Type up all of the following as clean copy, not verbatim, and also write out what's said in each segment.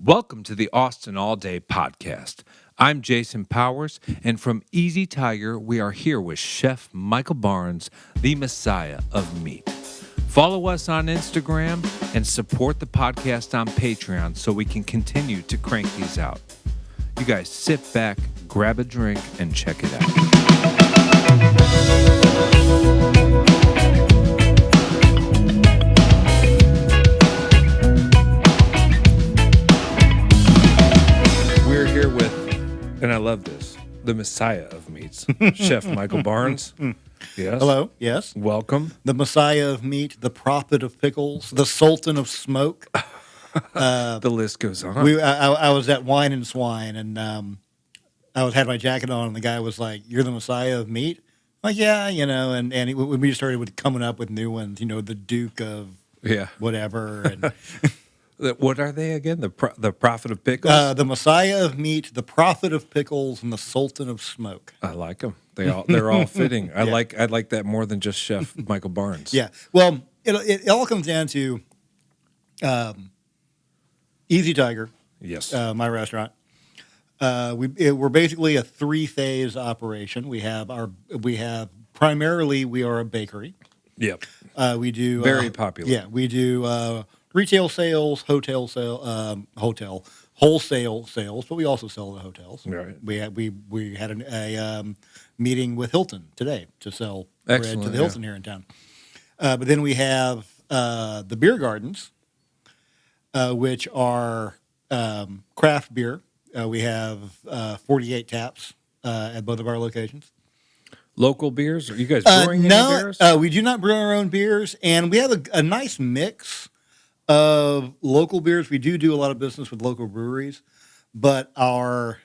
Welcome to the Austin All Day Podcast. I'm Jason Powers, and from Easy Tiger, we are here with Chef Michael Barnes, the Messiah of Meat. Follow us on Instagram and support the podcast on Patreon so we can continue to crank these out. You guys sit back, grab a drink, and check it out. We're here with, and I love this, the Messiah of Meats, Chef Michael Barnes. Yes. Hello. Yes. Welcome. The Messiah of Meat, the Prophet of Pickles, the Sultan of Smoke. The list goes on. I was at Wine and Swine, and had my jacket on, and the guy was like, "You're the Messiah of Meat." I'm like, yeah, we started with coming up with new ones, the Duke of whatever. And What are they again? The Prophet of Pickles? the Messiah of Meat, the Prophet of Pickles, and the Sultan of Smoke. I like them. They're all fitting. I like that more than just Chef Michael Barnes. Yeah. Well, it all comes down to Easy Tiger. Yes. My restaurant. We're basically a 3-phase operation. We are primarily a bakery. Yep. We do Very popular. Yeah, we do retail sales, wholesale sales, but we also sell to hotels. Right. We had a meeting with Hilton today to sell bread to the Hilton here in town. But then we have the beer gardens, which are craft beer. We have 48 taps at both of our locations. Local beers? Are you guys brewing any beers? No, we do not brew our own beers, and we have a nice mix of local beers. We do a lot of business with local breweries, but our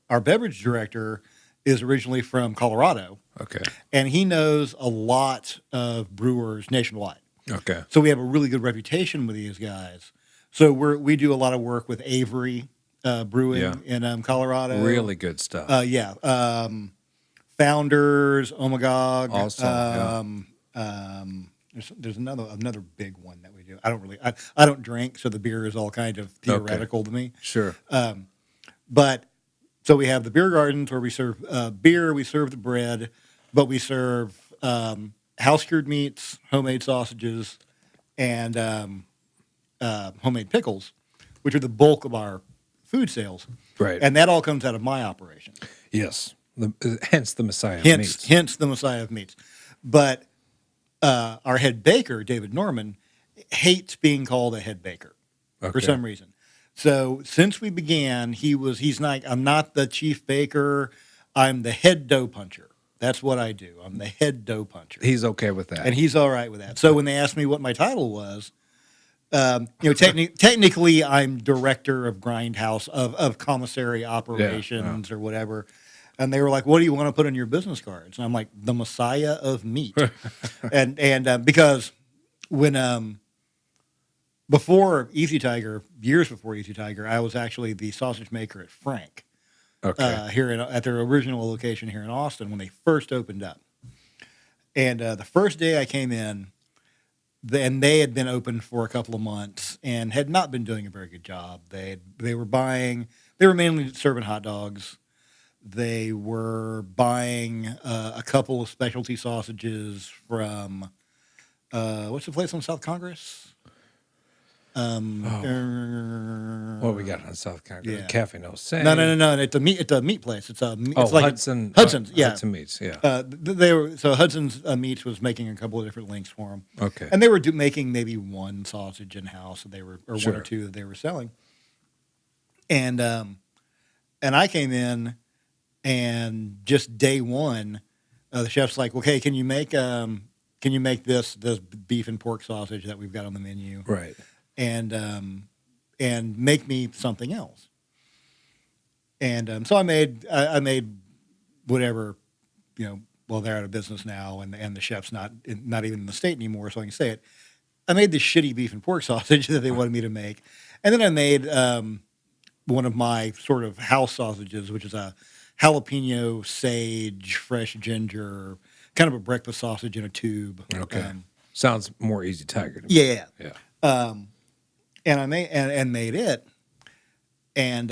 beverage director is originally from Colorado. Okay. And he knows a lot of brewers nationwide. Okay. So we have a really good reputation with these guys. So we do a lot of work with Avery Brewing in Colorado. Really good stuff. Founders, Omagog. Awesome. There's another big one that we do. I don't drink, so the beer is all kind of theoretical to me. Sure. But so we have the beer gardens where we serve beer, we serve the bread, but we serve house cured meats, homemade sausages, and homemade pickles, which are the bulk of our food sales. Right. And that all comes out of my operation. Yes. Hence the Messiah of Meats. Hence the Messiah of Meats. But our head baker, David Norman, hates being called a head baker for some reason. So since we began, he's like, I'm not the chief baker, I'm the head dough puncher. That's what I do. I'm the head dough puncher. He's okay with that. And he's all right with that. So when they asked me what my title was, technically I'm director of grindhouse of commissary operations or whatever. And they were like, "What do you want to put on your business cards?" And I'm like, "The Messiah of Meat," and because when before Easy Tiger, years before Easy Tiger, I was actually the sausage maker at Frank. Okay. Here at their original location here in Austin when they first opened up. And the first day I came in, and they had been open for a couple of months and had not been doing a very good job. They were mainly serving hot dogs. They were buying a couple of specialty sausages from what's the place on South Congress? What we got on South Congress? Yeah. Cafe No Say. No. It's a meat place. It's like Hudson. Hudson's. Yeah, Hudson Meats. Yeah. Hudson's Meats was making a couple of different links for them. Okay. And they were making maybe one sausage in house, or Sure. one or two that they were selling. And I came in, and just day one, the chef's like, "Okay, can you make this beef and pork sausage that we've got on the menu?" Right. And make me something else. And so I made whatever, well, they're out of business now, and the chef's not even in the state anymore, so I can say it. I made this shitty beef and pork sausage that they wanted me to make, and then I made one of my sort of house sausages, which is a jalapeno, sage, fresh ginger, kind of a breakfast sausage in a tube. Okay. Sounds more Easy Tiger to me. Yeah. Yeah. And I made it, And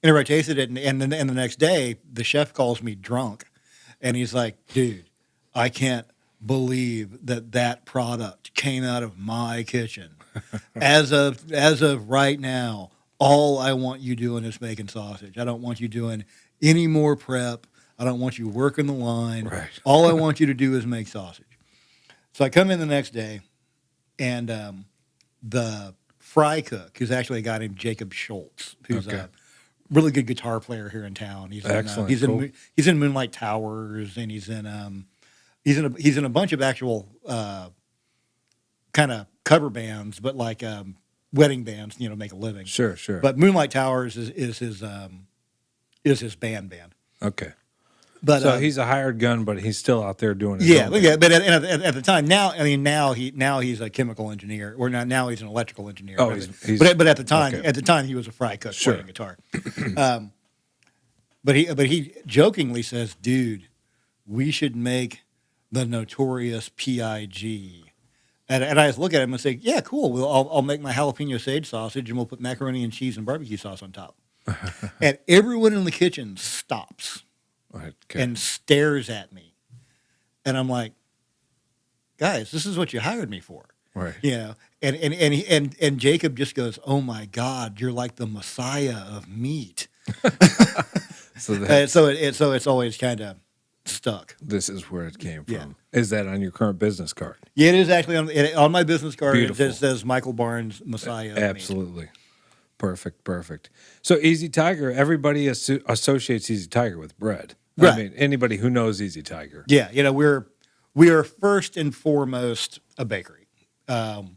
anyway, I tasted it, and then the next day, the chef calls me drunk, and he's like, "Dude, I can't believe that product came out of my kitchen. As of right now, all I want you doing is making sausage. I don't want you doing any more prep. I don't want you working the line. Right. All I want you to do is make sausage." So I come in the next day, and the fry cook, who's actually a guy named Jacob Schultz, who's Okay. a really good guitar player here in town. Excellent. He's in Moonlight Towers, and he's in a bunch of actual kind of cover bands, but like wedding bands, make a living. Sure, sure. But Moonlight Towers is his band. Okay. But So he's a hired gun, but he's still out there doing his yeah, own thing. yeah. But at the time, now he's a chemical engineer, or now he's an electrical engineer. Oh, but at the time, okay. he was a fry cook Sure. playing guitar. But he jokingly says, "Dude, we should make the notorious PIG." And I just look at him and say, "Yeah, cool. I'll make my jalapeno sage sausage, and we'll put macaroni and cheese and barbecue sauce on top." And everyone in the kitchen stops Okay. and stares at me, and I'm like, "Guys, this is what you hired me for." Right. And Jacob just goes, "Oh my God, you're like the Messiah of meat." So So it's always kind of stuck. this is where it came from. Yeah. Is that on your current business card? Yeah, it is actually on my business card. Beautiful. It says Michael Barnes, Messiah of meat. Absolutely. Perfect. So Easy Tiger, everybody associates Easy Tiger with bread. Right. I mean, anybody who knows Easy Tiger. Yeah, we are first and foremost a bakery, and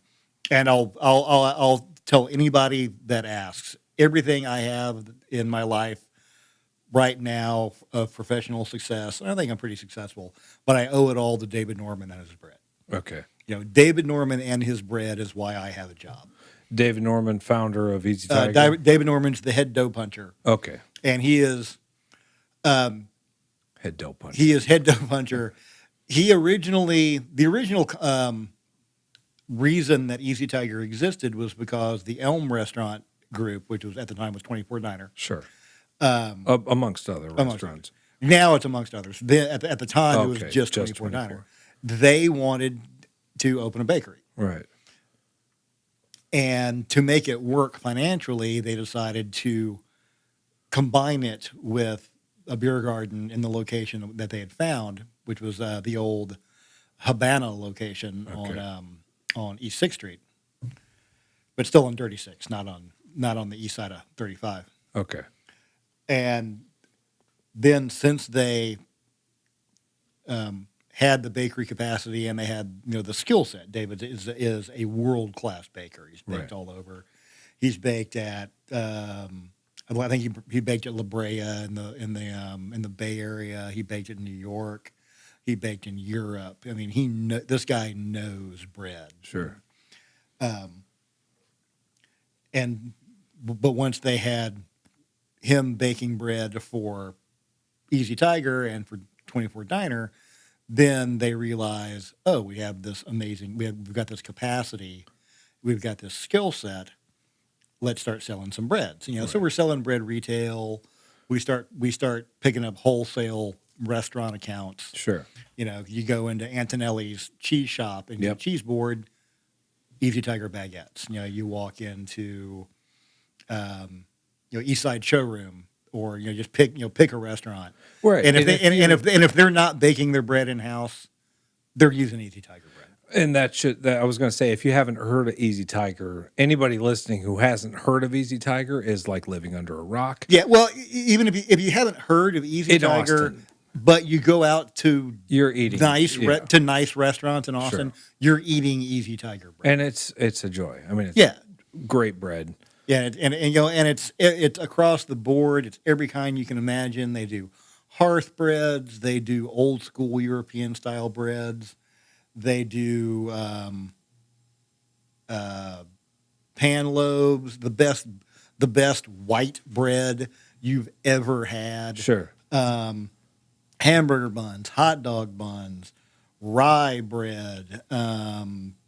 I'll tell anybody that asks, everything I have in my life right now of professional success, and I think I'm pretty successful, but I owe it all to David Norman and his bread. Okay. David Norman and his bread is why I have a job. David Norman, founder of Easy Tiger. David Norman's the head dough puncher, Okay. and he is Head dough punch. head dough puncher. The original reason that Easy Tiger existed was because the Elm Restaurant Group, which was at the time was 24 Diner. Sure. Amongst other restaurants. Now it's amongst others. Then at the time, it was Okay, just just 24 Diner. 24. They wanted to open a bakery. Right. And to make it work financially, they decided to combine it with a beer garden in the location that they had found, which was the old Habana location on East 6th Street, but still on 36, not on the east side of 35. Okay. And then since they had the bakery capacity and they had the skill set, David is a world-class baker. He's baked Right. all over. He's baked at I think he baked at La Brea in the Bay Area. He baked in New York. He baked in Europe. I mean, this guy knows bread. Sure. But once they had him baking bread for Easy Tiger and for 24 Diner, then they realize, oh, we have this amazing, we've got this capacity, we've got this skill set. Let's start selling some breads. Right. So we're selling bread retail. We start picking up wholesale restaurant accounts. Sure. You go into Antonelli's cheese shop and get a Yep. cheese board, Easy Tiger baguettes. You walk into East Side Showroom, or just pick a restaurant. Right. And if they're not baking their bread in house, they're using Easy Tiger bread. And I was going to say, if you haven't heard of Easy Tiger, anybody listening who hasn't heard of Easy Tiger is like living under a rock. Yeah, well, even if you haven't heard of Easy In Tiger, Austin. but you go out to You're eating nice yeah. nice restaurants in Austin, Sure. you're eating Easy Tiger bread. And it's a joy. I mean, it's Yeah. great bread. Yeah, and it's across the board. It's every kind you can imagine. They do hearth breads. They do old school European style breads. They do pan loaves. The best white bread you've ever had. Sure. Hamburger buns, hot dog buns, rye bread,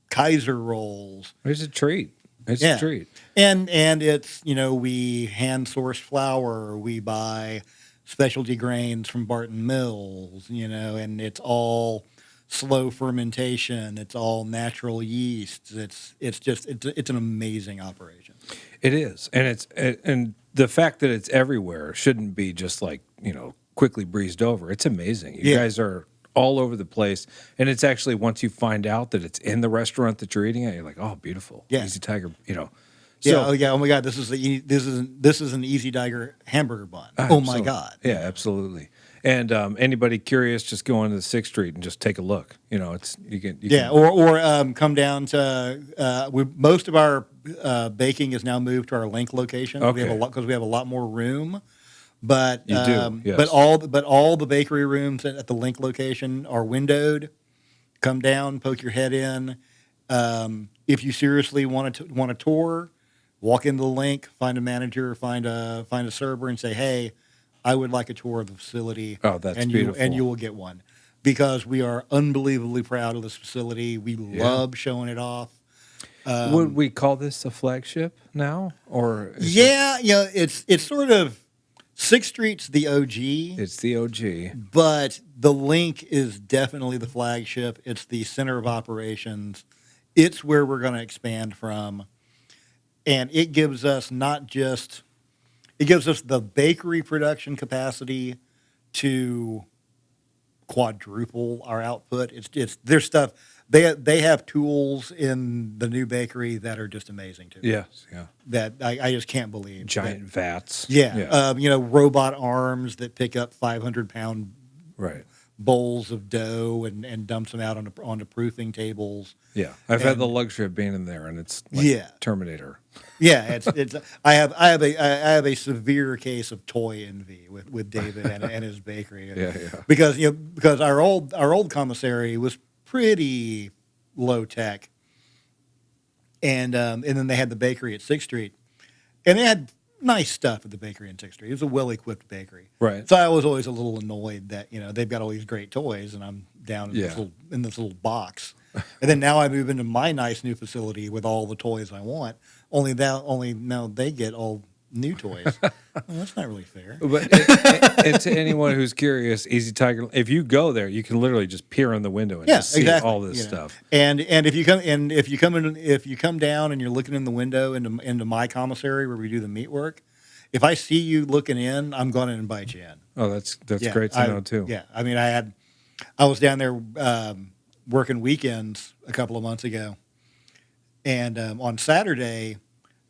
Kaiser rolls. It's a treat. It's a Yeah. treat. And it's, we hand source flour, we buy specialty grains from Barton Mills, and it's all slow fermentation, it's all natural yeasts. It's an amazing operation. It is, and the fact that it's everywhere shouldn't be just like quickly breezed over. It's amazing. You Yeah. guys are all over the place, and it's actually once you find out that it's in the restaurant that you're eating at, you're like, oh, beautiful, Yeah. Easy Tiger. Yeah. So, Oh yeah. Oh my God. This is an Easy Tiger hamburger bun. Oh my absolutely. God. Yeah, absolutely. And anybody curious, just go into the 6th Street and just take a look. It's you can. Yeah. Or come down to most of our baking is now moved to our Link location. Okay. Because we have a lot more room. But You do, yes. but all the bakery rooms at the Link location are windowed. Come down, poke your head in. If you seriously want a tour, walk into the Link, find a manager, find a server, and say, "Hey, I would like a tour of the facility." Oh, that's and beautiful. you will get one, because we are unbelievably proud of this facility. We love showing it off. Would we call this a flagship now, or Yeah, it's sort of 6th Street's the OG. it's the OG? But the Link is definitely the flagship. It's the center of operations. It's where we're going to expand from. And it gives us it gives us the bakery production capacity to quadruple our output. It's their stuff. They have tools in the new bakery that are just amazing to me. Yes, yeah. That I just can't believe. Giant vats. Yeah. Robot arms that pick up 500-pound Right. bowls of dough and dumps them out onto proofing tables. Yeah, I've had the luxury of being in there, and it's like Yeah. Terminator. Yeah, it's I have a severe case of toy envy with David and his bakery. Yeah. Because our old commissary was pretty low tech, and then they had the bakery at 6th Street, and they had nice stuff at the bakery in 6th Street. It was a well-equipped bakery. Right. So I was always a little annoyed that, they've got all these great toys and I'm down in this little box. And then now I move into my nice new facility with all the toys I want. Only now they get all new toys. Well, that's not really fair. But and to anyone who's curious, Easy Tiger, if you go there, you can literally just peer in the window and just see all this stuff. And if you come down and you're looking in the window into my commissary where we do the meat work, if I see you looking in, I'm going to invite you in. Oh, that's great to know too. Yeah, I mean, I was down there working weekends a couple of months ago, and on Saturday,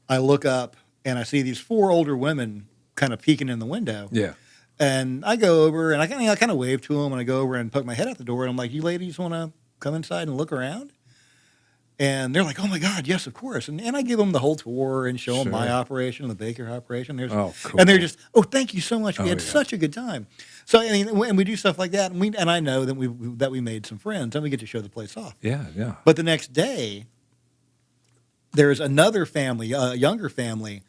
I look up and I see these 4 older women kind of peeking in the window. Yeah. And I go over and I kind of wave to them, and I go over and poke my head out the door, and I'm like, "You ladies want to come inside and look around?" And they're like, "Oh my God, yes, of course." And I give them the whole tour and show them my operation and the baker operation. Cool. And they're just, "Oh, thank you so much. We had yeah. such a good time." So I mean, and we do stuff like that, and I know that we made some friends, and we get to show the place off. Yeah. But the next day, there's another family, a younger family,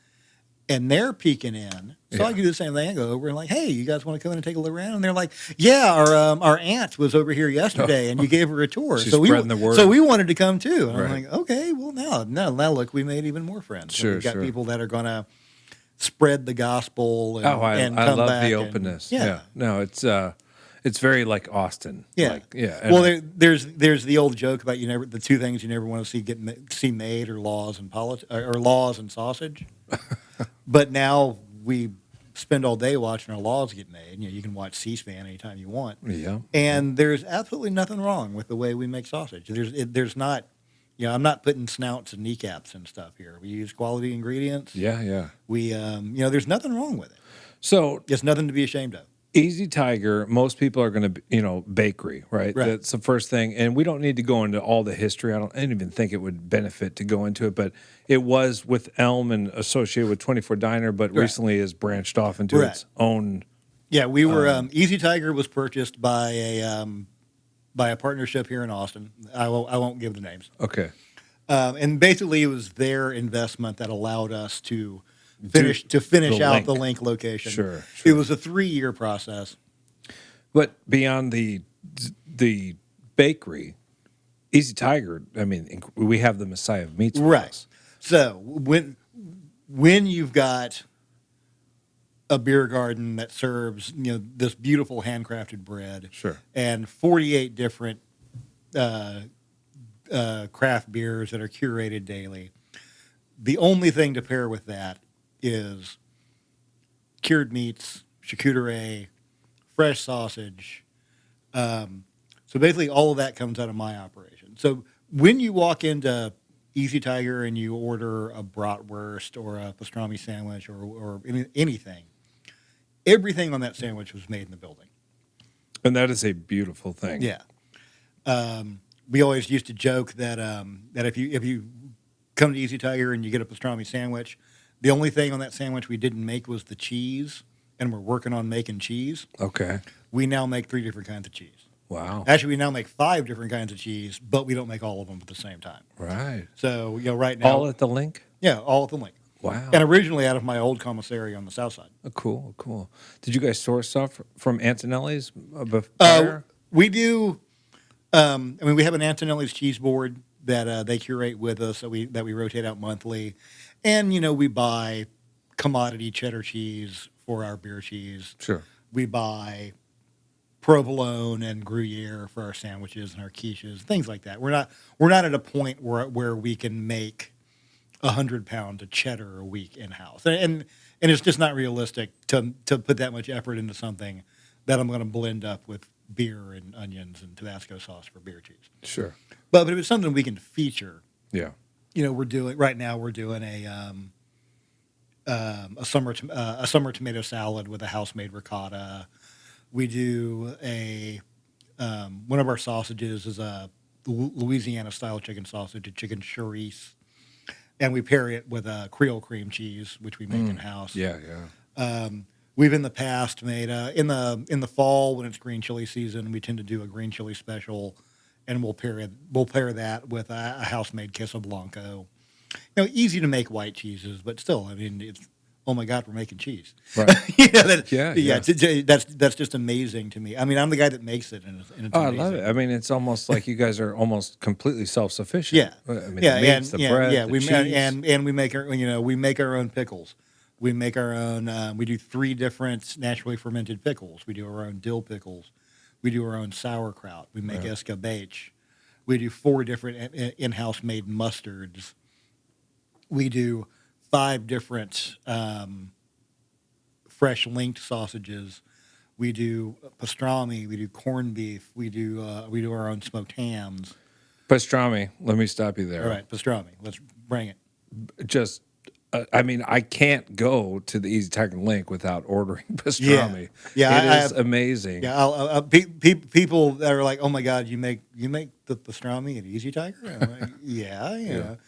and they're peeking in. So I do the same thing. I go over and like, "Hey, you guys want to come in and take a look around?" And they're like, "Yeah, our aunt was over here yesterday, and you gave her a tour. She's so spreading the word. So we wanted to come too." And Right. I'm like, "Okay, well now look, we made even more friends. Sure, We've got sure. people that are going to spread the gospel. And, I and love come back the and- openness. yeah. No, it's very like Austin. Yeah. Like, yeah. And Well, there's the old joke about the 2 things you never want to see made are laws and or laws and sausage. But now we spend all day watching our laws get made. You can watch C-SPAN anytime you want. Yeah. And there's absolutely nothing wrong with the way we make sausage. There's not. I'm not putting snouts and kneecaps and stuff here. We use quality ingredients. Yeah. We there's nothing wrong with it. So It's nothing to be ashamed of. Easy Tiger, most people are going to, bakery, right? Right. That's the first thing. And we don't need to go into all the history. I didn't even think it would benefit to go into it, but it was with Elm and associated with 24 Diner, but recently has branched off into its own. Yeah, we were Easy Tiger was purchased by a partnership here in Austin. I won't give the names. Okay. And basically, it was their investment that allowed us to finish out the Link location. Sure. It was a 3-year process. But beyond the bakery, Easy Tiger, I mean, we have the Messiah of Meats with Right. us. So when you've got a beer garden that serves this beautiful handcrafted bread, Sure. and 48 different craft beers that are curated daily, the only thing to pair with that is cured meats, charcuterie, fresh sausage. So basically, all of that comes out of my operation. So when you walk into Easy Tiger and you order a bratwurst or a pastrami sandwich or anything, everything on that sandwich was made in the building. And that is a beautiful thing. Yeah. We always used to joke that that if you come to Easy Tiger and you get a pastrami sandwich, the only thing on that sandwich we didn't make was the cheese, and we're working on making cheese. Okay. We now make 3 different kinds of cheese. Wow. Actually, we now make 5 different kinds of cheese, but we don't make all of them at the same time. Right. So, right now. All at the link? Yeah, all at the link. Wow. And originally out of my old commissary on the south side. Oh, cool, cool. Did you guys source stuff from Antonelli's before? We do. We have an Antonelli's cheese board that they curate with us that we rotate out monthly. And, we buy commodity cheddar cheese for our beer cheese. Sure. We buy provolone and Gruyere for our sandwiches and our quiches, things like that. We're not at a point where we can make 100 pounds of cheddar a week in house, and it's just not realistic to put that much effort into something that I'm going to blend up with beer and onions and Tabasco sauce for beer cheese. Sure. But if it's something we can feature, Yeah. we're doing a summer tomato salad with a house-made ricotta. We do one of our sausages is a Louisiana-style chicken sausage, a chicken chorizo, and we pair it with a Creole cream cheese, which we make in-house. Yeah, yeah. We've in the past made in the fall when it's green chili season, we tend to do a green chili special, and we'll pair that with a house-made queso blanco. Easy to make white cheeses, but still, it's, oh my God, we're making cheese. Right. That's just amazing to me. I'm the guy that makes it, and it's Oh, I amazing. love it. It's almost like you guys are almost completely self-sufficient. Yeah, The meats, the bread, the cheese. And we make our own pickles. We make our own. We do 3 different naturally fermented pickles. We do our own dill pickles. We do our own sauerkraut. We make escabeche. We do 4 different in-house made mustards. We do 5 different fresh linked sausages. We do pastrami. We do corned beef. We do our own smoked hams. Pastrami. Let me stop you there. All right, pastrami. Let's bring it. Just, I can't go to the Easy Tiger link without ordering pastrami. Yeah, it is amazing. Yeah, people that are like, "Oh my God, you make the pastrami at Easy Tiger?" I'm like, yeah.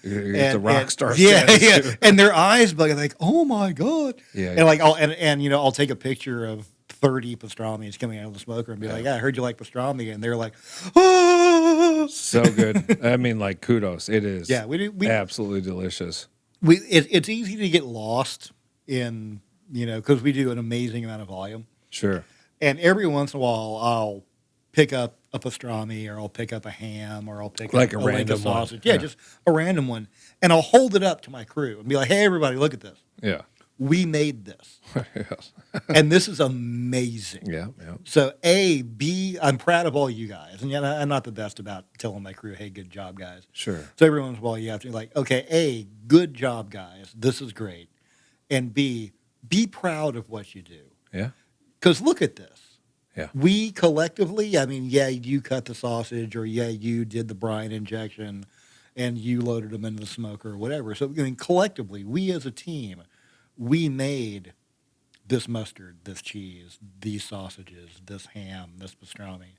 You get the rock star. Yeah, status, too. and their eyes bug like, "Oh my God!" Yeah, and like, I'll take a picture of 30 pastramis coming out of the smoker and be like, "Yeah, I heard you like pastrami," and they're like, "Oh, so good." Kudos. It is. Yeah, we absolutely delicious. It's easy to get lost in, because we do an amazing amount of volume. Sure. And every once in a while, I'll pick up a pastrami, or I'll pick up a ham, or I'll pick like up a random sausage. one. Yeah, just a random one. And I'll hold it up to my crew and be like, "Hey, everybody, look at this. Yeah. We made this. Yes. And this is amazing." Yeah. So, B, I'm proud of all you guys. And yet, I'm not the best about telling my crew, "Hey, good job, guys." Sure. So every once in a while, you have to be like, okay, A, good job, guys. This is great. And B, be proud of what you do. Yeah. Because look at this. Yeah. We collectively, you cut the sausage, or you did the brine injection, and you loaded them into the smoker or whatever. So, collectively, we as a team, we made this mustard, this cheese, these sausages, this ham, this pastrami.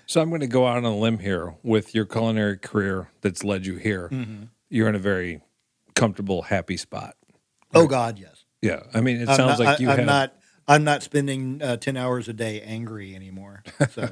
So I'm going to go out on a limb here with your culinary career that's led you here. Mm-hmm. You're in a very comfortable, happy spot. Oh God, yes. Yeah. It sounds like you have. I'm not spending 10 hours a day angry anymore. So,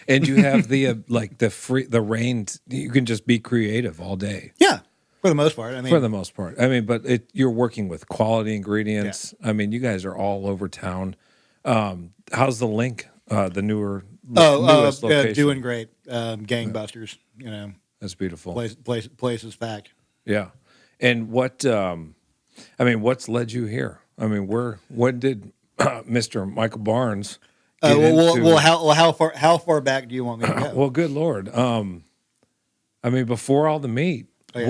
and you have the the reign. You can just be creative all day. Yeah, for the most part. For the most part. But you're working with quality ingredients. Yeah. You guys are all over town. How's the link? The newest location? Doing great. Gangbusters. That's beautiful. Place is fact. Yeah. And what's led you here? I mean, what did Mr. Michael Barnes get into? How far back do you want me to go? Well, good Lord. Before all the meat. Oh, yeah.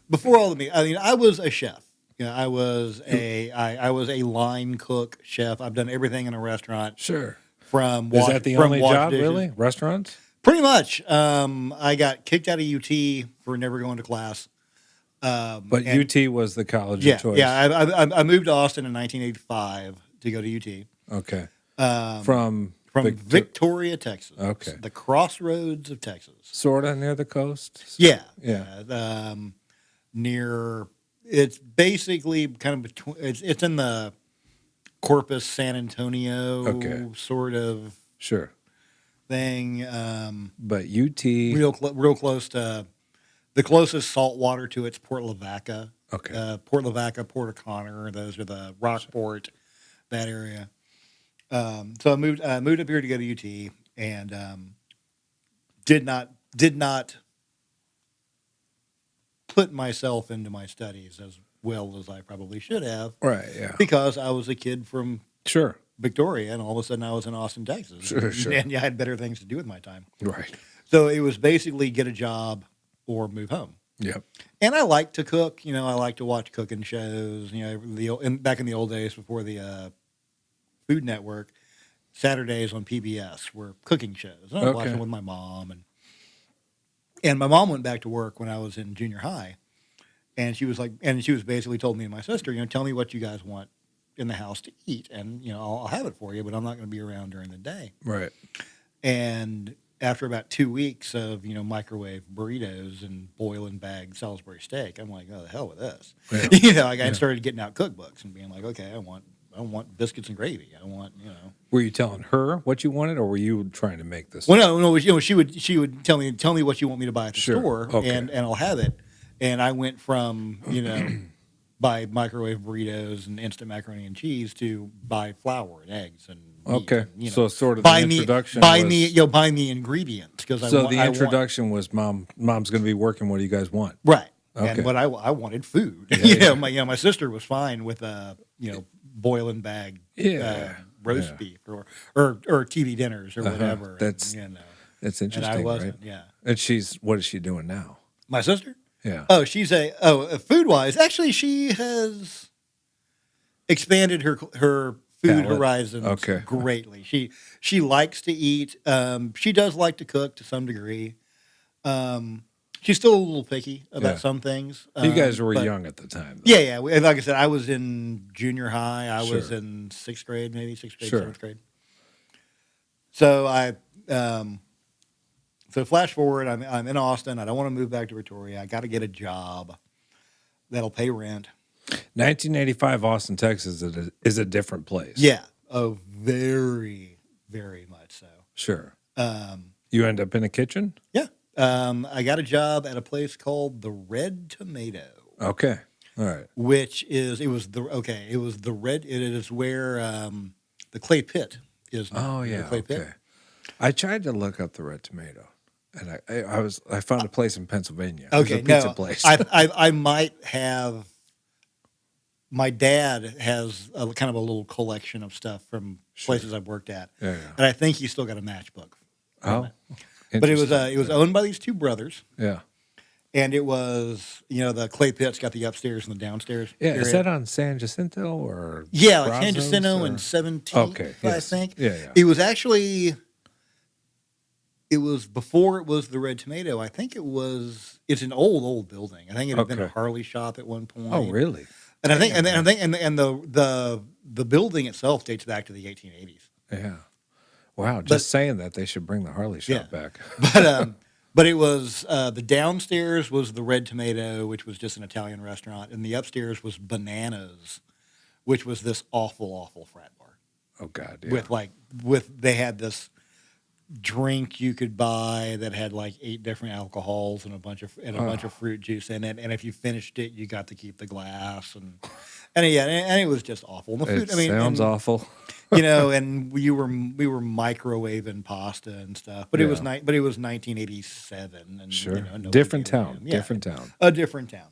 Before all the meat, I was a chef. I was I was a line cook chef. I've done everything in a restaurant. Sure. Is that the only job, dishes. really? Restaurants? Pretty much. I got kicked out of UT for never going to class. But UT was the college yeah, of choice. Yeah, I moved to Austin in 1985 to go to UT. Okay. From Victoria, Texas. Okay. The crossroads of Texas. Sort of near the coast? Yeah. Yeah. Near, it's basically kind of between, it's in the Corpus, San Antonio sort of sure thing. But UT. Real close to, the closest saltwater to it's Port Lavaca. Okay. Port Lavaca, Port O'Connor, those are the Rockport, that area. So I moved up here to go to UT, and did not put myself into my studies as well as I probably should have. Right, yeah. Because I was a kid from sure Victoria, and all of a sudden I was in Austin, Texas. Sure. And I had better things to do with my time. Right. So it was basically get a job or move home. Yep. And I like to cook. I like to watch cooking shows. Back in the old days before the Food Network, Saturdays on PBS were cooking shows. And I watched them with my mom, and my mom went back to work when I was in junior high, and she was basically told me and my sister, tell me what you guys want in the house to eat, and I'll have it for you, but I'm not going to be around during the day. Right. And after about 2 weeks of microwave burritos and boil and bag Salisbury steak, I'm like, oh, the hell with this. Yeah. I started getting out cookbooks and being like, okay, I want biscuits and gravy. I want, Were you telling her what you wanted, or were you trying to make this? Well, no. She would tell me what you want me to buy at the store, okay. and I'll have it. And I went from buy microwave burritos and instant macaroni and cheese to buy flour and eggs and meat, and, so sort of the introduction. Buy me ingredients because the introduction was mom's going to be working. What do you guys want? Right. Okay. And what I wanted food. My sister was fine with boil and bag roast beef or TV dinners or whatever. That's interesting. And I wasn't. Right? Yeah. And what is she doing now? My sister? Yeah. Oh, she's food wise. Actually, she has expanded her food horizons greatly. She likes to eat. She does like to cook to some degree. She's still a little picky about some things. You guys were young at the time, though. Yeah. Like I said, I was in junior high. I was in sixth grade, seventh grade. So So flash forward, I'm in Austin. I don't want to move back to Victoria. I got to get a job that'll pay rent. 1985 Austin, Texas is a different place. Yeah. Oh, very, very much so. Sure. You end up in a kitchen? Yeah. I got a job at a place called the Red Tomato. Okay. All right. It is where the Clay Pit is now. Oh, yeah. The Clay Pit. I tried to look up the Red Tomato, and I found a place in Pennsylvania. Okay, it was a pizza place. I might have. My dad has kind of a little collection of stuff from places I've worked at, and I think he's still got a matchbook. Oh, but it was owned by these two brothers. Yeah, and it was the Clay Pit's got the upstairs and the downstairs. Yeah, area. Is that on San Jacinto or like San Jacinto and 17th? Okay, I think. Yeah. It was actually. It was before it was the Red Tomato. I think it's an old building. I think it had been a Harley shop at one point. Oh, really? And I think the building itself dates back to the 1880s. Yeah. Wow. Just saying that they should bring the Harley shop back. But it was the downstairs was the Red Tomato, which was just an Italian restaurant, and the upstairs was Bananas, which was this awful frat bar. Oh God. Yeah. They had this drink you could buy that had like 8 different alcohols and a bunch of fruit juice in it, and if you finished it, you got to keep the glass, and it was just awful. And the food, sounds awful. and we were microwaving pasta and stuff, but Yeah. but it was 1987, and Sure. nobody Different gave a town. damn. Yeah, Different town. a different town.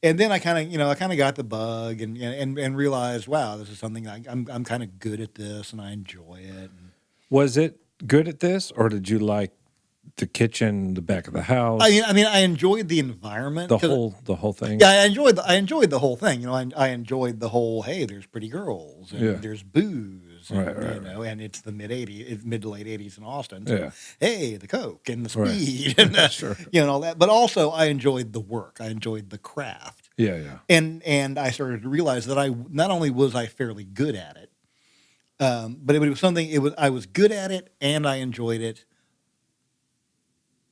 And then I kind of got the bug and realized, wow, this is something I'm kind of good at this, and I enjoy it. And Was it good at this, or did you like the kitchen, the back of the house, I enjoyed the environment, the whole thing? yeah, I enjoyed the whole thing. I enjoyed the whole, hey, there's pretty girls and Yeah. there's booze, and, Right. and it's the mid to late '80s in Austin. So, Yeah. hey, the coke and the Right. speed and Sure. and all that. But also, I enjoyed the work. I enjoyed the craft, Yeah. and I started to realize that I not only was I fairly good at it, but it was something. I was good at it, and I enjoyed it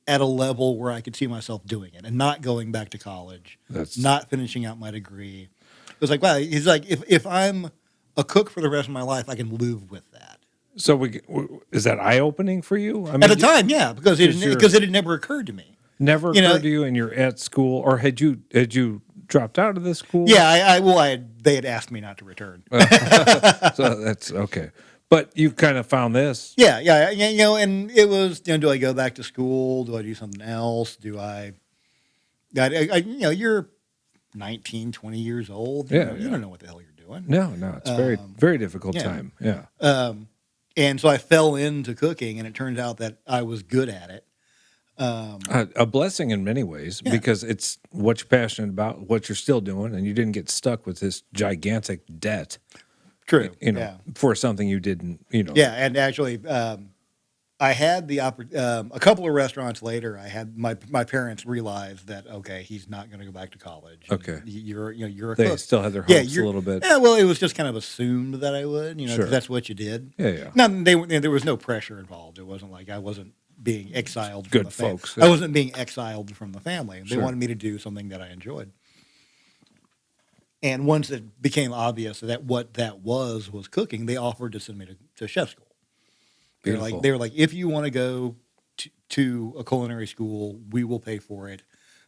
at a level where I could see myself doing it and not going back to college, That's not finishing out my degree. It was like, wow, he's like, if I'm a cook for the rest of my life, I can live with that. so. Is that eye opening for you? I mean, At the time, yeah, because it had never occurred to me. never you know- occurred to you, and you're at school, or had you dropped out of the school? Yeah, they had asked me not to return. So that's okay. But you kind of found this. Yeah, and it was, do I go back to school? Do I do something else? Do you're 19, 20 years old. You don't know what the hell you're doing. No, it's very, very difficult yeah. time. Yeah. And so I fell into cooking, and it turns out that I was good at it. A blessing in many ways, because it's what you're passionate about, what you're still doing, and you didn't get stuck with this gigantic debt. True. For something you didn't, Yeah, and actually, I had the a couple of restaurants later. I had my parents realized that, okay, he's not going to go back to college. Okay. You're a They cook. still had their hopes a little bit. Yeah, well, it was just kind of assumed that I would, 'cause Sure. that's what you did. Yeah. No, there was no pressure involved. It wasn't like I wasn't being exiled from Good the family. folks. I wasn't being exiled from the family. They Sure. wanted me to do something that I enjoyed. And once it became obvious that what that was cooking, they offered to send me to chef school. Beautiful. They were like, if you want to go to a culinary school, we will pay for it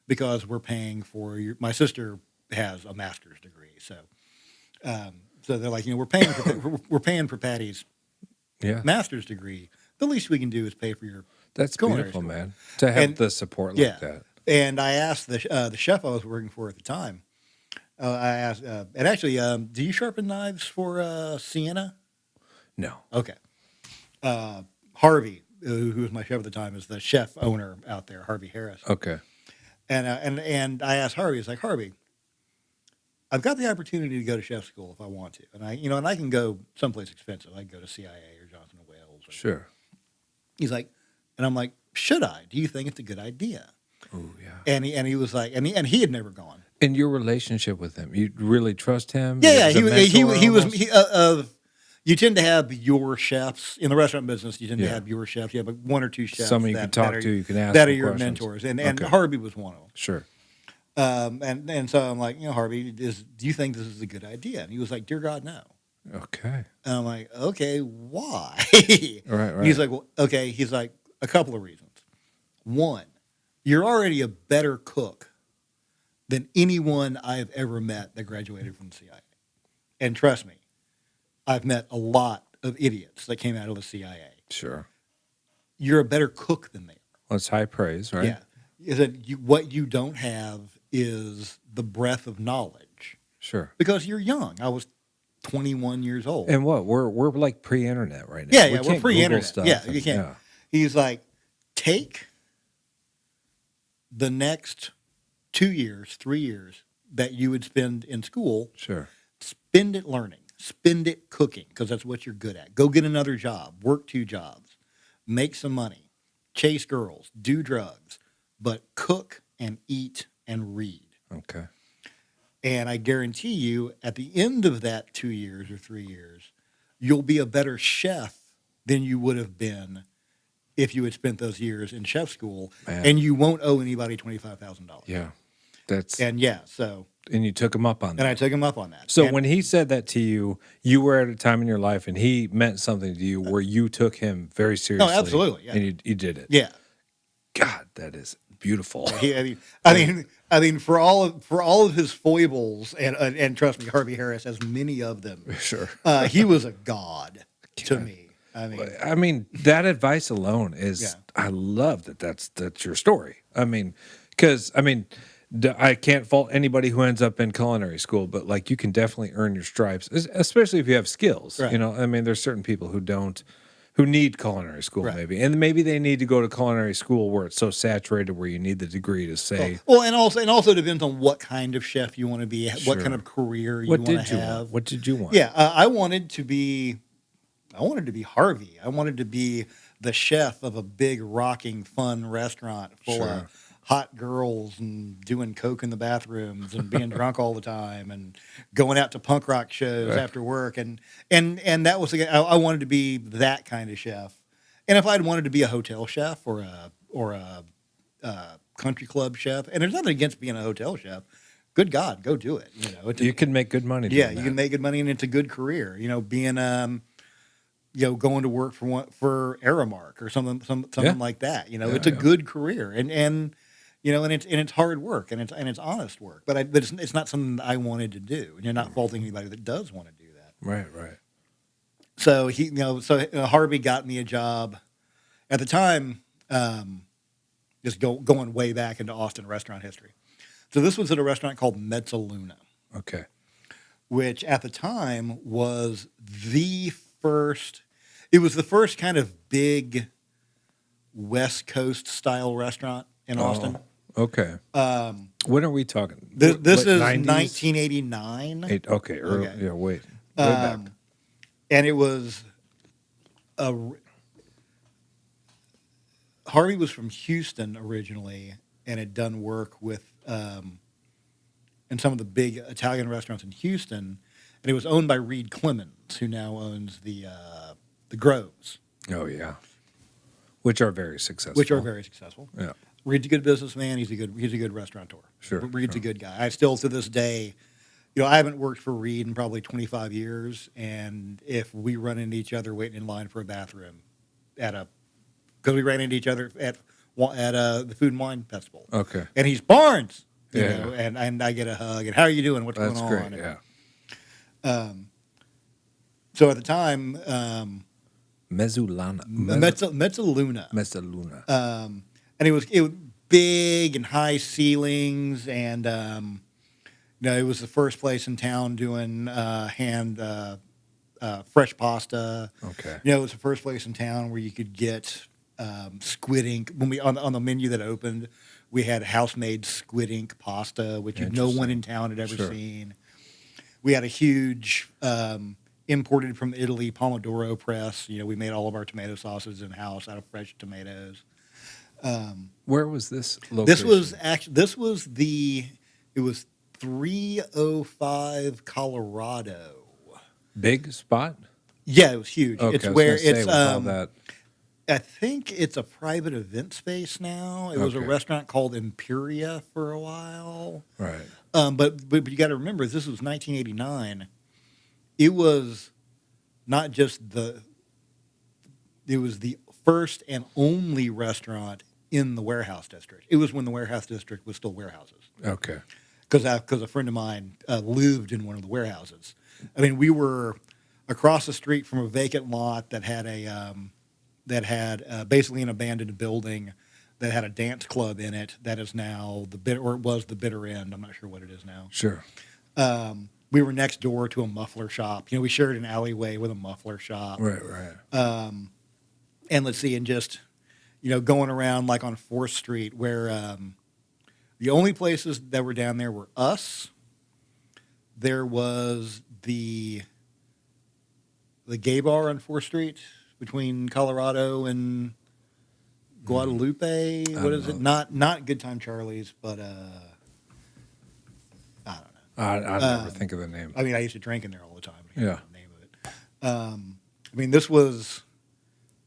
because we're paying for my sister has a master's degree, so they're like, we're paying for Patty's master's degree. The least we can do is pay for your That's culinary beautiful, school. man. To have the support like that. And I asked the chef I was working for at the time. I asked, and actually, do you sharpen knives for Sienna? No. Okay. Harvey, who was my chef at the time, is the chef owner out there, Harvey Harris. Okay. And I asked Harvey, it's like, Harvey, I've got the opportunity to go to chef school if I want to, and I can go someplace expensive. I can go to CIA or Johnson & Wales. Sure. He's like, and I'm like, should I? Do you think it's a good idea? Oh yeah. And he was like, and he had never gone. In your relationship with him, you really trust him? Yeah, He was. You tend to have your chefs in the restaurant business. You tend to have your chefs. You have like one or two chefs. Someone you can talk to. You can ask. That are your questions. mentors, and Harvey was one of them. Sure. And so I'm like, Harvey, do you think this is a good idea? And he was like, dear God, no. Okay. And I'm like, okay, why? Right. And he's like, well, okay. He's like, a couple of reasons. One, you're already a better cook than anyone I've ever met that graduated from the CIA. And trust me, I've met a lot of idiots that came out of the CIA. Sure. You're a better cook than they are. Well, it's high praise, right? Yeah. Is that what you don't have is the breadth of knowledge. Sure. Because you're young. I was 21 years old. And what? We're like pre-internet right now. Yeah, we're pre-internet. Stuff You can't. Yeah. He's like, take the next 2 years, 3 years that you would spend in school. Sure. Spend it learning. Spend it cooking because that's what you're good at. Go get another job. Work 2 jobs. Make some money. Chase girls. Do drugs. But cook and eat and read. Okay. And I guarantee you, at the end of that 2 years or 3 years, you'll be a better chef than you would have been if you had spent those years in chef school. Man. And you won't owe anybody $25,000. Yeah. And you took him up on that. And I took him up on that. So when he said that to you, you were at a time in your life and he meant something to you where you took him very seriously. No, absolutely. Yeah. And you did it. Yeah. God, that is beautiful. I mean, for all of his foibles, and trust me, Harvey Harris has many of them. Sure. He was a god to God. me. I mean, I mean, that advice alone is, Yeah. I love that that's your story. I mean, because, I mean, I can't fault anybody who ends up in culinary school, but like you can definitely earn your stripes, especially if you have skills. Right. You know, I mean, there's certain people who don't, who need culinary school Right. maybe. And maybe they need to go to culinary school where it's so saturated where you need the degree to say, well, and also depends on what kind of chef you want to be, Sure. what kind of career you what want did to you have. want? What did you want? Yeah, I wanted to be Harvey. I wanted to be the chef of a big, rocking, fun restaurant full Sure. of hot girls and doing coke in the bathrooms and being drunk all the time and going out to punk rock shows Right. after work. And that was I wanted to be that kind of chef. And if I'd wanted to be a hotel chef or a country club chef, and there's nothing against being a hotel chef. Good God, go do it. You know, You can make good money doing yeah, you that. can make good money, and it's a good career. You know, being going to work for Aramark or something Yeah. like that. You know, Yeah, it's a yeah. good career, and you know, and it's hard work, and it's honest work. But it's not something that I wanted to do. And you're not faulting anybody that does want to do that. Right, right. So Harvey got me a job at the time. Just going way back into Austin restaurant history. So this was at a restaurant called Mezzaluna, Okay. which at the time was the first. It was the first kind of big West Coast style restaurant in Austin. Okay. When are we talking? This Late is 90s? 1989, Okay. Early, Okay. Yeah, wait. Way back. and it was Harvey was from Houston originally and had done work with in some of the big Italian restaurants in Houston, and it was owned by Reed Clemens, who now owns the Groves, Oh, yeah. Which are very successful. which are very successful. Yeah. Reed's a good businessman. He's a good restaurateur. Sure, Reed's sure. a good guy. I still to this day, I haven't worked for Reed in probably 25 years, and if we run into each other waiting in line for a bathroom because we ran into each other at the Food and Wine Festival. Okay. And he's Barnes, Yeah. and I get a hug, and how are you doing? What's That's going great. on? Yeah. So at the time, Mezzaluna. Mezzaluna. Mezzaluna. And it was big and high ceilings, and it was the first place in town doing hand fresh pasta. Okay. It was the first place in town where you could get squid ink. When we on the menu that opened, we had house-made squid ink pasta, which no one in town had ever Sure. seen. We had a huge imported from Italy Pomodoro press. We made all of our tomato sauces in house out of fresh tomatoes. Where was this location? It was 305 Colorado. Big spot? Yeah, it was huge. Okay, It's I was where gonna say, it's with all that. I think it's a private event space now. It was a Okay. restaurant called Imperia for a while. Right. But you got to remember, this was 1989. It was not just it was the first and only restaurant in the warehouse district. It was when the warehouse district was still warehouses. Okay. Because a friend of mine lived in one of the warehouses. I mean, we were across the street from a vacant lot that had basically an abandoned building that had a dance club in it that is now it was the Bitter End. I'm not sure what it is now. Sure. We were next door to a muffler shop. We shared an alleyway with a muffler shop. Right, right. And let's see, and just going around like on 4th Street, where the only places that were down there were us. There was the gay bar on 4th Street between Colorado and Guadalupe. What is it? Not Good Time Charlie's, but I don't know. I never think of the name. I mean, I used to drink in there all the time. I can't Yeah. remember the name of it. I mean, this was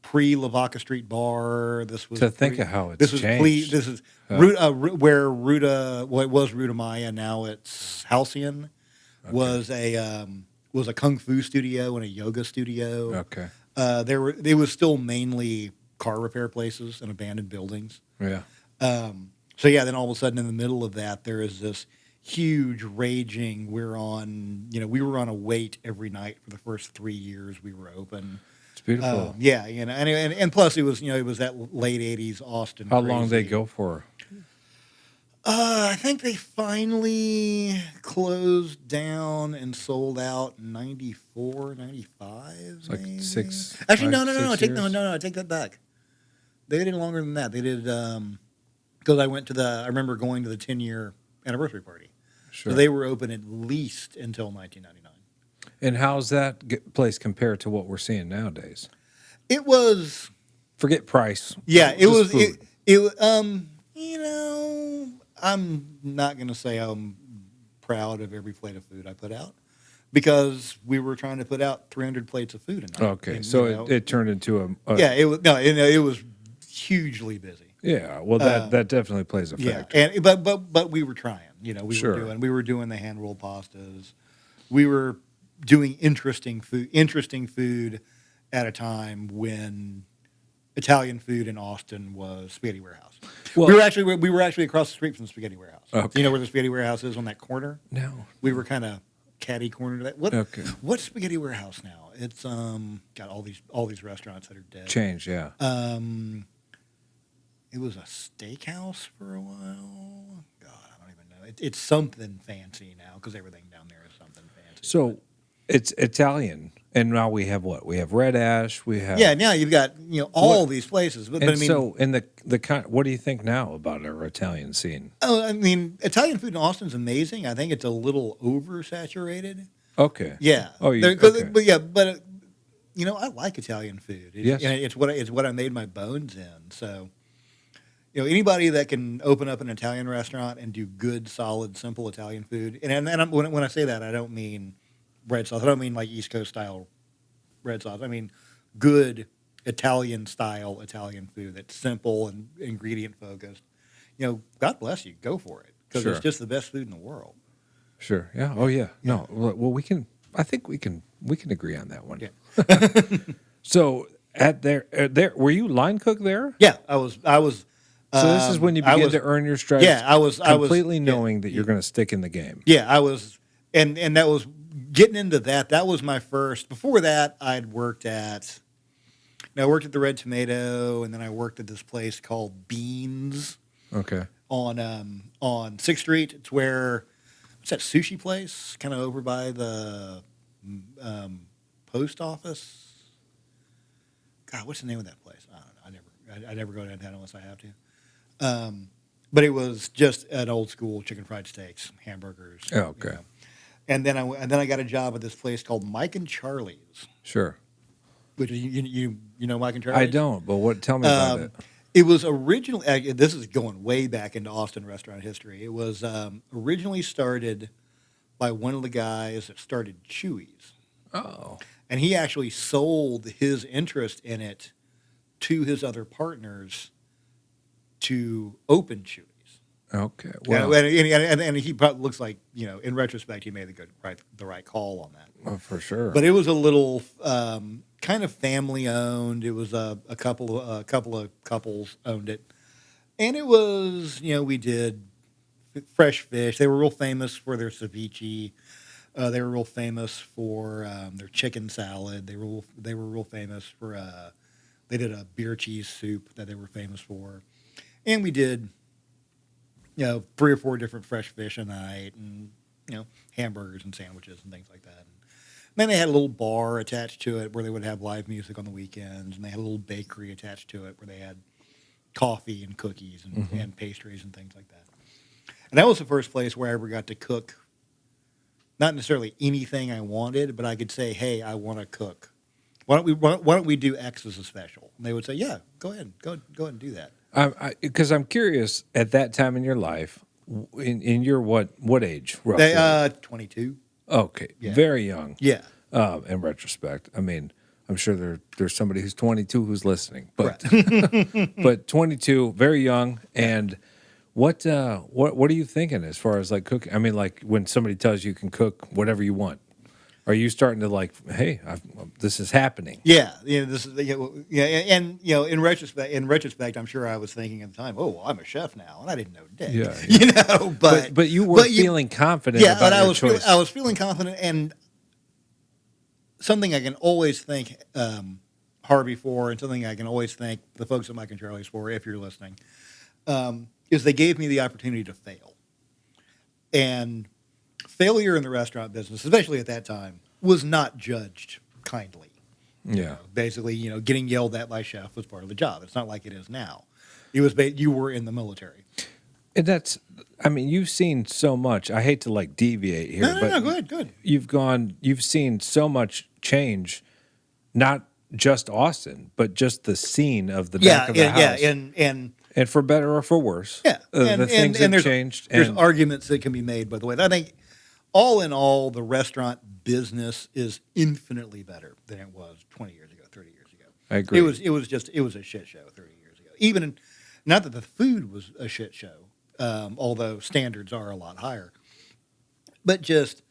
pre-Lavaca Street Bar. This was To think of how it's this was changed. this is where Ruta. Well, it was Ruta Maya. Now it's Halcyon. Was a kung fu studio and a yoga studio. Okay. It was still mainly car repair places and abandoned buildings. Yeah. So yeah, then all of a sudden in the middle of that, there is this huge raging. We were on a wait every night for the first 3 years we were open. It's beautiful. Yeah, and plus it was that late '80s Austin How long they crazy. go for? I think they finally closed down and sold out in 94, 95. It's like maybe? six. Actually, five, no. 6 years? I take that back. They did longer than that. They did because I remember going to the 10-year anniversary party. Sure. So they were open at least until 1999. And how's that place compared to what we're seeing nowadays? It was, Forget price. yeah, it Just was, food. I'm not going to say I'm proud of every plate of food I put out because we were trying to put out 300 plates of food a night. Okay, And, so it turned into a yeah, it was hugely busy. yeah. Well, that definitely plays a Yeah, factor. and but we were trying. Sure. We were doing the hand rolled pastas. We were doing interesting food at a time when Italian food in Austin was Spaghetti Warehouse. Well- we were actually across the street from the Spaghetti Warehouse. Okay. You know where the Spaghetti Warehouse is on that corner? No. We were kind of catty corner to that. Okay. What's Spaghetti Warehouse now? It's got all these restaurants that are dead. Change, yeah. It was a steakhouse for a while. God, I don't even know. It's something fancy now because everything down there is something fancy. So it's Italian, and now we have what? We have Red Ash. We have Yeah, now you've got all these places. But And I mean, so in the kind, what do you think now about our Italian scene? Italian food in Austin's amazing. I think it's a little oversaturated. Okay. Yeah. Oh, Okay. okay. But yeah, but I like Italian food. Yes. It's what I made my bones in. So. Anybody that can open up an Italian restaurant and do good, solid, simple Italian food, when I say that, I don't mean red sauce. I don't mean like East Coast style red sauce. I mean good Italian style Italian food that's simple and ingredient focused. God bless you. Go for it because Sure. it's just the best food in the world. Sure. Yeah. Oh yeah. No. Well, we can. I think we can agree on that one. Yeah. So were you line cook there? Yeah, I was. So this is when you I begin was- to earn your stripes. Yeah, I was completely yeah, knowing that you're going to stick in the game. Yeah, I was, and that was getting into that. That was my first. Before that, I worked at the Red Tomato, and then I worked at this place called Beans Okay. on 6th Street. It's where what's that sushi place? Kind of over by the post office. God, what's the name of that place? I don't know. I never go downtown unless I have to. But it was just an old school chicken fried steaks, hamburgers. Oh, okay. And then I got a job at this place called Mike and Charlie's, Sure. which is you know Mike and Charlie's. I don't, but tell me about it. It was originally. This is going way back into Austin restaurant history. It was originally started by one of the guys that started Chewy's, Oh. and he actually sold his interest in it to his other partners to open Chewy's. Okay. Well, Well, and he probably looks like in retrospect he made the right call on that. for sure. But it was a little kind of family owned. It was a couple of couples owned it, and it was we did fresh fish. They were real famous for their ceviche. They were real famous for their chicken salad. They were real famous for they did a beer cheese soup that they were famous for, and we did 3 or 4 different fresh fish a night, and hamburgers and sandwiches and things like that. And then they had a little bar attached to it where they would have live music on the weekends, and they had a little bakery attached to it where they had coffee and cookies and pastries and things like that. And that was the first place where I ever got to cook, not necessarily anything I wanted, but I could say, "Hey, I want to cook. Why don't we do X as a special?" And they would say, "Yeah, go ahead and do that." Because I'm curious, at that time in your life, in your what age roughly? They 22. Okay, Yeah. very young. Yeah. In retrospect, I mean, I'm sure there's somebody who's 22 who's listening, but but 22, very young. And what are you thinking as far as like cooking? I mean, like when somebody tells you can cook whatever you want. Are you starting to like, hey, this is happening? Yeah, this is and in retrospect, I'm sure I was thinking at the time, oh, well, I'm a chef now, and I didn't know dick, Yeah, yeah. But you were feeling confident yeah, and about your choice. I was feeling confident, and something I can always thank Harvey for, and something I can always thank the folks at Mike and Charlie's for, if you're listening, is they gave me the opportunity to fail, and failure in the restaurant business, especially at that time, was not judged kindly. Yeah. Basically, getting yelled at by chef was part of the job. It's not like it is now. It was you were in the military. And that's, I mean, you've seen so much. I hate to like deviate here, No, go ahead, go ahead. You've seen so much change, not just Austin, but just the scene of the back of the house. Yeah, and for better or for worse. Yeah, the things have changed. There's arguments that can be made, by the way. I think, all in all, the restaurant business is infinitely better than it was 20 years ago, 30 years ago. I agree. It was a shit show 30 years ago. Even not that the food was a shit show, although standards are a lot higher, but just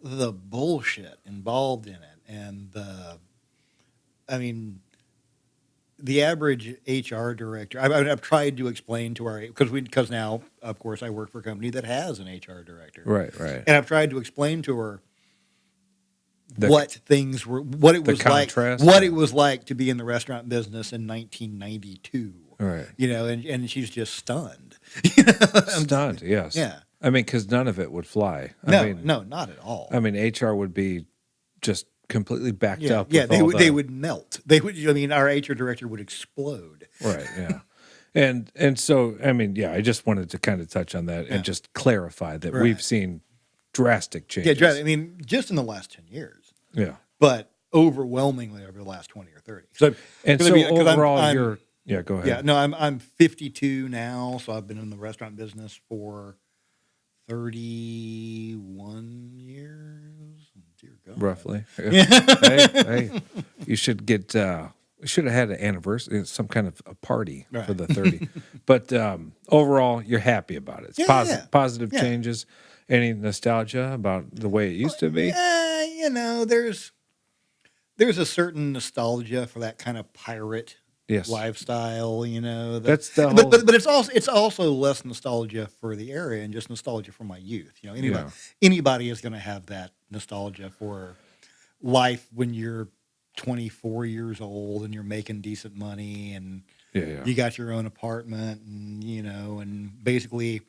the bullshit involved in it, and the average HR director. I've tried to explain to because now, of course, I work for a company that has an HR director. Right. And I've tried to explain to her what it was like to be in the restaurant business in 1992. Right. And she's just stunned. Stunned, yes. Yeah. I mean, because none of it would fly. No, not at all. I mean, HR would be just completely backed up. Yeah, they would melt. Our HR director would explode. Right, yeah. And so, I mean, yeah, I just wanted to kind of touch on that and just clarify that we've seen drastic changes. Yeah, just in the last 10 years. Yeah. But overwhelmingly over the last 20 or 30. Overall, go ahead. Yeah, no, I'm 52 now, so I've been in the restaurant business for 31 years. Dear God. Roughly. hey, you should get. We should have had an anniversary, some kind of a party for the 30. But overall, you're happy about it. It's positive changes. Any nostalgia about the way it used to be? There's a certain nostalgia for that kind of pirate lifestyle. That's the whole. But it's also less nostalgia for the area and just nostalgia for my youth. Anybody is going to have that nostalgia for life when you're 24 years old and you're making decent money and you got your own apartment and basically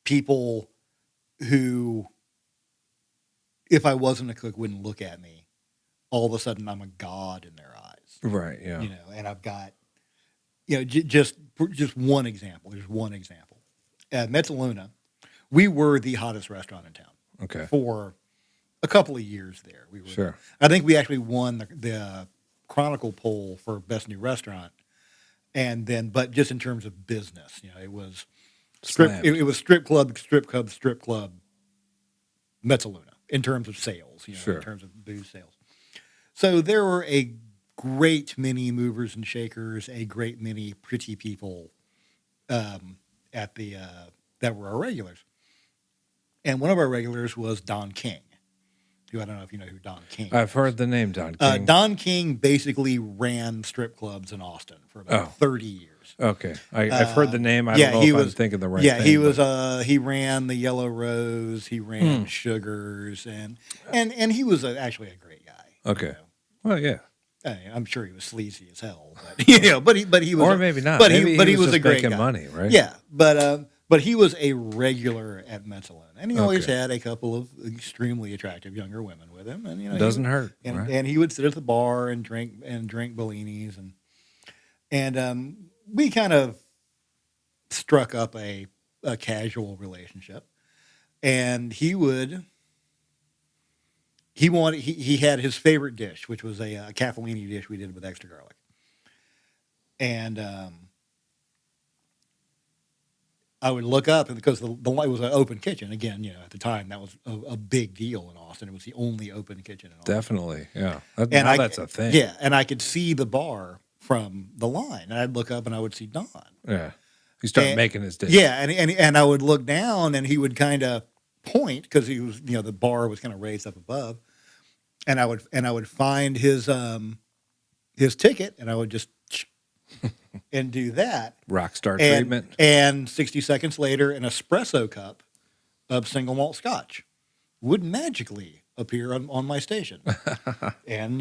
people who, if I wasn't a cook, wouldn't look at me. All of a sudden, I'm a god in their eyes. Right. Yeah. And I've got, just one example. There's one example. At Mezzaluna, we were the hottest restaurant in town. Okay. For a couple of years there. We were. Sure. I think we actually won the Chronicle poll for best new restaurant, but just in terms of business, it was it was strip club, Mezzaluna in terms of sales, in terms of booze sales. So there were a great many movers and shakers, a great many pretty people at the that were our regulars, and one of our regulars was Don King. I don't know if you know who Don King is. I've heard the name Don King. Don King basically ran strip clubs in Austin for about 30 years. Okay. I've heard the name. I don't know if I'm thinking the right thing. Yeah, he ran the Yellow Rose. He ran Sugars. And he was actually a great guy. Okay. Well, yeah. I'm sure he was sleazy as hell. But he was... Or maybe not. But maybe he was a great making guy. Money, right? Yeah, but he was a regular at Mezzaluna. And he always had a couple of extremely attractive younger women with him. And doesn't hurt. And he would sit at the bar and drink Bellinis and we kind of struck up a casual relationship. And he had his favorite dish, which was a Cappellini dish we did with extra garlic. And I would look up, and because the light was an open kitchen, again, at the time that was a big deal in Austin. It was the only open kitchen in Austin. Definitely, yeah. That's a thing. Yeah, and I could see the bar from the line, and I'd look up and I would see Don. Yeah, he started making his dish. Yeah, and I would look down, and he would kind of point because he was, the bar was kind of raised up above, and I would find his ticket, and I would just and do that. Rock star And treatment. 60 seconds later, an espresso cup of single malt scotch would magically appear on my station. And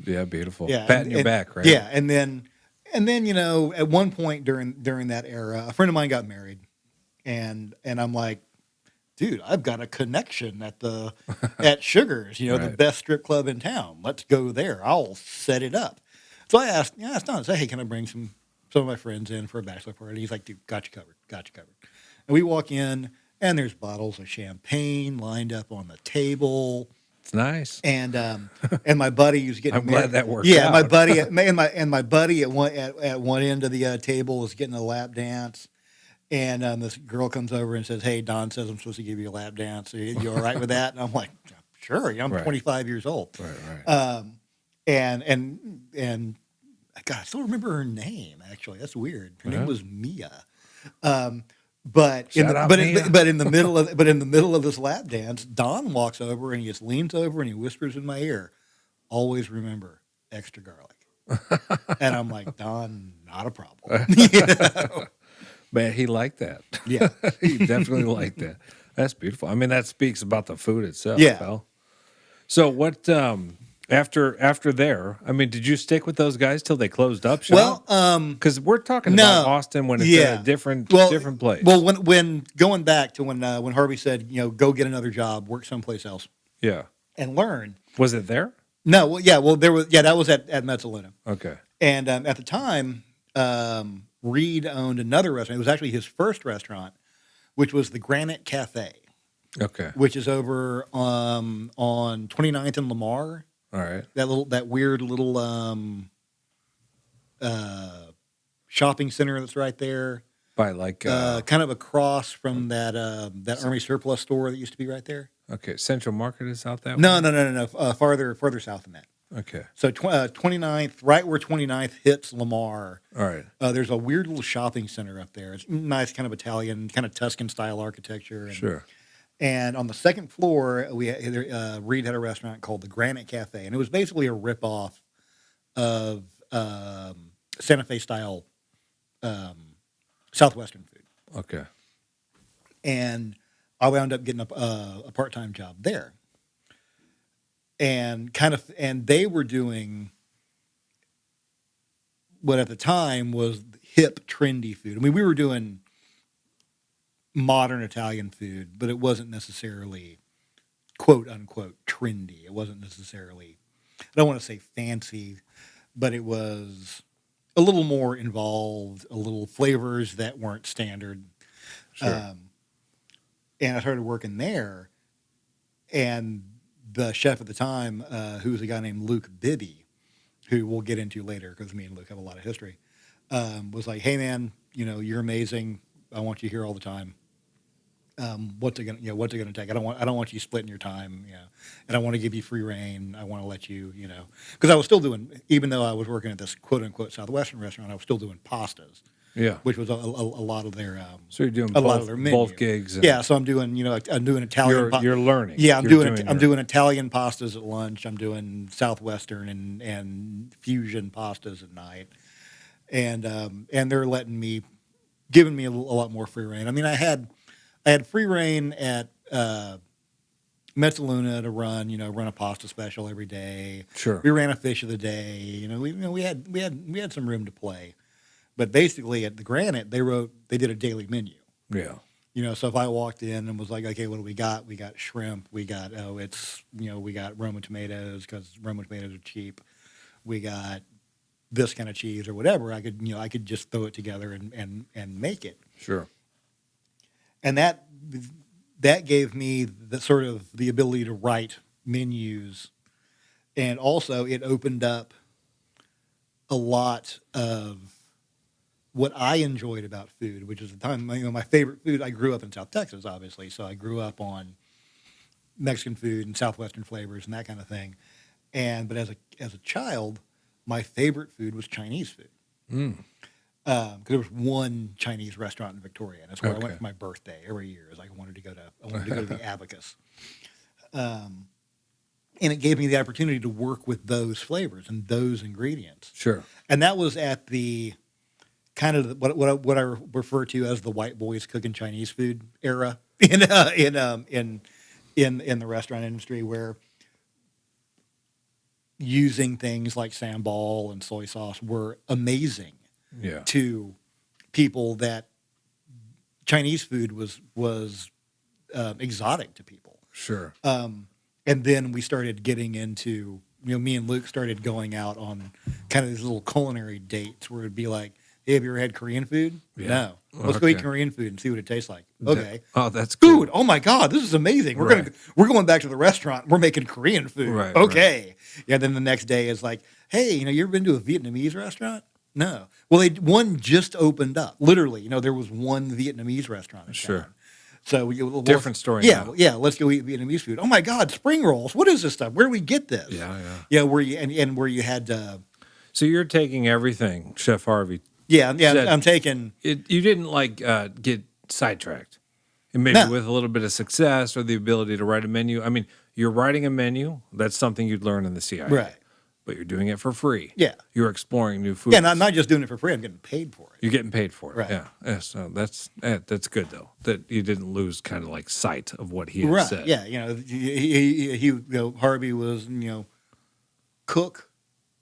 Yeah, beautiful. yeah, Patting your back, right? Yeah, and then at one point during that era, a friend of mine got married, and I'm like, dude, I've got a connection at Sugar's, the Right. best strip club in town. Let's go there. I'll set it up. So I asked Don, I said, hey, can I bring some of my friends in for a bachelor party? He's like, dude, got you covered. And we walk in, and there's bottles of champagne lined up on the table. It's nice. And my buddy who's getting I'm married, glad that worked yeah, out. my buddy my buddy at one end of the table is getting a lap dance. And this girl comes over and says, hey, Don says I'm supposed to give you a lap dance. Are you all right with that? And I'm like, sure. I'm Right. 25 years old. Right. And God, I still remember her name. Actually, that's weird. Her name was Mia. But in the middle of this lap dance, Don walks over and he just leans over and he whispers in my ear, "Always remember extra garlic." And I'm like, Don, not a problem. Man, he liked that. Yeah. He definitely liked that. That's beautiful. I mean, that speaks about the food itself. Yeah. Pal. So what? After there, I mean, did you stick with those guys till they closed up shop? Well, because we're talking about Austin when it's a different place. Well, when going back to when Harvey said, go get another job, work someplace else, yeah, and learn. Was it there? No, there was that was at Mezzaluna. Okay. And at the time, Reed owned another restaurant. It was actually his first restaurant, which was the Granite Cafe. Okay. Which is over on 29th and Lamar. All right. That weird little shopping center that's right there. By like kind of across from that Army surplus store that used to be right there. Okay, Central Market is out that way? No. Farther south than that. Okay. So 29th, right where 29th hits Lamar. All right. There's a weird little shopping center up there. It's nice, kind of Italian, kind of Tuscan style architecture. And, sure. And on the second floor, Reed had a restaurant called the Granite Cafe, and it was basically a ripoff of Santa Fe style Southwestern food. Okay. And I wound up getting a part-time job there, and they were doing what at the time was hip, trendy food. I mean, we were doing modern Italian food, but it wasn't necessarily quote unquote trendy. It wasn't necessarily, I don't want to say fancy, but it was a little more involved, a little flavors that weren't standard. Sure. And I started working there, and the chef at the time, who was a guy named Luke Bibby, who we'll get into later because me and Luke have a lot of history, was like, hey man, you're amazing. I want you here all the time. What's it gonna take? I don't want you splitting your time, and I want to give you free reign. I want to let you, because I was still doing, even though I was working at this quote unquote Southwestern restaurant, I was still doing pastas. Yeah, which was a lot of their. So you're doing lot of their menu. Both gigs. Yeah, so I'm doing I'm doing Italian. You're learning. Yeah, I'm doing Italian pastas at lunch. I'm doing Southwestern and fusion pastas at night, and they're giving me a lot more free reign. I mean, I had free reign at Mezzaluna to run a pasta special every day. Sure. We ran a fish of the day. We had some room to play. But basically at the Granite, they did a daily menu. Yeah. So if I walked in and was like, okay, what do we got? We got shrimp. We got we got Roma tomatoes because Roma tomatoes are cheap. We got this kind of cheese or whatever. I could just throw it together and make it. Sure. And that gave me the ability to write menus, and also it opened up a lot of what I enjoyed about food, which is the time, my favorite food. I grew up in South Texas, obviously, so I grew up on Mexican food and Southwestern flavors and that kind of thing. But as a child, my favorite food was Chinese food. because there was one Chinese restaurant in Victoria, and that's where I went Okay. for my birthday every year. Is like I wanted to go to the Abacus, and it gave me the opportunity to work with those flavors and those ingredients. Sure. And that was at the kind of what I refer to as the white boys cooking Chinese food era in the restaurant industry, where using things like sambal and soy sauce were amazing Yeah. to people that Chinese food was exotic to people. Sure. And then we started getting into, me and Luke started going out on kind of these little culinary dates where it'd be like, hey, have you ever had Korean food? Yeah. No. Let's go eat Okay. Korean food and see what it tastes like. Okay. Oh, that's cool. Dude, oh my God, this is amazing. Right. We're going back to the restaurant. We're making Korean food. Right, Okay. Yeah, then the next day is like, hey, you ever been to a Vietnamese restaurant? No. Well, one just opened up. Literally, there was one Vietnamese restaurant in Sure. town. So Different story Yeah, now. yeah. Let's go eat Vietnamese food. Oh my God, spring rolls. What is this stuff? Where do we get this? Yeah. Yeah, where you and where you had So you're taking everything, Chef Harvey. yeah. Said- I'm taking You didn't get sidetracked. And maybe No. with a little bit of success or the ability to write a menu. I mean, you're writing a menu. That's something you'd learn in the CIA. right. But you're doing it for free. Yeah. You're exploring new foods. Yeah, and I'm not just doing it for free. I'm getting paid for it. You're getting paid for it. Right. Yeah. So that's good though. That you didn't lose kind of like sight of what he had Right. said. Yeah. He Harvey was cook,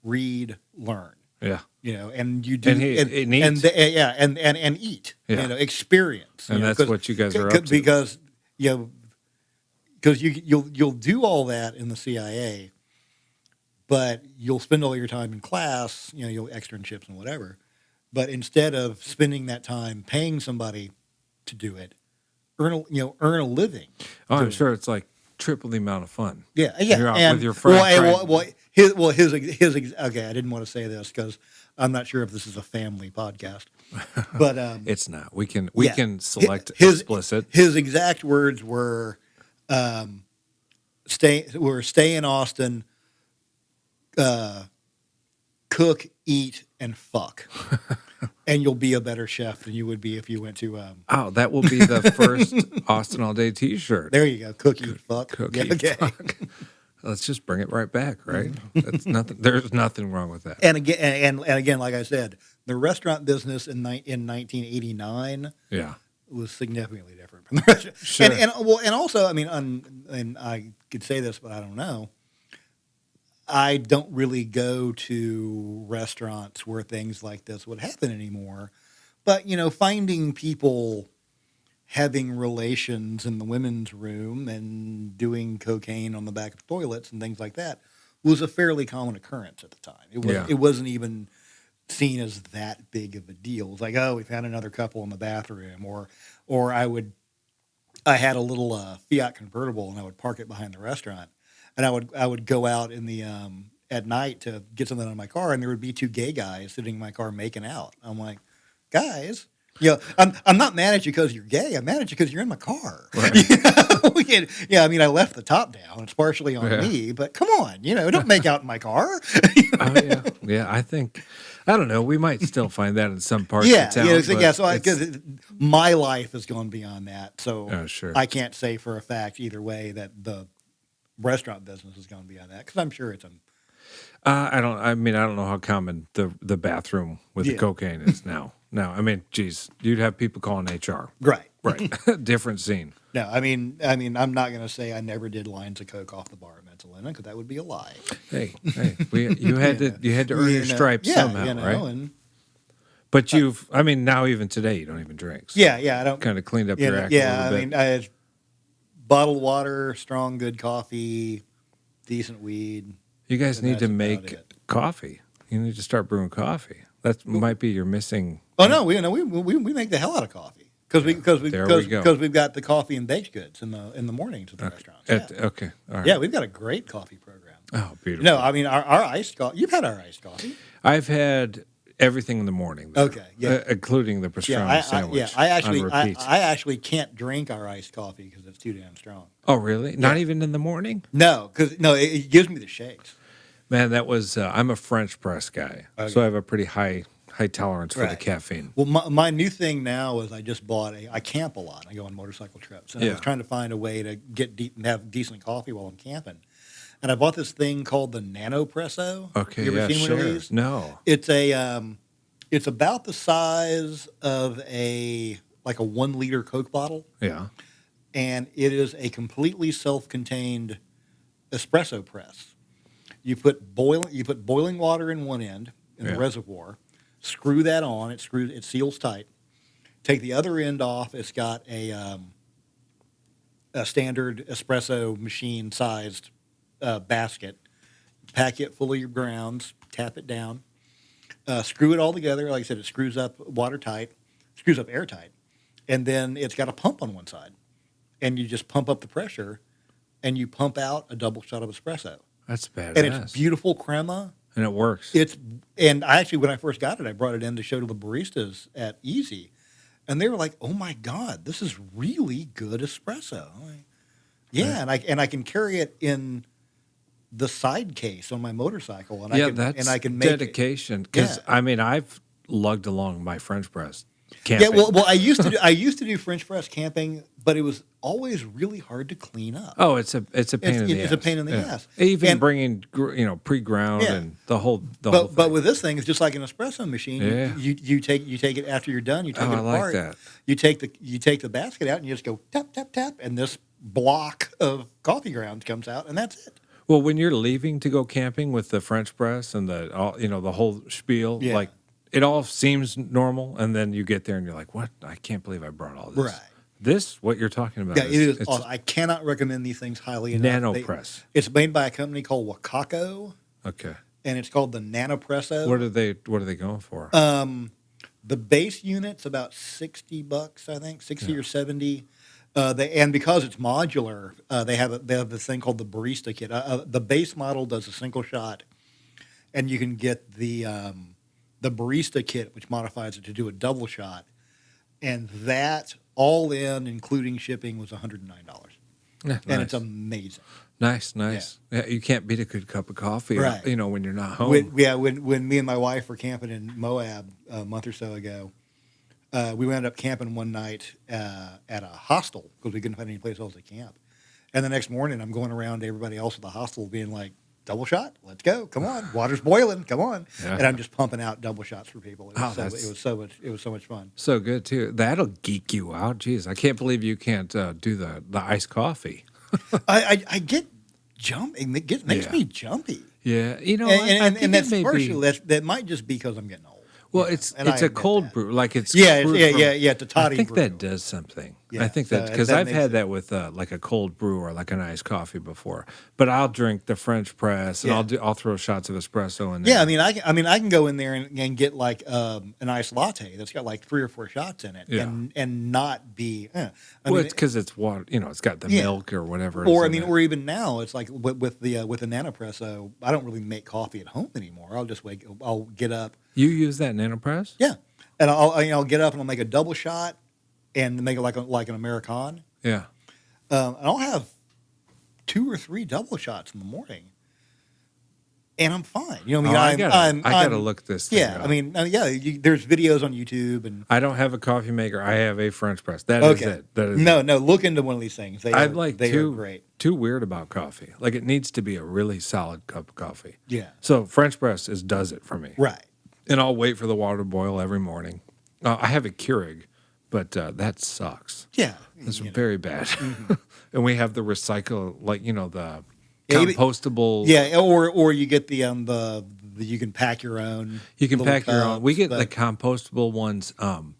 read, learn. Yeah. And you do And he- and eat. and eat. Yeah. Experience. And that's what you guys are up to. Because you'll do all that in the CIA, but you'll spend all your time in class. You'll externships and whatever. But instead of spending that time paying somebody to do it, earn a living. Oh, I'm doing sure it's like triple the amount of fun. Yeah. You're out with your friend His okay. I didn't want to say this because I'm not sure if this is a family podcast, but It's not. We can yeah. select His- explicit. His exact words were, stay in Austin, cook, eat, and fuck, and you'll be a better chef than you would be if you went to. Oh, that will be the first Austin All Day T-shirt. There you go, cook, eat, fuck. Cook, Yeah, eat, okay. fuck. Let's just bring it right back, right? That's nothing. There's nothing wrong with that. And again, like I said, the restaurant business in 1989 Yeah. was significantly different from the restaurant. Sure. And also, I mean, and I could say this, but I don't know. I don't really go to restaurants where things like this would happen anymore. But finding people having relations in the women's room and doing cocaine on the back of toilets and things like that was a fairly common occurrence at the time. It wasn't even seen as that big of a deal. It was like, oh, we've had another couple in the bathroom, or I had a little Fiat convertible and I would park it behind the restaurant, and I would go out in the at night to get something out of my car, and there would be two gay guys sitting in my car making out. I'm like, guys. I'm not mad at you because you're gay. I'm mad at you because you're in my car. Right. I mean, I left the top down. It's partially on me, but come on, don't make out in my car. Oh, yeah. Yeah, I don't know. We might still find that in some parts Yeah, of town. So because my life has gone beyond that, so Oh, sure. I can't say for a fact either way that the restaurant business has gone beyond that, because I'm sure it's I don't know how common the bathroom with the Yeah. cocaine is now. No, I mean, geez, you'd have people calling HR. right. Right. Different scene. No, I mean, I'm not going to say I never did lines of coke off the bar at Mentalina, because that would be a lie. Hey, you had to earn your stripes somehow, right? And But now even today, you don't even drink. So yeah, I don't. kind of cleaned up your act a Yeah, little I bit. mean, I had bottled water, strong, good coffee, decent weed. You guys and need to that's about make it. coffee. You need to start brewing coffee. That might be your missing. Oh no, we make the hell out of coffee because There we go. we've got the coffee and baked goods in the mornings at the restaurants. Okay, all right. Yeah, we've got a great coffee program. Oh, beautiful. No, I mean our iced coffee. You've had our iced coffee. I've had everything in the morning. There, Okay, yeah. Including the pastrami sandwich. I on repeat. actually can't drink our iced coffee because it's too damn strong. Oh, really? Not even in the morning? No, it gives me the shakes. Man, that was. I'm a French press guy, Okay. so I have a pretty high high tolerance for the Right. caffeine. Well, my new thing now is I just bought I camp a lot. I go on motorcycle trips, and I Yeah. was trying to find a way to get and have decent coffee while I'm camping. And I bought this thing called the Nanopresso. Okay, You ever yeah, seen one of share. these? No. It's it's about the size of a 1 liter Coke bottle, Yeah. and it is a completely self-contained espresso press. You put boiling water in one end in the Yeah. reservoir, screw that on. It seals tight. Take the other end off. It's got a standard espresso machine sized basket. Pack it full of your grounds. Tap it down. Screw it all together. Like I said, it screws up screws up airtight, and then it's got a pump on one side, and you just pump up the pressure, and you pump out a double shot of espresso, That's badass. and it's beautiful crema. And it works. And I actually, when I first got it, I brought it in to show to the baristas at Easy, and they were like, "Oh my God, this is really good espresso." I'm like, yeah, and I can carry it in the side case on my motorcycle, and I can make dedication. Because Yeah. I mean, I've lugged along my French press camping. Yeah, well, I used to do French press camping, but it was always really hard to clean up. Oh, it's a pain in the ass. It's a pain in the ass. Even And- bringing pre-ground Yeah. and the whole But thing. with this thing, it's just like an espresso machine. Yeah. You take it after you're done. You take Oh, it I like apart. that. You take the basket out and you just go tap tap tap, and this block of coffee grounds comes out, and that's it. Well, when you're leaving to go camping with the French press and the whole spiel, Yeah. like it all seems normal, and then you get there and you're like, "What? I can't believe I brought all this." Right. This, what you're talking about, Yeah, it is. it's Awesome. I cannot recommend these things highly enough. Nanopress. It's made by a company called Wakako, Okay. and it's called the Nanopresso. What are they going for? The base unit's about $60, I think, 60 or 70. And because it's modular, they have this thing called the barista kit. The base model does a single shot, and you can get the barista kit, which modifies it to do a double shot, and that all in, including shipping, was $109, Yeah, and nice. it's amazing. Nice. Yeah, you can't beat a good cup of coffee, Right. when you're not home. When me and my wife were camping in Moab a month or so ago, we wound up camping one night at a hostel because we couldn't find any place else to camp. And the next morning, I'm going around to everybody else at the hostel being like, "Double shot, let's go, come on, water's boiling, come on!" Yeah. And I'm just pumping out double shots for people. It was so much fun. So good too. That'll geek you out. Jeez, I can't believe you can't do the iced coffee. I get jumping. It makes Yeah. me jumpy. Yeah, I think And that's it may be- partially that might just be because I'm getting old. Well, you know, it's and I a admit cold that. brew, like it's Yeah, brewed it's a I toddy think brew. that does something. Yeah, I think so that because that I've makes had it- that with like a cold brew or like an iced coffee before. But I'll drink the French press and Yeah. I'll throw shots of espresso in there. Yeah, I can go in there and get like an iced latte that's got like 3 or 4 shots in it, Yeah. and not be. It's because it's water. It's got the Yeah. milk or whatever. or is in it. or even now it's like with the Nanopresso. I don't really make coffee at home anymore. I'll get up. You use that Nanopress? Yeah, and I'll get up and I'll make a double shot and make it like an Americano. Yeah. And I'll have 2 or 3 double shots in the morning, and I'm fine. I gotta look this thing Yeah, up. there's videos on YouTube, and I don't have a coffee maker. I have a French press. That is okay, it. That is no, look into one of these things. They I'm are, like they are great. too weird about coffee. Like it needs to be a really solid cup of coffee. Yeah, So French press does it for me. right. And I'll wait for the water to boil every morning. I have a Keurig, but that sucks. Yeah, It's you know. very bad. And we have the recycle, the Yeah, compostable. Yeah, or you get the you can pack your own. You can little pack your own. We cups, get the but- compostable ones, and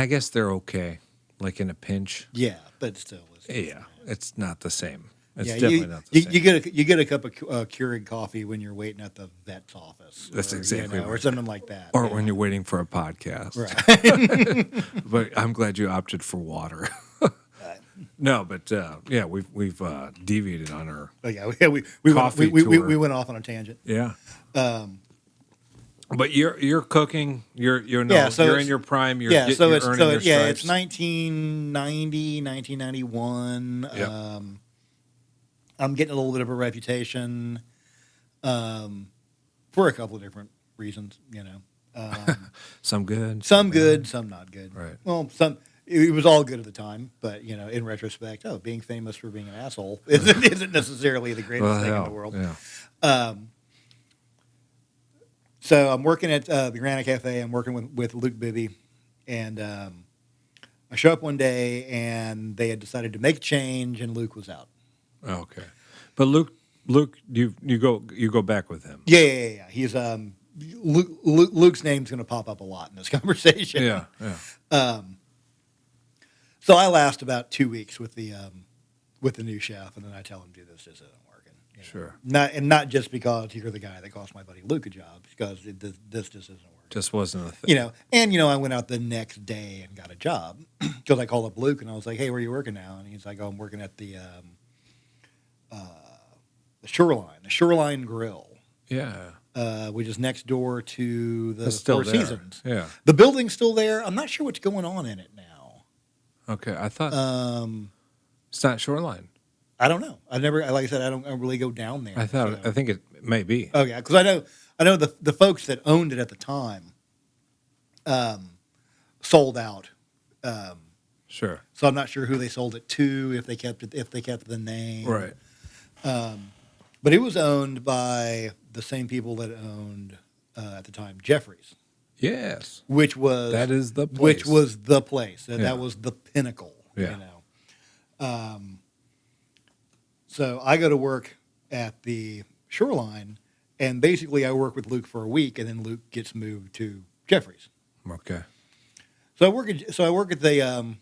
I guess they're okay, like in a pinch. Yeah, but still, Yeah, it's not the same. It's yeah, definitely not the same. you get a cup of Keurig coffee when you're waiting at the vet's office. That's exactly or right. something like that. Or yeah. when you're waiting for a podcast. Right. But I'm glad you opted for water. No, but we've deviated on our But yeah, we Coffee went, tour. we went off on a tangent. yeah. But you're cooking. You're so you're it's- in your prime. You're Yeah, so you're it's earning so your it, yeah, stripes. it's 1990, 1991. Yep. I'm getting a little bit of a reputation for a couple of different reasons, Some good, Some bad. good, some not good. Right. Well, some it was all good at the time, but in retrospect, being famous for being an asshole isn't necessarily the greatest Well, thing in the hell, world. yeah. So I'm working at the Granite Cafe. I'm working with Luke Bibby, and I show up one day, and they had decided to make a change, and Luke was out. Okay, but Luke, you go back with him. Yeah. He's Luke's name's going to pop up a lot in this conversation. Yeah. So I last about 2 weeks with the new chef, and then I tell him, "Dude, this just isn't working." Sure. Not just because you're the guy that cost my buddy Luke a job, because this just isn't working. Just wasn't a thing. I went out the next day and got a job because I called up Luke and I was like, "Hey, where are you working now?" And he's like, "Oh, I'm working at the Shoreline Grill, which is next door to the It's still Four there. Seasons. Yeah. The building's still there. I'm not sure what's going on in it now. Okay, I thought it's not Shoreline. I don't know. Like I said, I don't really go down there. I think it may be. Okay, because I know the folks that owned it at the time sold out. Sure. So I'm not sure who they sold it to, if they kept the name. Right. But it was owned by the same people that owned at the time Jeffrey's. Yes. That is the place. Which was the place. Yeah. That was the pinnacle. Yeah. So I go to work at the Shoreline, and basically I work with Luke for a week, and then Luke gets moved to Jeffrey's. Okay. So I work at the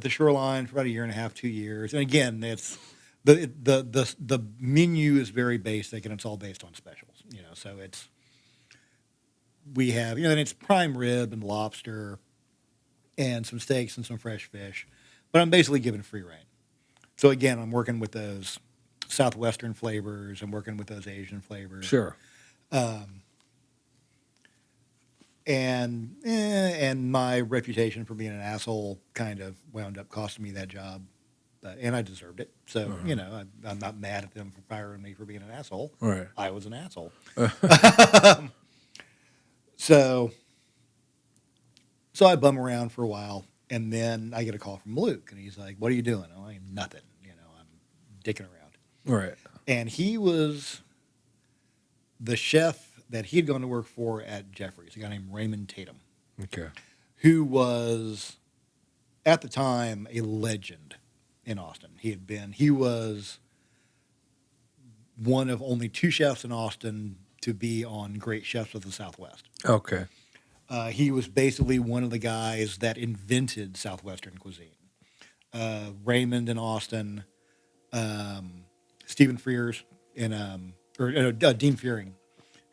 Shoreline for about a year and a half, 2 years, and again, it's the menu is very basic, and it's all based on specials. So we have and it's prime rib and lobster, and some steaks and some fresh fish, but I'm basically given free reign. So again, I'm working with those Southwestern flavors. I'm working with those Asian flavors. Sure. And my reputation for being an asshole kind of wound up costing me that job, and I deserved it. So I'm not mad at them for firing me for being an asshole. Right. I was an asshole. So I bum around for a while, and then I get a call from Luke, and he's like, "What are you doing?" I'm like, "Nothing. I'm dicking around." Right. And he was the chef that he had gone to work for at Jeffrey's, a guy named Raymond Tatum, Okay. who was, at the time, a legend in Austin. He was one of only 2 chefs in Austin to be on Great Chefs of the Southwest. Okay. He was basically one of the guys that invented Southwestern cuisine. Raymond in Austin, Stephen Frears Dean Fearing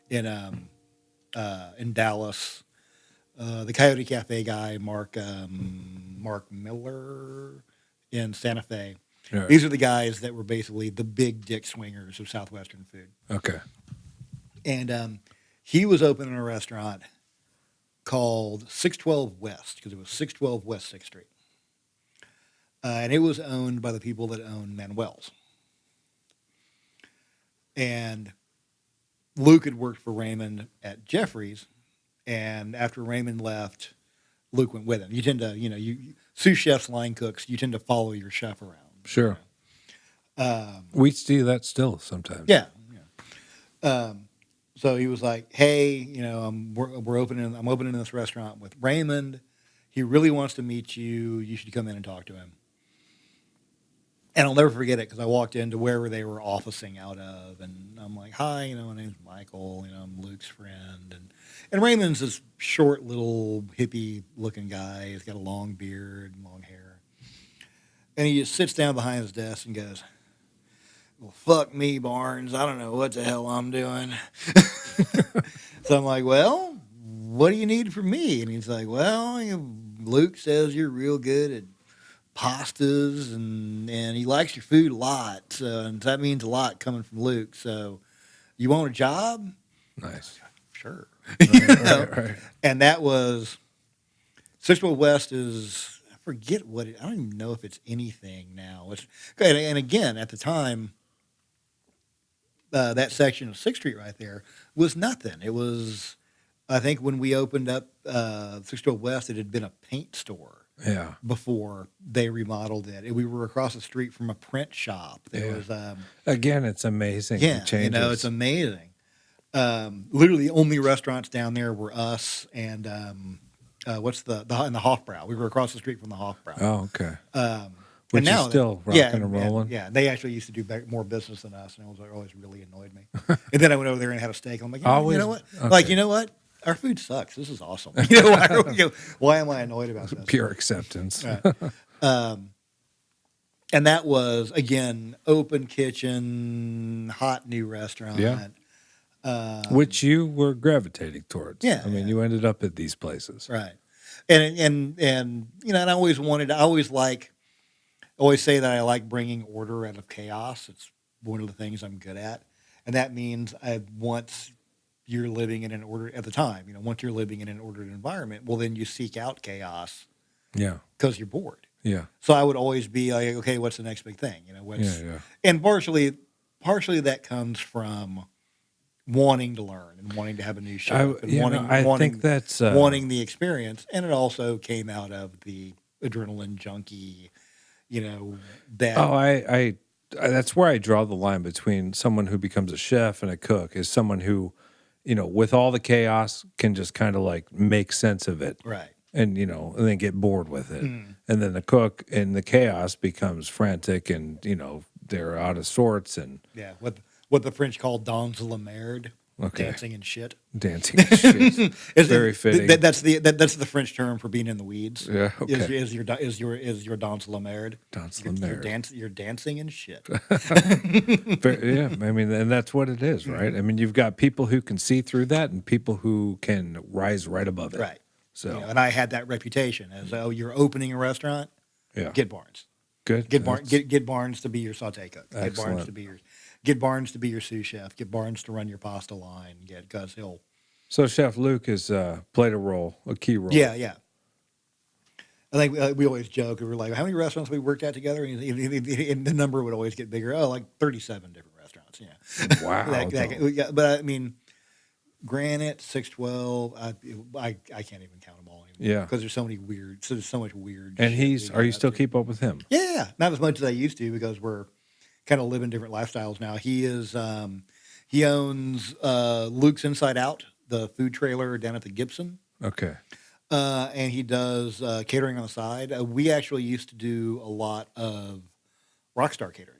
in Dallas, the Coyote Cafe guy, Mark Miller in Santa Fe. Right. These are the guys that were basically the big dick swingers of Southwestern food. Okay. And he was opening a restaurant called 612 West, because it was 612 West 6th Street. And it was owned by the people that own Manuel's. And Luke had worked for Raymond at Jeffrey's, and after Raymond left, Luke went with him. You tend to, sous chefs, line cooks, you tend to follow your chef around. Sure. We see that still sometimes. Yeah. So he was like, "Hey, I'm opening this restaurant with Raymond. He really wants to meet you. You should come in and talk to him." And I'll never forget it, because I walked into wherever they were officing out of, and I'm like, "Hi, my name's Michael. I'm Luke's friend." And Raymond's this short, little hippie-looking guy. He's got a long beard and long hair, and he just sits down behind his desk and goes, "Well, fuck me, Barnes. I don't know what the hell I'm doing." So I'm like, "Well, what do you need from me?" And he's like, "Well, Luke says you're real good at pastas, and he likes your food a lot. And that means a lot coming from Luke. So you want a job?" Nice. Sure. Right. And that was 612 West is, I forget what I don't even know if it's anything now. And again, at the time, that section of 6th Street right there was nothing. It was I think when we opened up 612 West, it had been a paint store Yeah. before they remodeled it. We were across the street from a print shop. There Yeah. was, Again, it's amazing. The yeah, changes. it's amazing. Literally, the only restaurants down there were us and what's the and the Hofbrau. We were across the street from the Hofbrau. Oh, okay. And Which is now, still yeah, rocking and rolling. yeah, they actually used to do more business than us, and it was always really annoyed me. And then I went over there and had a steak. I'm like, you Always- know what? okay. Like, you know what? Our food sucks. This is awesome. Why am I annoyed about this? Pure acceptance. And that was again open kitchen, hot new restaurant. Yeah. Which you were gravitating towards. Yeah, I mean, you ended up at these places. Right. And and I always always say that I like bringing order out of chaos. It's one of the things I'm good at. And that means once you're living in an order at the time, once you're living in an ordered environment, well, then you seek out chaos Yeah. because you're bored. Yeah. So I would always be like, okay, what's the next big thing? Yeah. And partially that comes from wanting to learn and wanting to have a new show I think that's wanting the experience, and it also came out of the adrenaline junkie, that. Oh, I that's where I draw the line between someone who becomes a chef and a cook is someone who, with all the chaos can just kind of like make sense of it. Right. And, and then get bored with it. And then the cook in the chaos becomes frantic and, they're out of sorts and Yeah, what the French call dans la merde, Okay. dancing and shit. dancing and shit. Very fitting. That's the French term for being in the weeds. Yeah, okay. Is your dans la merde? Dans la merde. You're dancing and shit. Yeah, I mean, and that's what it is, right? I mean, you've got people who can see through that and people who can rise right above it. Right. So, And I had that reputation as you're opening a restaurant. yeah. Get Barnes. Good. Get Barnes to be your saute cook. Excellent. Get Barnes to be your sous chef. Get Barnes to run your pasta line. Because he'll. So Chef Luke has played a key role. Yeah. I think we always joke. We were like, how many restaurants we worked at together? And the number would always get bigger. Oh, like 37 different restaurants. Yeah. Wow. But I mean, Granite, 612. I can't even count them all anymore. Yeah. Because there's so much weird. And shit are you still keep up with him? Yeah. Not as much as I used to because we're kind of living different lifestyles now. He owns Luke's Inside Out, the food trailer down at the Gibson. Okay. And he does catering on the side. We actually used to do a lot of Rockstar catering.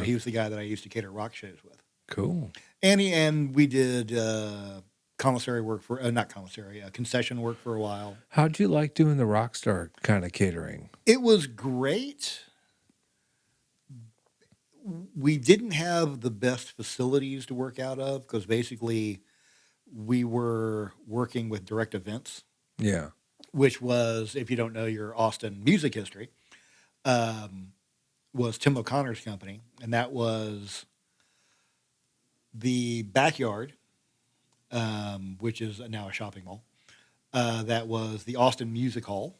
He was the guy that I used to cater rock shows with. Cool. And we did commissary work concession work for a while. How'd you like doing the Rockstar kind of catering? It was great. We didn't have the best facilities to work out of because basically we were working with direct events. Yeah. Which was, if you don't know your Austin music history, was Tim O'Connor's company, and that was the Backyard, which is now a shopping mall. That was the Austin Music Hall,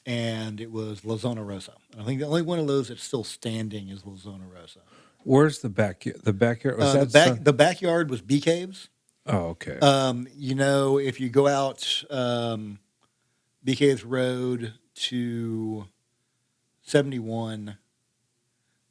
and it was La Zona Rosa. And I think the only one of those that's still standing is La Zona Rosa. Where's the backyard? The backyard was the Backyard was Bee Caves. Oh, okay. If you go out Bee Caves Road to 71,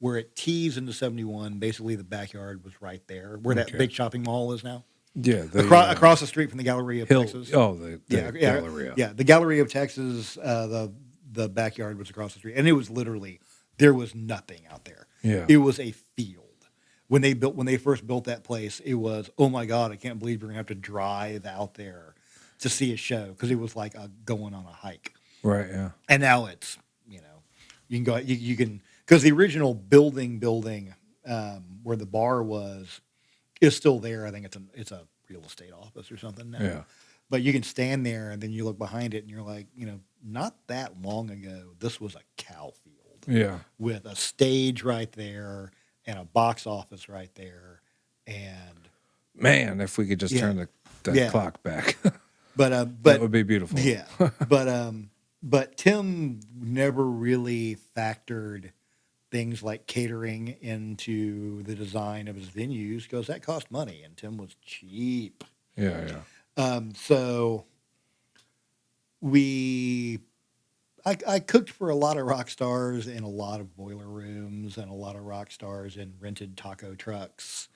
where it tees into 71, basically the Backyard was right there, where that big shopping mall is now. Yeah. Across the street from the Gallery of Texas. Oh, the Galleria. Yeah, the Gallery of Texas, the Backyard was across the street. And it was literally, there was nothing out there. Yeah. It was a field. When they first built that place, it was, oh my God, I can't believe you're going to have to drive out there to see a show because it was like going on a hike. Right, yeah. And now it's, you can go, you can, because the original building where the bar was is still there. I think it's a real estate office or something now. Yeah. But you can stand there and then you look behind it and you're like, not that long ago, this was a cow field. Yeah. With a stage right there and a box office right there. And man, if we could just turn the clock back. But that would be beautiful. Yeah. But Tim never really factored things like catering into the design of his venues because that cost money and Tim was cheap. Yeah, So we I cooked for a lot of rock stars in a lot of boiler rooms and a lot of rock stars in rented taco trucks.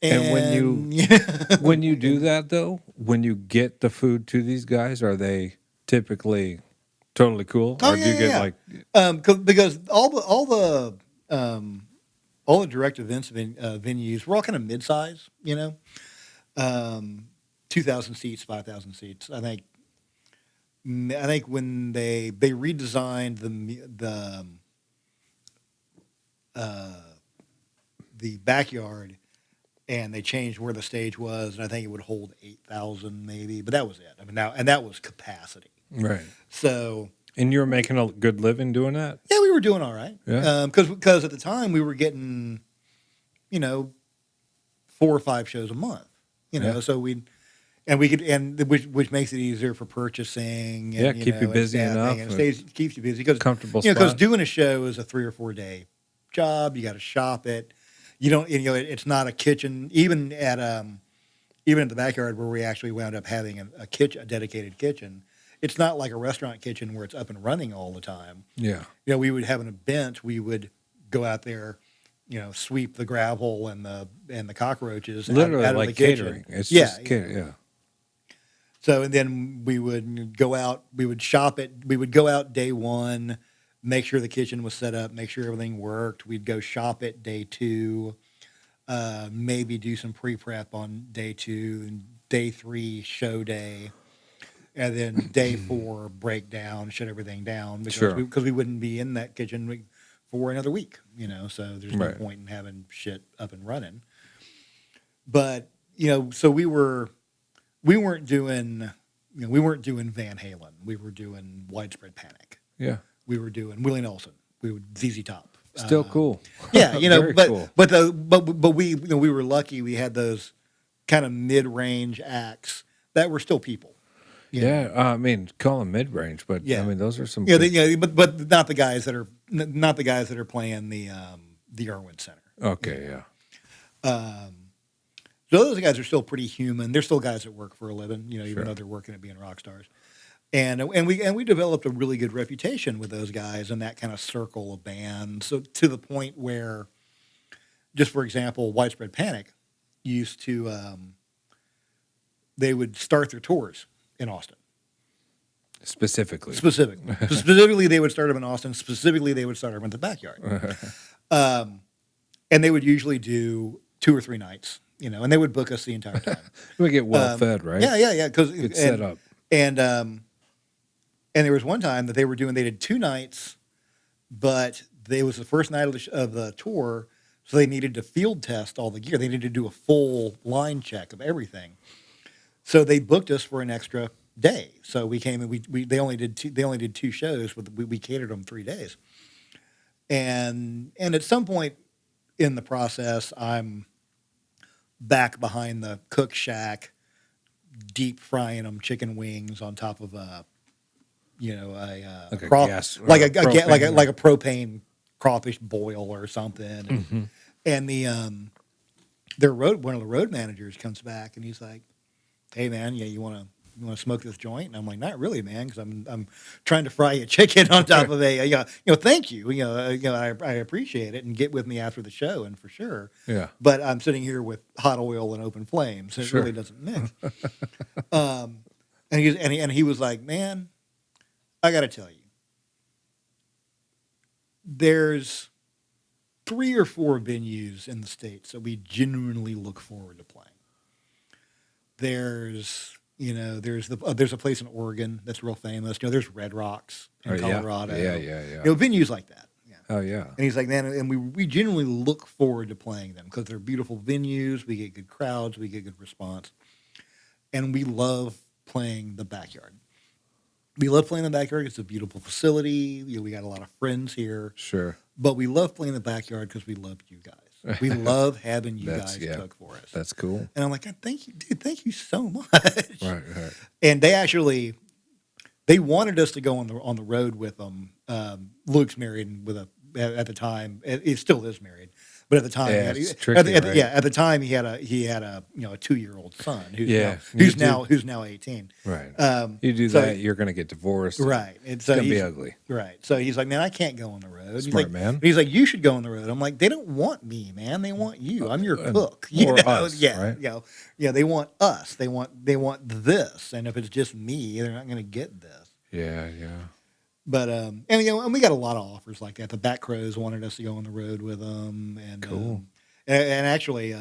And And when you do that though, when you get the food to these guys, are they typically totally cool, oh or do you get yeah, like, yeah. Because all the direct events venues were all kind of mid-size, um, 2,000 seats, 5,000 seats. I think when they redesigned uh, the backyard and they changed where the stage was, and I think it would hold 8,000 maybe, but that was it. I mean, that was capacity. right? So And you're making a good living doing that? yeah, we were doing all right. Yeah. Because at the time we were getting, you know, 4 or 5 shows a month. Yeah. So we could, and which makes it easier for purchasing. And, Yeah, keep you and busy staffing, enough and and keeps you busy because comfortable because spot. doing a show is a 3 or 4 day job. You got to shop it. You don't, it's not a kitchen. Even at the backyard where we actually wound up having a kitchen, a dedicated kitchen. It's not like a restaurant kitchen where it's up and running all the time. Yeah. We would have an event. We would go out there, sweep the gravel and the cockroaches Literally out of like the kitchen. catering. It's Yeah, just catering. Yeah. So, and then we would go out, we would shop it. We would go out day one, make sure the kitchen was set up, make sure everything worked. We'd go shop it day two, maybe do some pre-prep on day two, and day three, show day. And then day four, break down, shut everything down because Sure. we wouldn't be in that kitchen for another week, so there's no Right. point in having shit up and running. But, so we weren't doing Van Halen. We were doing Widespread Panic. Yeah. We were doing Willie Nelson. We were ZZ Top. Still cool. Yeah, Very but cool. but we we were lucky. We had those kind of mid-range acts that were still people. Yeah. I mean, call them mid range, but Yeah. I mean, those are some. Yeah, good- but not the guys that are playing the Irwin Center. Okay. Yeah. So those guys are still pretty human. They're still guys that work for a living, Sure. even though they're working at being rock stars. And we developed a really good reputation with those guys in that kind of circle of bands. So to the point where, just for example, Widespread Panic used to they would start their tours in Austin. Specifically. Specifically, they would start them in Austin. Specifically, they would start them in the backyard. And they would usually do 2 or 3 nights, and they would book us the entire time. We get well fed, right? Yeah. Good setup. And there was one time that they did 2 nights, but it was the first night of the tour, so they needed to field test all the gear. They needed to do a full line check of everything. So they booked us for an extra day. So we came and they only did 2 shows, but we catered them 3 days. And at some point in the process, I'm back behind the cook shack, deep frying them chicken wings on top of a Like a craw- gas- like propane, like a propane crawfish boil or something. Mm-hmm. And one of the road managers comes back and he's like, "Hey man, you want to smoke this joint?" And I'm like, "Not really, man, because I'm trying to fry a chicken on top of a thank you, I appreciate it, and get with me after the show, and for sure. Yeah. But I'm sitting here with hot oil and open flames, so it Sure. really doesn't mix." And he was like, "Man, I got to tell you, there's 3 or 4 venues in the States that we genuinely look forward to playing. There's a place in Oregon that's real famous. There's Red Rocks in Colorado. Yeah. Venues like that. Yeah. Oh, yeah. And he's like, man, and we genuinely look forward to playing them because they're beautiful venues. We get good crowds. We get good response. And we love playing the backyard. We love playing the backyard. It's a beautiful facility. We got a lot of friends here. Sure. But we love playing the backyard because we love you guys. We love having you guys cook for us. That's cool. And I'm like, "God, thank you, dude. Thank you so much." Right. And they wanted us to go on the road with them. Luke's married at the time. He still is married, But at the time, Yeah, it's tricky, right? yeah, at the time he had a a 2-year-old son Yeah, who's now 18. right. Um, You do so that, you're going to get divorced. And right, and it's so going to be he's ugly. right. So he's like, man, I can't go on the road. Smart man. He's like, you should go on the road. I'm like, they don't want me, man. They want you. I'm your cook. Or us, yeah, right? Yeah. They want us. They want this. And if it's just me, they're not going to get this. Yeah. But and we got a lot of offers like that. The Back Crows wanted us to go on the road with them, and Cool. and actually,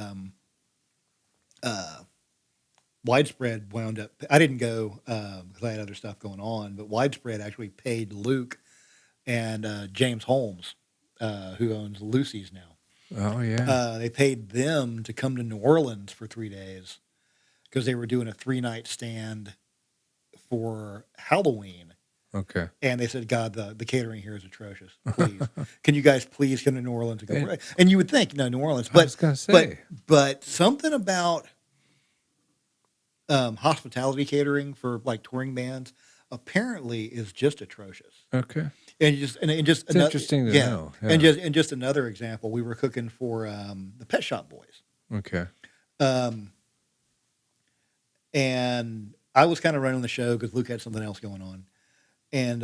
Widespread wound up. I didn't go because I had other stuff going on. But Widespread actually paid Luke and James Holmes, who owns Lucy's now. Oh, yeah. They paid them to come to New Orleans for 3 days because they were doing a 3-night stand for Halloween. Okay. And they said, God, the catering here is atrocious. Please, can you guys please come to New Orleans and go? And you would think, no, New Orleans, but I was going to say. but something about hospitality catering for like touring bands apparently is just atrocious. Okay. And just It's interesting to know. Yeah. And just another example, we were cooking for the Pet Shop Boys. Okay. And I was kind of running the show because Luke had something else going on. And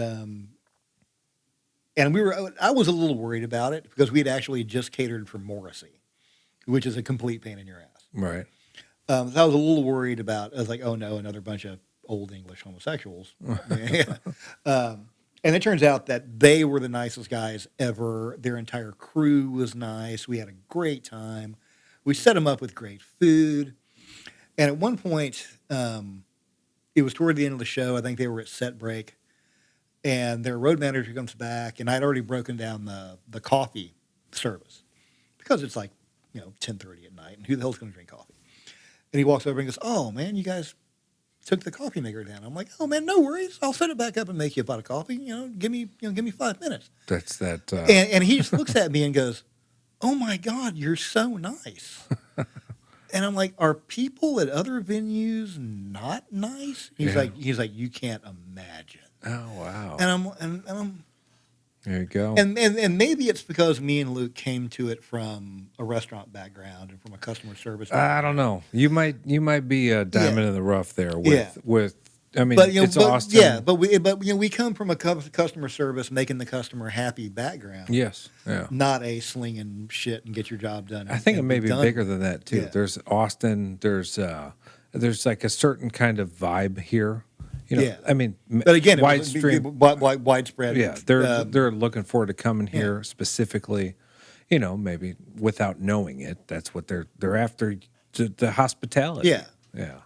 I was a little worried about it because we had actually just catered for Morrissey, which is a complete pain in your ass. Right. So I was a little worried about. I was like, oh no, another bunch of old English homosexuals. And it turns out that they were the nicest guys ever. Their entire crew was nice. We had a great time. We set them up with great food. And at one point, it was toward the end of the show. I think they were at set break. And their road manager comes back, and I'd already broken down the coffee service because it's like 10:30 at night, and who the hell's going to drink coffee? And he walks over and goes, "Oh man, you guys took the coffee maker down." I'm like, "Oh man, no worries. I'll set it back up and make you a pot of coffee. Give me 5 minutes." That's that. And he just looks at me and goes, "Oh my God, you're so nice." And I'm like, "Are people at other venues not nice?" He's like, "You can't imagine." Oh wow! And I'm there you go. and maybe it's because me and Luke came to it from a restaurant background and from a customer service background. I don't know. You might be a diamond in the rough there with. I mean, But it's Austin. Yeah, but we come from a customer service, making the customer happy background. Yes. Yeah. Not a slinging shit and get your job done. I think it may be bigger than that too. Yeah. There's Austin. There's like a certain kind of vibe here. Yeah. I mean, But again, widespread. Yeah, widespread. they're looking forward to coming here specifically. Maybe without knowing it, that's what they're after. The hospitality. Yeah. Yeah.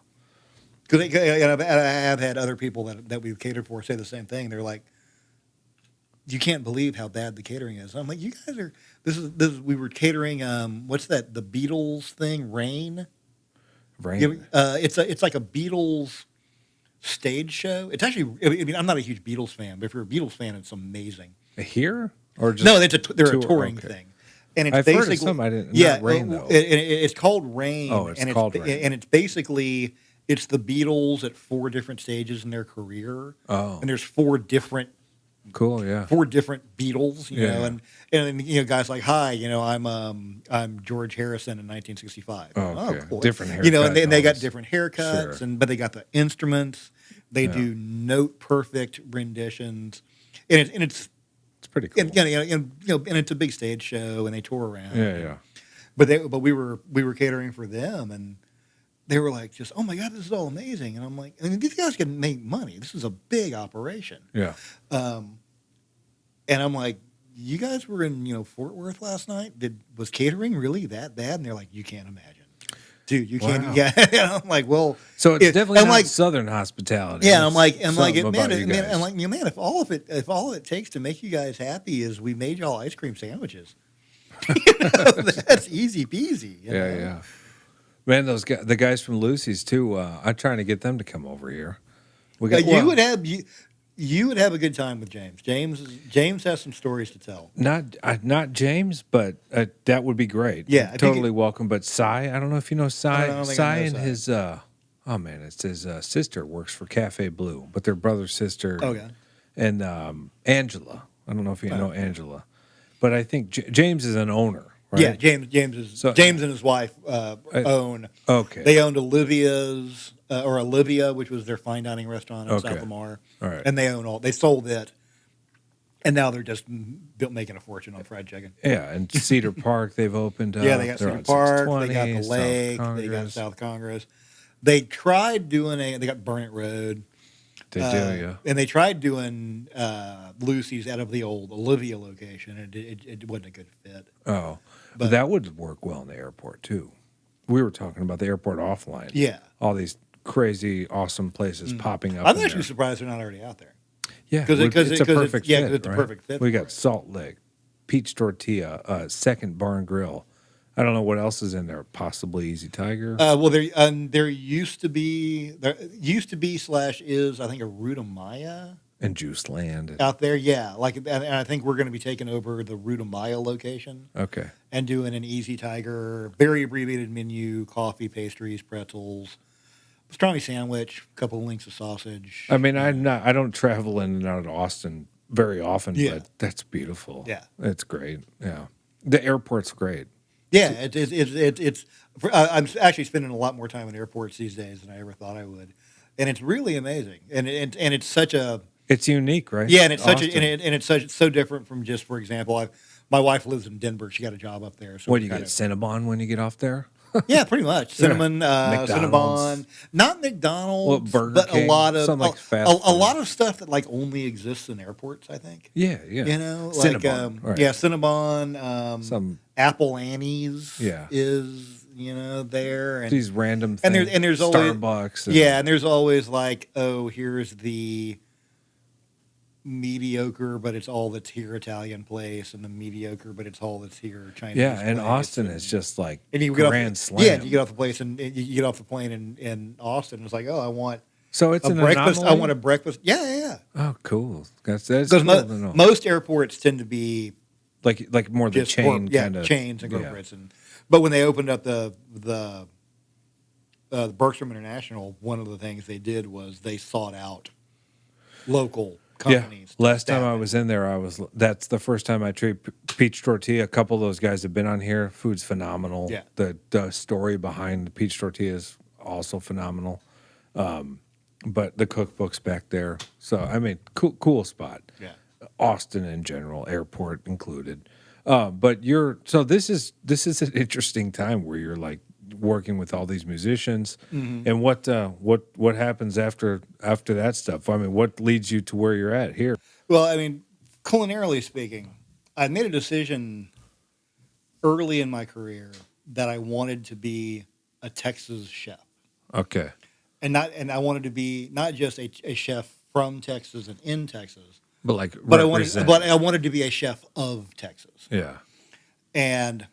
Because I have had other people that we've catered for say the same thing. They're like, "You can't believe how bad the catering is." I'm like, "You guys are. This is. We were catering. What's that? The Beatles thing? Rain. It's like a Beatles stage show. It's actually. I mean, I'm not a huge Beatles fan, but if you're a Beatles fan, it's amazing. Here or just no? They're a touring thing. And it's I've basically, heard of some. I didn't. Yeah, not Rain though. It's called Rain. Oh, it's called Rain. And it's basically it's the Beatles at 4 different stages in their career. Oh, and there's 4 different. Cool, yeah. 4 different Beatles, you know, and guys like, "Hi, I'm George Harrison in 1965." Oh, okay. Cool. Different haircuts. And they got different haircuts, Sure. but they got the instruments. They do note perfect renditions, and it's pretty cool. And it's a big stage show, and they tour around. Yeah. But we were catering for them, and they were like, just, "Oh my God, this is all amazing." And I'm like, I mean, these guys can make money. This is a big operation. Yeah. And I'm like, "You guys were in Fort Worth last night. Was catering really that bad?" And they're like, "You can't imagine, dude. You can't." Wow. Yeah. And I'm like, "Well, So it's definitely not like Southern hospitality. Yeah, I'm like, man, if all of it takes to make you guys happy is we made y'all ice cream sandwiches. That's easy peasy. Yeah. Man, the guys from Lucy's too. I'm trying to get them to come over here. You would have a good time with James. James has some stories to tell. Not James, but that would be great. Yeah, totally welcome. But Cy, I don't know if you know Cy. Cy and Cy. his it's his sister works for Cafe Blue, but their brother's sister. Okay. And Angela, I don't know if you know Angela, but I think James is an owner right? James So, and his wife I, own. okay, They owned Olivia's or Olivia, which was their fine dining restaurant in South okay, Lamar, all right. and they own all. They sold it, and now they're just making a fortune on fried chicken. Yeah, and Cedar Park they've opened Yeah, they up. got They're Cedar on Park, they got the 620 South lake, they got Congress. South Congress. They tried doing they got Burnett Road, They do, yeah. and they tried doing Lucy's out of the old Olivia location, and it wasn't a good fit. Oh, but But that would work well in the airport too. We were talking about the airport offline. yeah, All these crazy, awesome places popping up I'm in actually there. surprised they're not already out there Yeah, because it's a perfect fit, it's a right? perfect fit. We For got it. Salt Lick, Peach Tortilla, Second Barn Grill. I don't know what else is in there. Possibly Easy Tiger Well, there used to be slash is I think a Ruta Maya and Juice Land. out there. Yeah, and I think we're going to be taking over the Ruta Maya location Okay. and doing an Easy Tiger, very abbreviated menu: coffee, pastries, pretzels, pastrami sandwich, a couple of links of sausage. I mean, I don't travel in and out of Austin very often, Yeah. but that's beautiful. Yeah. It's great. Yeah. The airport's great. Yeah, it's. I'm actually spending a lot more time in airports these days than I ever thought I would, and it's really amazing. And it's such a It's unique, right? yeah, and it's such a Austin. and it's so different from just, for example, my wife lives in Denver. She got a job up there. So What do you get? Cinnabon when you get off there? yeah, pretty much cinnamon, McDonald's. Cinnabon, not McDonald's, Burger but King? a lot of Something like fast a food. lot of stuff that like only exists in airports. I think. Yeah, yeah. You know, like Cinnabon. Right. yeah, Cinnabon, Some Apple Annie's Yeah. is there, and these random and things. there's always Starbucks. and there's always like, oh, here's the mediocre, but it's all that's here Italian place, and the mediocre, but it's all that's here Chinese. Yeah, and place, Austin and, is just like and you get grand off, slam. yeah, you get off the place and you get off the plane in Austin. It's like, oh, I want So it's a an breakfast. anomaly? I want a breakfast. Yeah. Oh, cool. That's Because cool to know. most airports tend to be Like more the just chain kind of chains and corporates, but when they opened up the Bergstrom International, one of the things they did was they sought out local companies. to Last time staff I it. was in there, that's the first time I tried peach tortilla. A couple of those guys have been on here. Food's phenomenal. Yeah. The story behind the peach tortilla is also phenomenal. But the cookbook's back there. So I mean, cool spot. Yeah. Austin in general, airport included. But this is an interesting time where you're like working with all these musicians, and what happens after that stuff? I mean, what leads you to where you're at here? Well, I mean, culinarily speaking, I made a decision early in my career that I wanted to be a Texas chef, Okay, and I wanted to be not just a chef from Texas and in Texas, but like but represent. I wanted to be a chef of Texas, Yeah, and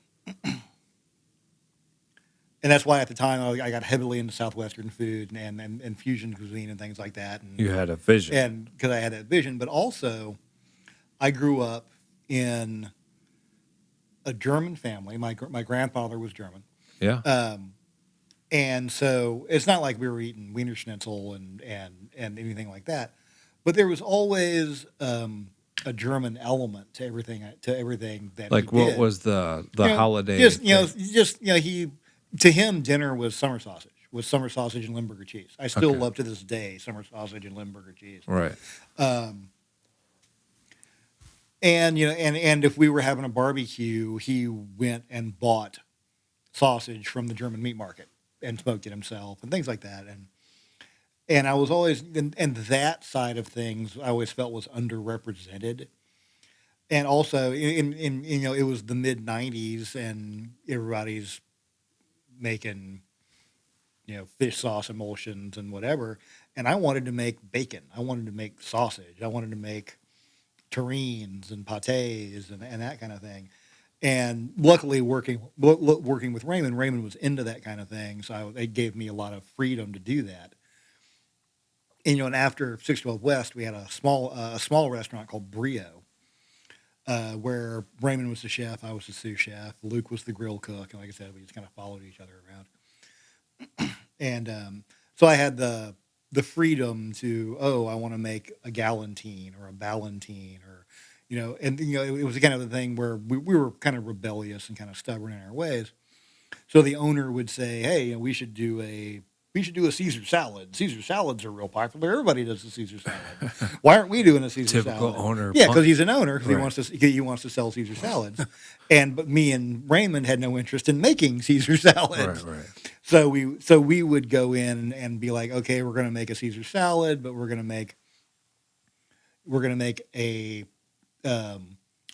that's why at the time I got heavily into Southwestern food and fusion cuisine and things like that. And you had a vision. and because I had that vision, but also I grew up in a German family. My grandfather was German, Yeah, and so it's not like we were eating Wiener Schnitzel and anything like that. But there was always a German element to everything that like he what did. was the You know, holiday? just he to him dinner was summer sausage and Limburger cheese. I still Okay. love to this day summer sausage and Limburger cheese. Right. And and if we were having a barbecue, he went and bought sausage from the German meat market and smoked it himself and things like that. And I was always and that side of things I always felt was underrepresented. And also in it was the mid '90s and everybody's making fish sauce emulsions and whatever. And I wanted to make bacon. I wanted to make sausage. I wanted to make terrines and pâtés and that kind of thing. And luckily, working with Raymond was into that kind of thing, so it gave me a lot of freedom to do that. And and after 612 West, we had a small restaurant called Brio, where Raymond was the chef, I was the sous chef, Luke was the grill cook, and like I said, we just kind of followed each other around. And so I had the freedom to, I want to make a galantine or a ballantine or And it was kind of the thing where we were kind of rebellious and kind of stubborn in our ways. So the owner would say, "Hey, we should do a Caesar salad. Caesar salads are real popular. Everybody does a Caesar salad. Why aren't we doing a Caesar Typical salad?" owner. Yeah, because he's an owner. 'Cause Right. he wants to sell Caesar salads, but me and Raymond had no interest in making Caesar salads. Right. So we would go in and be like, okay, we're going to make a Caesar salad, but we're going to make a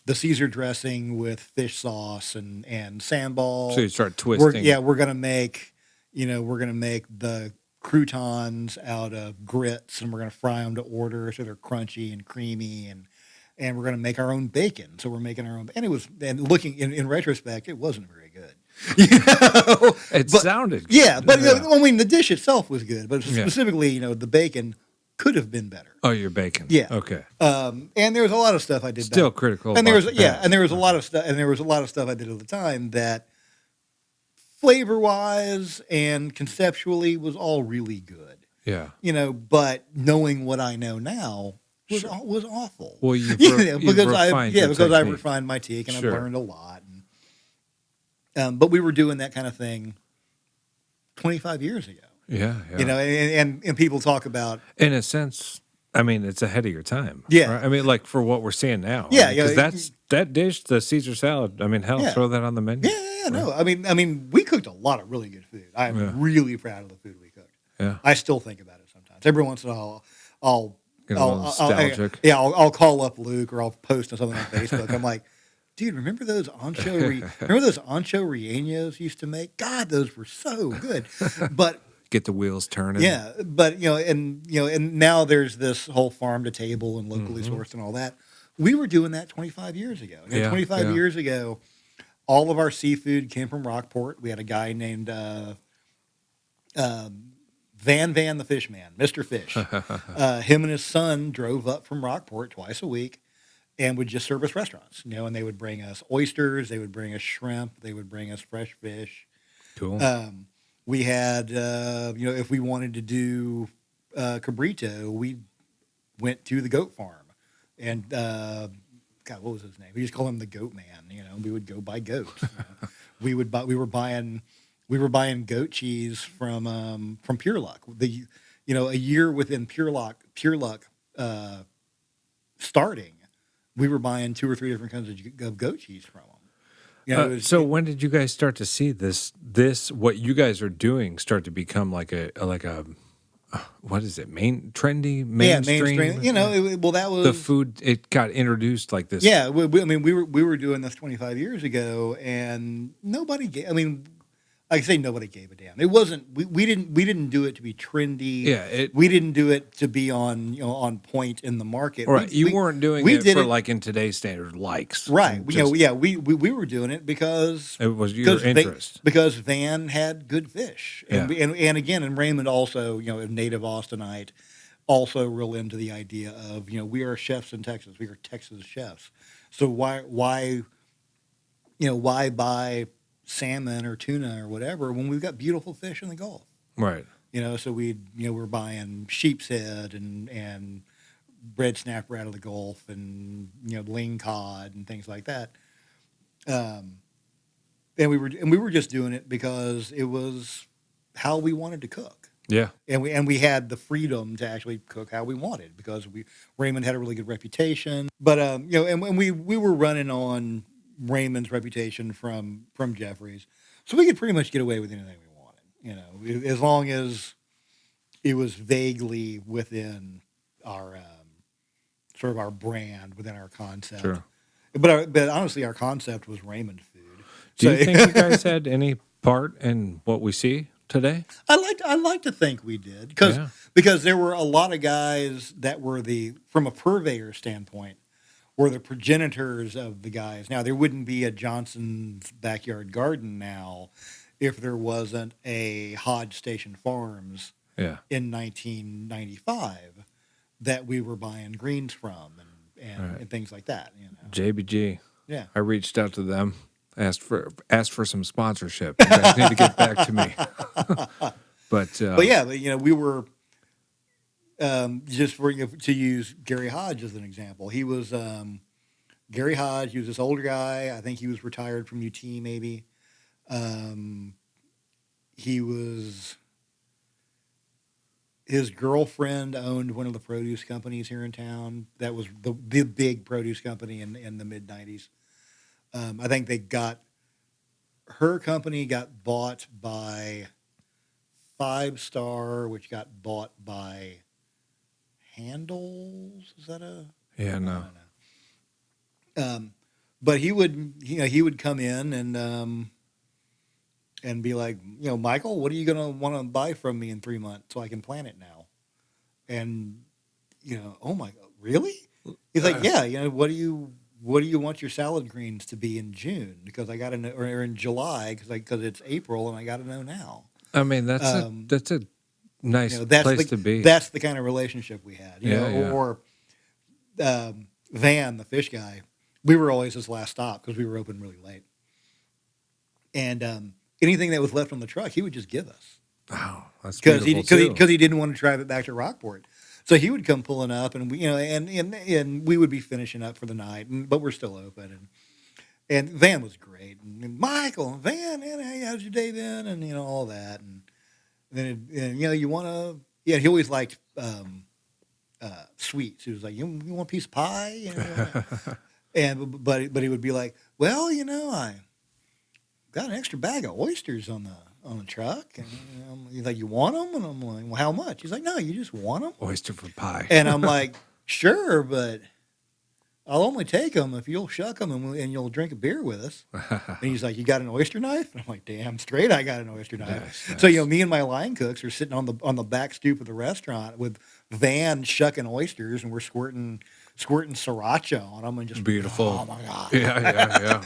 the Caesar dressing with fish sauce and sambal. So you start twisting. We're going to make the croutons out of grits, and we're going to fry them to order so they're crunchy and creamy, and we're going to make our own bacon. So we're making our own, and looking in retrospect, it wasn't very good. It sounded good. Yeah, but the dish itself was good, but specifically, the bacon could have been better. Oh, your bacon. Yeah. Okay. And there was a lot of stuff I did. Still critical. And there was a lot of stuff, and there was a lot of stuff I did at the time that, flavor wise and conceptually, was all really good. Yeah. But knowing what I know now was awful. Well, because I technique. refined my technique and Sure. I learned a lot. But we were doing that kind of thing 25 years ago. Yeah. And people talk about, In a sense, I mean, it's ahead of your time. Yeah. Right? I mean, like for what we're seeing now. Yeah, Because that dish, the Caesar salad. I mean, hell, Yeah. throw that on the menu. yeah, no. I mean, we cooked a lot of really good food. I'm really proud of the food we cooked. Yeah. I still think about it sometimes. Every once in a while, I'll Get a little nostalgic. I'll call up Luke or I'll post on something on Facebook. I'm like, dude, remember those ancho rellenos used to make? God, those were so good. But Get the wheels turning. yeah, but and now there's this whole farm to table and locally sourced and all that. We were doing that 25 years ago. 25 years ago, all of our seafood came from Rockport. We had a guy named Van the Fish Man, Mr. Fish. Him and his son drove up from Rockport twice a week and would just service restaurants, and they would bring us oysters, they would bring us shrimp, they would bring us fresh fish. Cool. We had, if we wanted to do cabrito, we went to the goat farm, and God, what was his name? We just call him the Goat Man. We would go buy goats. We were buying goat cheese from Pure Luck. A year within Pure Luck starting, we were buying 2 or 3 different kinds of goat cheese from them. So when did you guys start to see this what you guys are doing start to become like a what is it, mainstream? Mainstream. That was the food. It got introduced like this. Yeah, we were doing this 25 years ago, and nobody gave. I say nobody gave a damn. It wasn't. We didn't do it to be trendy. Yeah, we didn't do it to be on point in the market. Right, you weren't doing it for like in today's standard likes. Right. We were doing it because it was your interest. Because Van had good fish, and Yeah. and Raymond also, a native Austinite, also real into the idea of we are chefs in Texas. We are Texas chefs. So why buy salmon or tuna or whatever when we've got beautiful fish in the Gulf? Right. So we're buying sheep's head and red snapper out of the Gulf and ling cod and things like that. And we were just doing it because it was how we wanted to cook. Yeah. And we had the freedom to actually cook how we wanted because Raymond had a really good reputation. But and we were running on Raymond's reputation from Jeffrey's, so we could pretty much get away with anything we wanted, as long as it was vaguely within our sort of our brand, within our concept. Sure. But honestly, our concept was Raymond food. Do you think you guys had any part in what we see today? I like to think we did because there were a lot of guys that were from a purveyor standpoint, were the progenitors of the guys. Now, there wouldn't be a Johnson's Backyard Garden now if there wasn't a Hodge Station Farms in 1995 that we were buying greens from and things like that. JBG. Yeah. I reached out to them, asked for some sponsorship. You guys need to get back to me. But we were just to use Gary Hodge as an example. He was Gary Hodge. He was this older guy. I think he was retired from UT maybe. He was his girlfriend owned one of the produce companies here in town. That was the big produce company in the mid '90s. I think her company got bought by Five Star, which got bought by Handles. Is that a? Yeah, I no. don't know. But he would come in and be like, Michael, what are you gonna want to buy from me in 3 months so I can plant it now? And oh my God, really? He's like, yeah, what do you want your salad greens to be in June? Because I got to know, or in July because it's April and I got to know now. I mean, that's a nice That's place to be. That's the kind of relationship we had. Yeah. Or Van, the fish guy, we were always his last stop because we were open really late. And anything that was left on the truck, he would just give us. Wow, that's beautiful because he didn't want to drive it back to Rockport. So he would come pulling up, and we, and we would be finishing up for the night, but we're still open. And Van was great, and Michael, Van, hey, how's your day been, and all that, and then you want to, he always liked sweets. He was like, you want a piece of pie, but he would be like, well, I got an extra bag of oysters on the truck, and he's like, you want them? And I'm like, well, how much? He's like, no, you just want them? Oyster for pie. And I'm like, sure, but I'll only take them if you'll shuck them and you'll drink a beer with us. And he's like, you got an oyster knife? And I'm like, damn straight, I got an oyster knife. Nice. So me and my line cooks are sitting on the back stoop of the restaurant with Van shucking oysters, and we're squirting sriracha on them, and just beautiful. Oh my God. Yeah.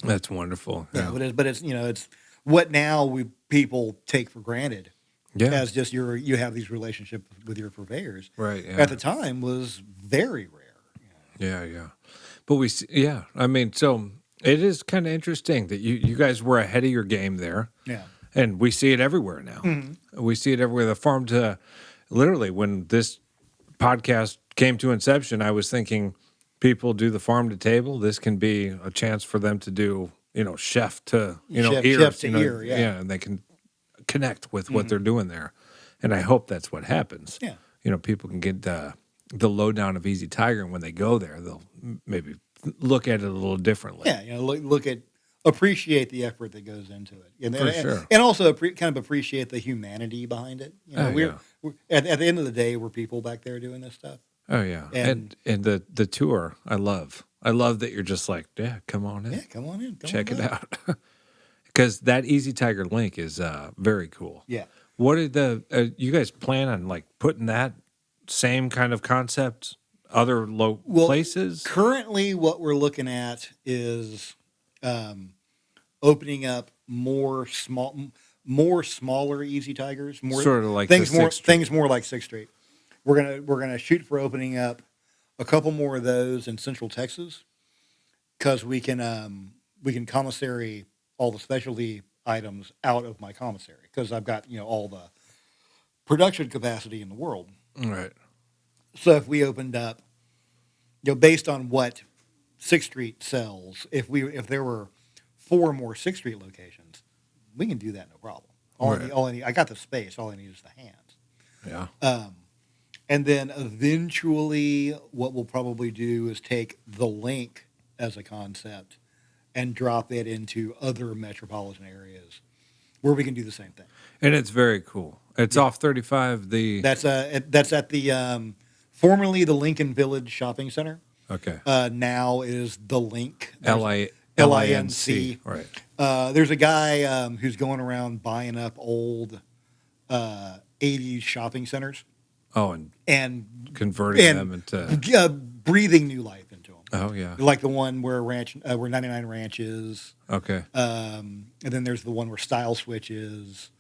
That's wonderful. Yeah, but it's it's what now people take for granted. Yeah. As just you have these relationships with your purveyors. Right. Yeah. At the time was very rare. Yeah. But I mean, so it is kind of interesting that you guys were ahead of your game there. Yeah. And we see it everywhere now. Mm-hmm. We see it everywhere. The farm to literally, when this podcast came to inception, I was thinking people do the farm to table. This can be a chance for them to do, chef to, ear. Chef to ear, yeah. Yeah, and they can connect with what they're doing there. And I hope that's what happens. Yeah. People can get the lowdown of Easy Tiger, and when they go there, they'll maybe look at it a little differently. Yeah, appreciate the effort that goes into it. For sure. And also kind of appreciate the humanity behind it. We're at the end of the day, we're people back there doing this stuff. Oh yeah, and the tour, I love that you're just like, yeah, come on in. Yeah, come on in. Check it out. Because that Easy Tiger link is very cool. Yeah. What did you guys plan on putting that same kind of concept other places? Currently, what we're looking at is opening up more smaller Easy Tigers, more sort of like things more like 6th Street. We're gonna shoot for opening up a couple more of those in Central Texas, because we can commissary all the specialty items out of my commissary, because I've got all the production capacity in the world. Right. So if we opened up, based on what 6th Street sells, if there were 4 more 6th Street locations, we can do that no problem. All I need, I got the space. All I need is the hands. Yeah. And then eventually, what we'll probably do is take the link as a concept and drop it into other metropolitan areas where we can do the same thing. And it's very cool. It's off 35. That's at the formerly the Lincoln Village Shopping Center. Okay. Now is the Link. LINC. Right. There's a guy who's going around buying up old 80s shopping centers. Oh, and converting them into breathing new life into them. Oh yeah, like the one where 99 Ranch is. Okay. And then there's the one where Style Switch is.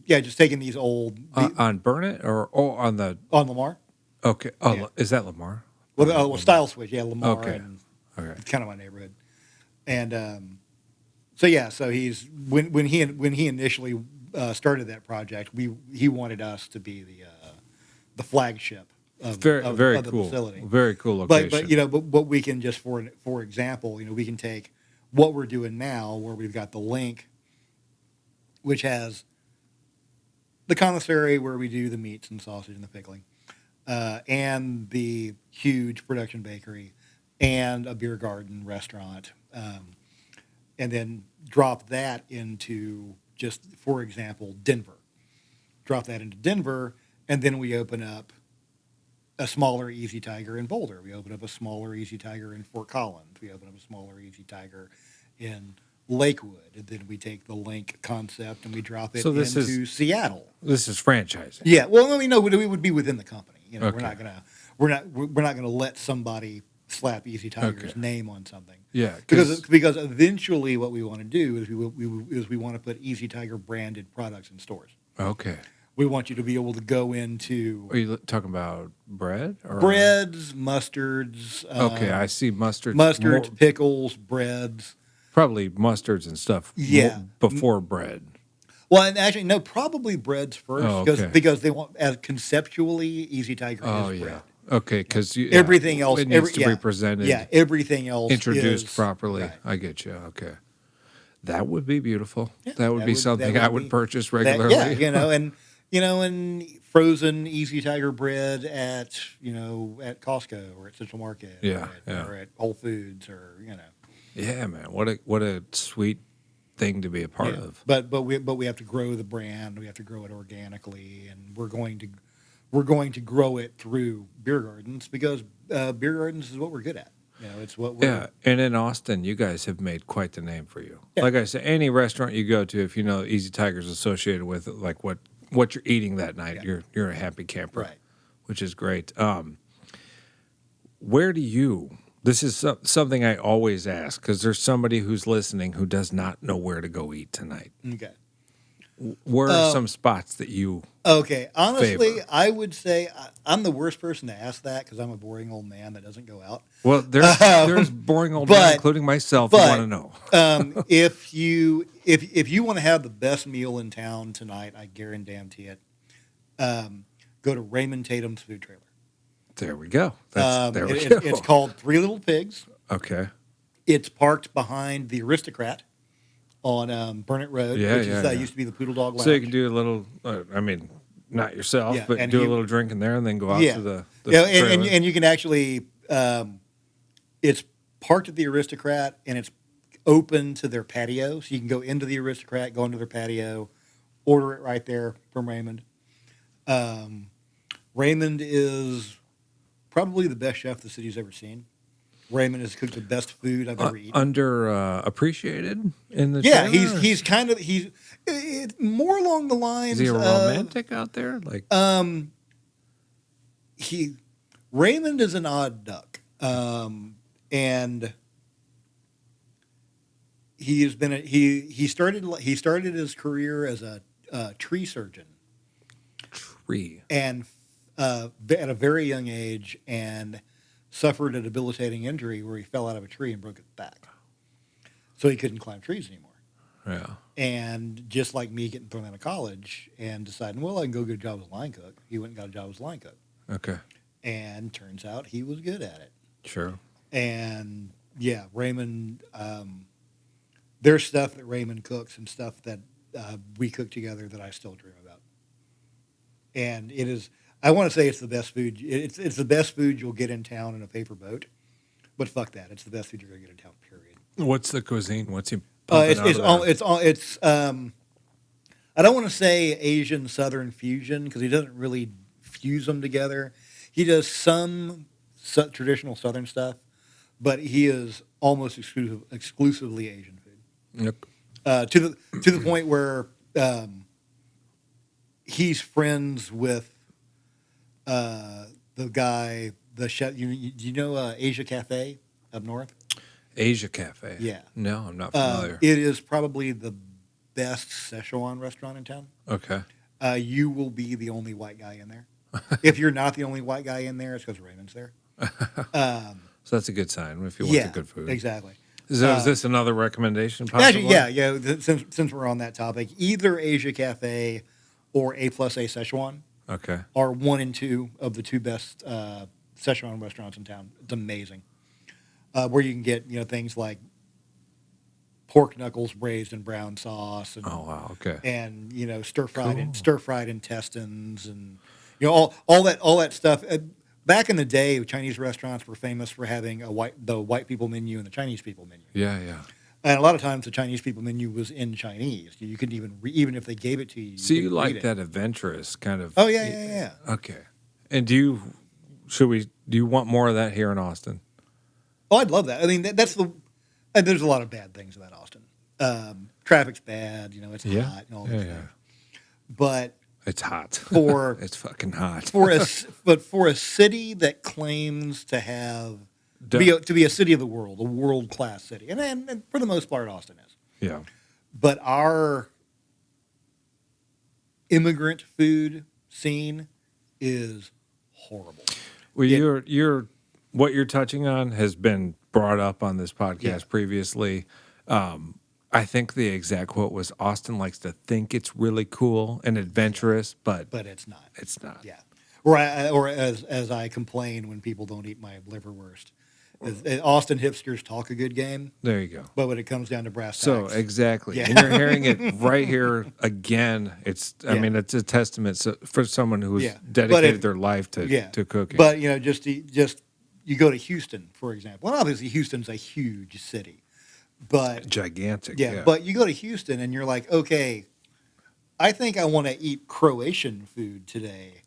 Just taking these old on Burnett or on Lamar. Okay. Oh, is that Lamar? Well, Style Switch, Lamar. Okay. Okay. It's kind of my neighborhood. And so he's when he initially started that project, he wanted us to be the flagship Very of the cool. facility. Very cool location. But we can just for example, we can take what we're doing now, where we've got the link, which has the commissary where we do the meats and sausage and the pickling, and the huge production bakery, and a beer garden restaurant, and then drop that into, just for example, Denver. Drop that into Denver, and then we open up a smaller Easy Tiger in Boulder. We open up a smaller Easy Tiger in Fort Collins. We open up a smaller Easy Tiger in Lakewood. And then we take the link concept and we drop it into Seattle. This is franchising. Yeah. Well, no, we would be within the company. Okay. We're not gonna let somebody slap Easy Tiger's name on something. Yeah. Because eventually what we want to do is we want to put Easy Tiger branded products in stores. Okay. We want you to be able to go into... Are you talking about bread? Or? Breads, mustards. Okay, I see mustards. Mustards, pickles, breads. Probably mustards and stuff before bread. Well, and actually, no, probably breads first. Because they want, as conceptually, Easy Tiger is bread. Okay, because everything else... It needs to be presented. Yeah, everything else introduced properly. Right. I get you. Okay. That would be beautiful. Yeah, that would be something I would purchase regularly. And frozen Easy Tiger bread at Costco or at Central Market or at Whole Foods or. Yeah, man. What a sweet thing to be a part of. But we have to grow the brand. We have to grow it organically, and we're going to grow it through beer gardens because beer gardens is what we're good at. It's what we're... Yeah, and in Austin, you guys have made quite the name for you. Yeah. Like I said, any restaurant you go to, if you know Easy Tiger's associated with it, like what you're eating that night, you're a happy camper, right? Which is great. Where do you... This is something I always ask, because there's somebody who's listening who does not know where to go eat tonight. Okay. Where are some spots that you honestly, favor? I would say I'm the worst person to ask that because I'm a boring old man that doesn't go out. Well, there's boring old men, including myself, who want to know. If you want to have the best meal in town tonight, I guarantee it. Go to Raymond Tatum's Food Trailer. There we go. There we go. go. It's called Three Little Pigs. Okay. It's parked behind the Aristocrat on Burnett Road, which used to be the Poodle Dog Lounge. So you can do a little, not yourself, but do a little drink in there and then go out to the trailer. And you can actually, it's parked at the Aristocrat and it's open to their patio. So you can go into the Aristocrat, go into their patio, order it right there from Raymond. Raymond is probably the best chef the city's ever seen. Raymond has cooked the best food I've ever eaten. Underappreciated in the trailer? he's more along the lines. Is he a romantic out there? Like Raymond is an odd duck, and he started his career as a tree surgeon. And at a very young age and suffered a debilitating injury where he fell out of a tree and broke his back. So he couldn't climb trees anymore. Yeah. And just like me getting thrown out of college and deciding, well, I can go get a job as a line cook, he went and got a job as a line cook. Okay. And turns out he was good at it. Sure. And Raymond, there's stuff that Raymond cooks and stuff that we cook together that I still dream about. And it is... I want to say it's the best food. It's the best food you'll get in town in a paper boat, but fuck that. It's the best food you're gonna get in town. Period. What's the cuisine? What's he? It's I don't want to say Asian Southern fusion because he doesn't really fuse them together. He does some traditional Southern stuff, but he is almost exclusively Asian food. Yep. To the point where he's friends with. The guy, the chef, you know Asia Cafe up north? Asia Cafe? Yeah. No, I'm not familiar. It is probably the best Szechuan restaurant in town. Okay. You will be the only white guy in there. If you're not the only white guy in there, it's because Raymond's there. So that's a good sign if you want the good food. Exactly. Is this another recommendation possibly? Actually, since we're on that topic, either Asia Cafe or A+A Szechuan. Okay. are 1 and 2 of the 2 best Szechuan restaurants in town. It's amazing. Where you can get things like pork knuckles braised in brown sauce Oh wow. Okay. and Cool. stir fried intestines and all that stuff. Back in the day, Chinese restaurants were famous for having the white people menu and the Chinese people menu. Yeah. Yeah. And a lot of times the Chinese people menu was in Chinese. You couldn't even if they gave it to you, So you you couldn't read like it. that adventurous kind of? Oh yeah. Okay. And do you want more of that here in Austin? Oh, I'd love that. I mean, and there's a lot of bad things about Austin. Traffic's bad. It's Yeah. hot and all Yeah. these Yeah. things. But It's hot. for It's fucking hot. for a city that claims to have to be a city of the world, a world class city, and for the most part, Austin is. Yeah. But our immigrant food scene is horrible. Well, you're what you're touching on has been brought up on this podcast Yeah. previously. I think the exact quote was Austin likes to think it's really cool and adventurous, but But it's not. it's not. Yeah. Or as I complain when people don't eat my liverwurst. Austin hipsters talk a good game, There you go. but when it comes down to brass So tacks, exactly, Yeah. and you're hearing it right here again. I Yeah. mean, it's a testament for someone who's Yeah. But dedicated their life to cooking. But just you go to Houston, for example. Well, obviously Houston's a huge city, but gigantic. yeah, but you go to Houston and you're like, okay, I think I want to eat Croatian food today.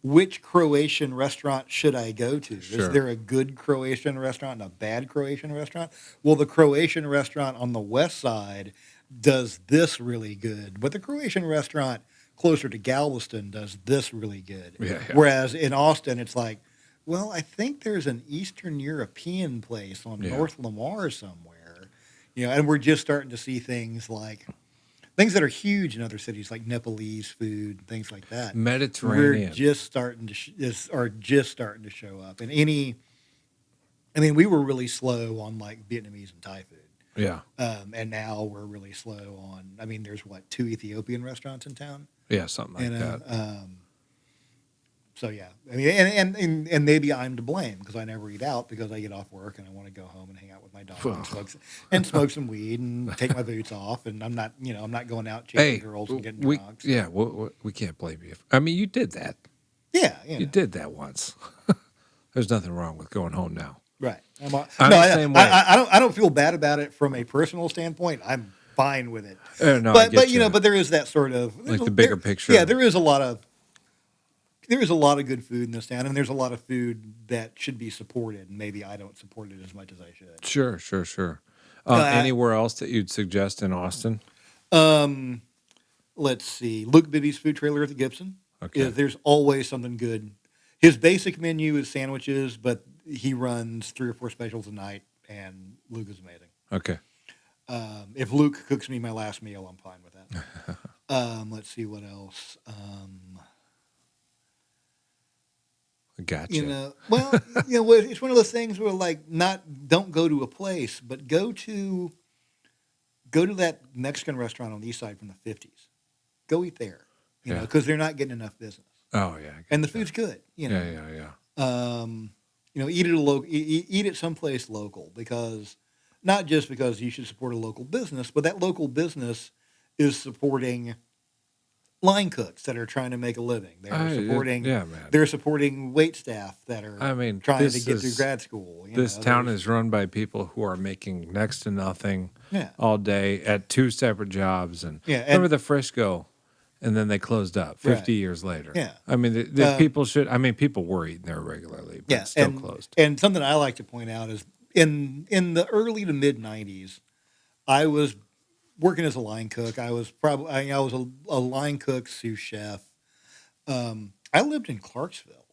Which Croatian restaurant should I go to? Sure. Is there a good Croatian restaurant and a bad Croatian restaurant? Well, the Croatian restaurant on the west side does this really good, but the Croatian restaurant closer to Galveston does this really good. Yeah. Whereas in Austin, it's like, well, I think there's an Eastern European place on Yeah. North Lamar somewhere, and we're just starting to see things that are huge in other cities, like Nepalese food, things like that. Mediterranean. We're just starting to show up. And we were really slow on like Vietnamese and Thai food. Yeah. And now we're really slow on. There's 2 Ethiopian restaurants in town. Yeah, something like that. So yeah, and maybe I'm to blame because I never eat out because I get off work and I want to go home and hang out with my dog and smoke some weed and take my boots off, and I'm not going out chasing girls and getting drunk. So. We can't blame you. You did that. Yeah, You did that once. There's nothing wrong with going home now. Right. I'm the same way. I don't feel bad about it from a personal standpoint. I'm fine with it. No, but I get you. but there is that sort of Like the bigger picture. Yeah, there is a lot of good food in this town, and there's a lot of food that should be supported, and maybe I don't support it as much as I should. Sure. Anywhere else that you'd suggest in Austin? Let's see. Luke Bibby's food trailer at the Gibson. Okay. There's always something good. His basic menu is sandwiches, but he runs 3 or 4 specials a night, and Luke is amazing. Okay. If Luke cooks me my last meal, I'm fine with that. Let's see what else. Gotcha. It's one of those things where don't go to a place, but go to that Mexican restaurant on the east side from the 50s. Go eat there, because they're not getting enough business. Oh yeah. And the food's good. Yeah. Eat it someplace local, because not just because you should support a local business, but that local business is supporting line cooks that are trying to make a living. They're supporting wait staff that are trying to get through grad school. This town is run by people who are making next to nothing Yeah. all day at 2 separate jobs. And Yeah, remember the Frisco, and then they closed up 50 years later. Yeah. The people people were eating there regularly, but it's still closed. And something I like to point out is in the early to mid 90s, I was working as a line cook. I was a line cook, sous chef. I lived in Clarksville.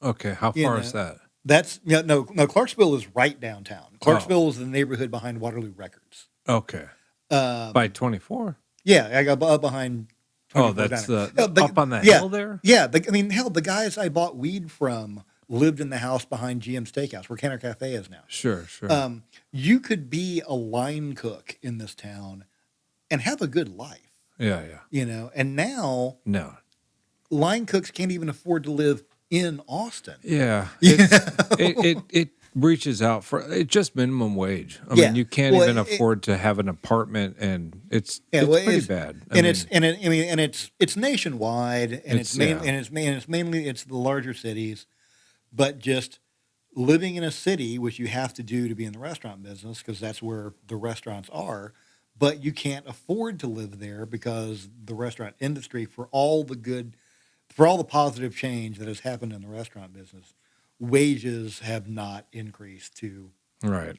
Okay, how far is that? That's no. Clarksville is right downtown. Clarksville is the neighborhood behind Waterloo Records. Okay, by 24. Yeah, I got up behind. Oh, that's up on the hill there. Yeah, the guys I bought weed from lived in the house behind GM Steakhouse, where Canner Cafe is now. Sure. You could be a line cook in this town and have a good life. Yeah. And now No. line cooks can't even afford to live in Austin. Yeah, You it reaches out for it's just minimum wage. I Yeah. mean, you can't Well, even afford to have an apartment, and it's yeah, well, pretty bad. I and mean, it's nationwide, and it's yeah, it's mainly it's the larger cities, but just living in a city, which you have to do to be in the restaurant business because that's where the restaurants are, but you can't afford to live there because the restaurant industry, for all the positive change that has happened in the restaurant business, wages have not increased to right.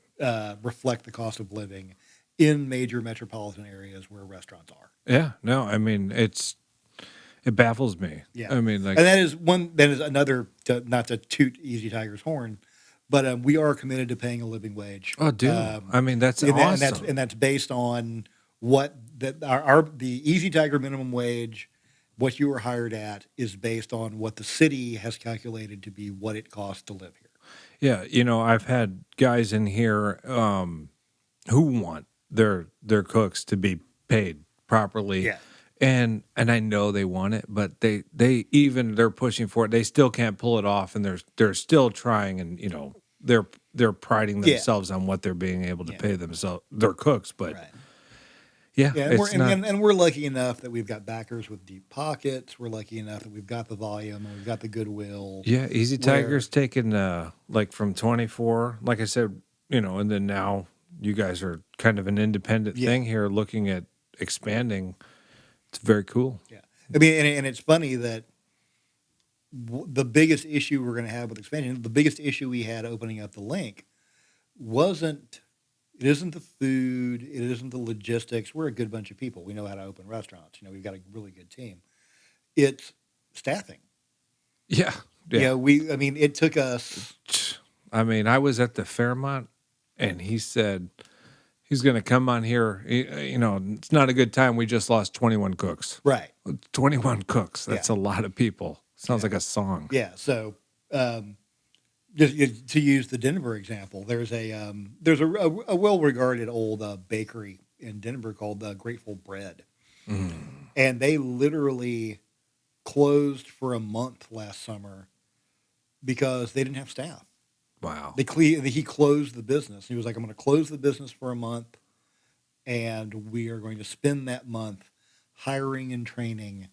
reflect the cost of living in major metropolitan areas where restaurants are. Yeah, no, I mean it baffles me. Yeah, I mean, like, and that is another, not to toot Easy Tiger's horn, but we are committed to paying a living wage. oh, dude, I mean that's And awesome. that's based on what that the Easy Tiger minimum wage, what you were hired at, is based on what the city has calculated to be what it costs to live here. Yeah, I've had guys in here who want their cooks to be paid properly, Yeah, and I know they want it, but they're pushing for it. They still can't pull it off, and they're still trying, and they're priding yeah, themselves on what they're being able to yeah. pay themselves their cooks. But Right. yeah, Yeah, it's not. and we're lucky enough that we've got backers with deep pockets. We're lucky enough that we've got the volume and we've got the goodwill. Yeah, Easy Where Tiger's taken like from 24, like I said, and then now you guys are kind of an independent yeah, thing here looking at expanding. It's very cool. yeah. I mean, and it's funny that the biggest issue we're going to have with expansion, the biggest issue we had opening up the link, wasn't it isn't the food, it isn't the logistics. We're a good bunch of people. We know how to open restaurants. We've got a really good team. It's staffing. Yeah. Yeah, Yeah. I mean, it took us. I mean, I was at the Fairmont and he said he's going to come on here. It's not a good time. We just lost 21 cooks. Right. 21 cooks. Yeah. That's a lot of people. Sounds like a song. Yeah. So, just to use the Denver example, there's a well-regarded old bakery in Denver called Grateful Bread, and they literally closed for a month last summer because they didn't have staff. Wow. He closed the business. He was like, "I'm going to close the business for a month, and we are going to spend that month hiring and training,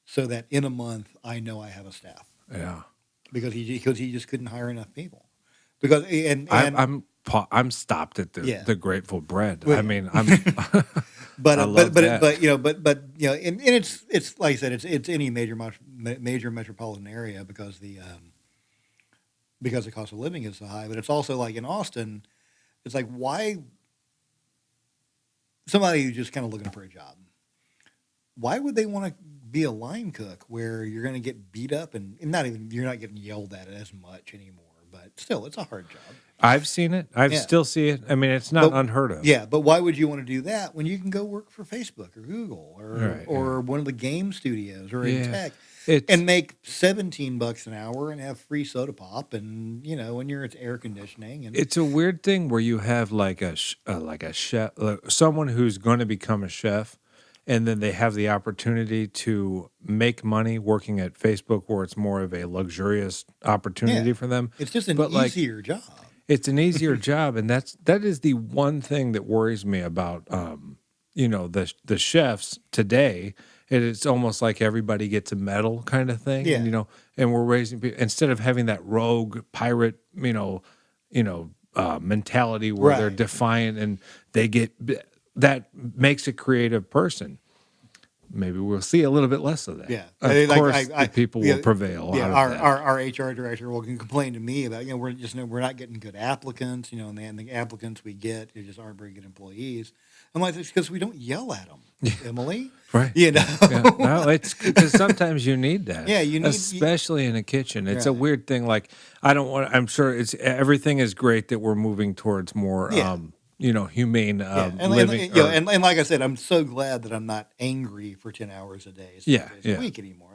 so that in a month I know I have a staff." Yeah. Because he just couldn't hire enough people. Because I'm stopped at Yeah. the Grateful Bread. Well, I mean, but I love that. and it's like I said, it's any major metropolitan area because the cost of living is so high. But it's also like in Austin, it's like, why somebody who's just kind of looking for a job, why would they want to be a line cook where you're going to get beat up and you're not getting yelled at as much anymore, but still it's a hard job. I've seen it. I Yeah. still see it. I mean, it's not unheard of. Yeah, but why would you want to do that when you can go work for Facebook or Google Right, or one of the game studios or in Yeah. tech It's and make $17 an hour and have free soda pop and when you're at air conditioning and it's a weird thing where you have like a chef, someone who's going to become a chef, and then they have the opportunity to make money working at Facebook, where it's more of a luxurious opportunity Yeah. for them. it's just an But, like, easier job. It's an easier job, and that is the one thing that worries me about the chefs today. It's almost like everybody gets a medal kind of thing, Yeah. and we're raising people instead of having that rogue pirate, mentality where they're Right. defiant and they get that makes a creative person. Maybe we'll see a little bit less of that. Yeah, Of course, the people will prevail. Yeah, out of our, that. our HR director will complain to me about we're not getting good applicants, and the applicants we get just aren't very good employees. I'm like, it's because we don't yell at them, Emily. Right. Yeah. No, it's because sometimes you need that. Yeah, you need- especially in a kitchen. It's a Right. weird thing. Like I'm sure everything is great that we're moving towards more, Yeah. humane And living. and like I said, I'm so glad that I'm not angry for 10 hours a day, 7 Yeah, days yeah. a week anymore.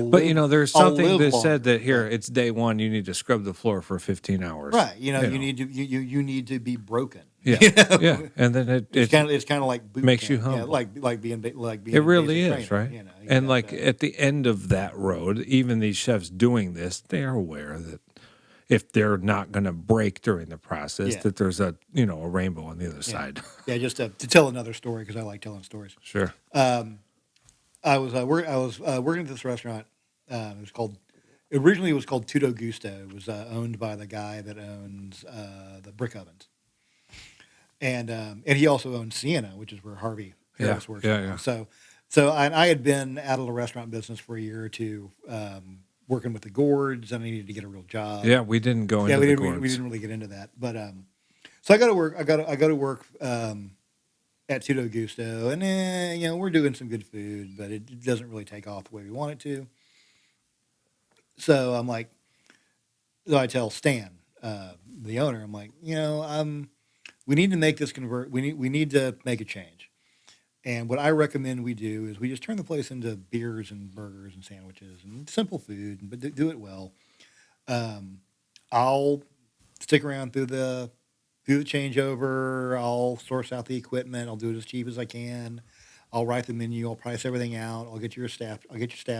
But there's I'll something live that longer. said that here it's day one. You need to scrub the floor for 15 hours. Right. You need to be broken. Yeah, You know? yeah, and then It's kind of like boot makes you camp. Yeah, humble. like being It in really basic is, training. right? You know, you And got like at the end of that road, even these chefs doing this, they are aware that if they're not going to break during the process, yeah, that there's a rainbow on the other yeah, side. yeah. Just to tell another story because I like telling stories. Sure. I was working at this restaurant. It was called originally it was called Tutto Gusto. It was owned by the guy that owns the brick ovens, and he also owns Sienna, which is where Harvey Yeah, Harris works yeah, now. yeah. I had been out of the restaurant business for a year or two, working with the gourds, and I needed to get a real job. Yeah, we didn't go Yeah, into the we gourds. didn't really get into that, but so I go to work. I go to work at Tutto Gusto, and we're doing some good food, but it doesn't really take off the way we want it to. So I'm like, so I tell Stan, the owner, I'm like, we need to make this convert. We need to make a change. And what I recommend we do is we just turn the place into beers and burgers and sandwiches and simple food, but do it well. Um, I'll stick around through the changeover. I'll source out the equipment. I'll do it as cheap as I can. I'll write the menu. I'll price everything out. I'll get your staff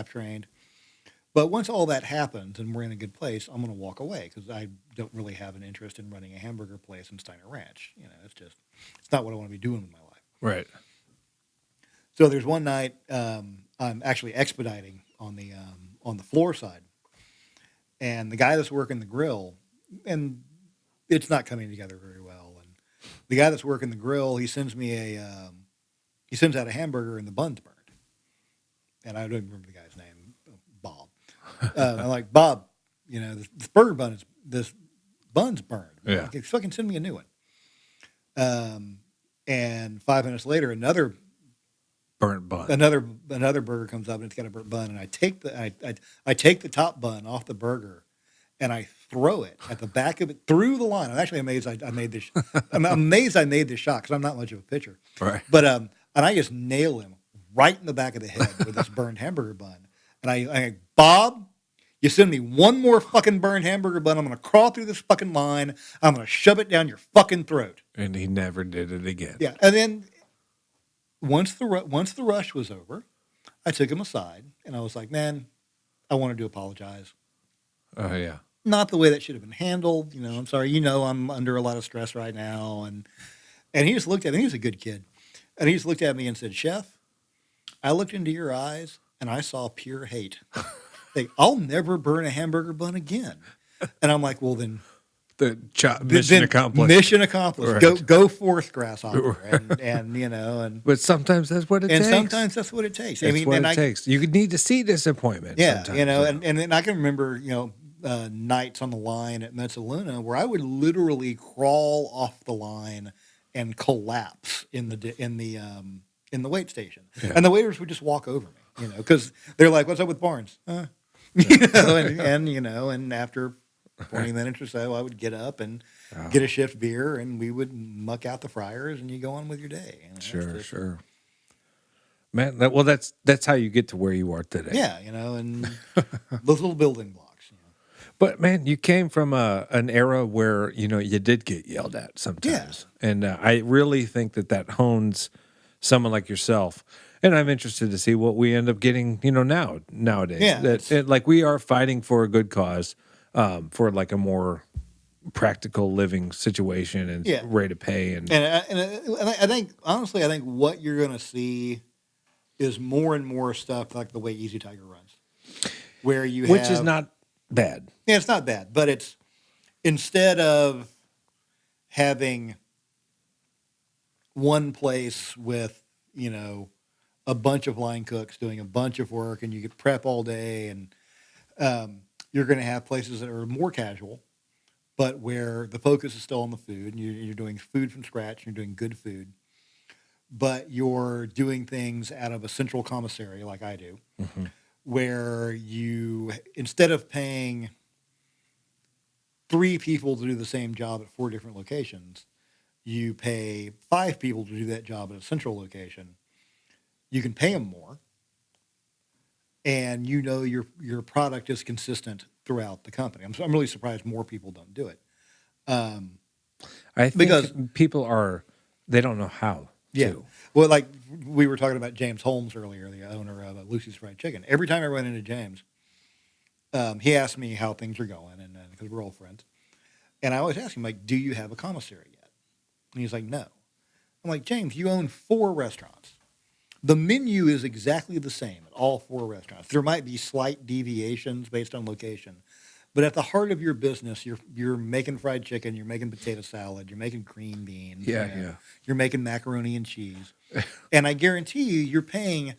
trained. But once all that happens and we're in a good place, I'm going to walk away because I don't really have an interest in running a hamburger place in Steiner Ranch. It's not what I want to be doing with my life. Right. So there's one night I'm actually expediting on the floor side, and the guy that's working the grill, and it's not coming together very well. And the guy that's working the grill, he sends out a hamburger and the bun's burned, and I don't even remember the guy's name, Bob. I'm like, Bob, this bun's burned. Yeah. Like, fucking send me a new one. And 5 minutes later, Burnt bun. another burger comes up and it's got a burnt bun, and I take the top bun off the burger and I throw it at the back of it through the line. I'm actually amazed I made this. I'm amazed I made this shot because I'm not much of a pitcher. Right. But and I just nail him right in the back of the head with this burned hamburger bun. And I Bob, you send me one more fucking burned hamburger bun, I'm gonna crawl through this fucking line. I'm gonna shove it down your fucking throat. And he never did it again. Yeah, and then once the rush was over, I took him aside and I was like, man, I wanted to apologize. Oh, yeah. Not the way that should have been handled. I'm sorry. I'm under a lot of stress right now. And he just looked at me. He was a good kid. And he just looked at me and said, Chef, I looked into your eyes and I saw pure hate. Like, I'll never burn a hamburger bun again. And I'm like, well, then. Mission accomplished. Mission accomplished. Right. Go forth, grasshopper. Right. And But sometimes that's what it takes. And sometimes that's what it takes. That's what it takes. You need to see disappointment. Yeah, sometimes. and then I can remember, nights on the line at Mezzaluna where I would literally crawl off the line and collapse in the wait station, and the waiters would just walk over me, because they're like, "What's up with Barnes?" And after 20 minutes or so, I would get up and get a shift beer, and we would muck out the fryers, and you go on with your day. Sure. Man, that's how you get to where you are today. Yeah, and those little building blocks. But man, you came from an era where you did get yelled at sometimes, and I really think that hones someone like yourself. And I'm interested to see what we end up getting, nowadays. Yeah, like we are fighting for a good cause, for like a more practical living situation and rate of pay, and I think honestly, I think what you're going to see is more and more stuff like the way Easy Tiger runs, where which is not bad. Yeah, it's not bad, but it's instead of having one place with a bunch of line cooks doing a bunch of work, and you could prep all day, and you're going to have places that are more casual, but where the focus is still on the food, and you're doing food from scratch, and you're doing good food, but you're doing things out of a central commissary like I do, where you, instead of paying 3 people to do the same job at 4 different locations, you pay 5 people to do that job at a central location. You can pay them more, and your product is consistent throughout the company. I'm really surprised more people don't do it. I think Because they don't know how yeah, to. well, like we were talking about James Holmes earlier, the owner of Lucy's Fried Chicken. Every time I run into James, he asks me how things are going, and because we're old friends, and I always ask him like, "Do you have a commissary yet?" And he's like, "No." I'm like, "James, you own 4 restaurants. The menu is exactly the same at all 4 restaurants. There might be slight deviations based on location, but at the heart of your business, you're making fried chicken, you're making potato salad, you're making green beans, Yeah. you're making macaroni and cheese, and I guarantee you're paying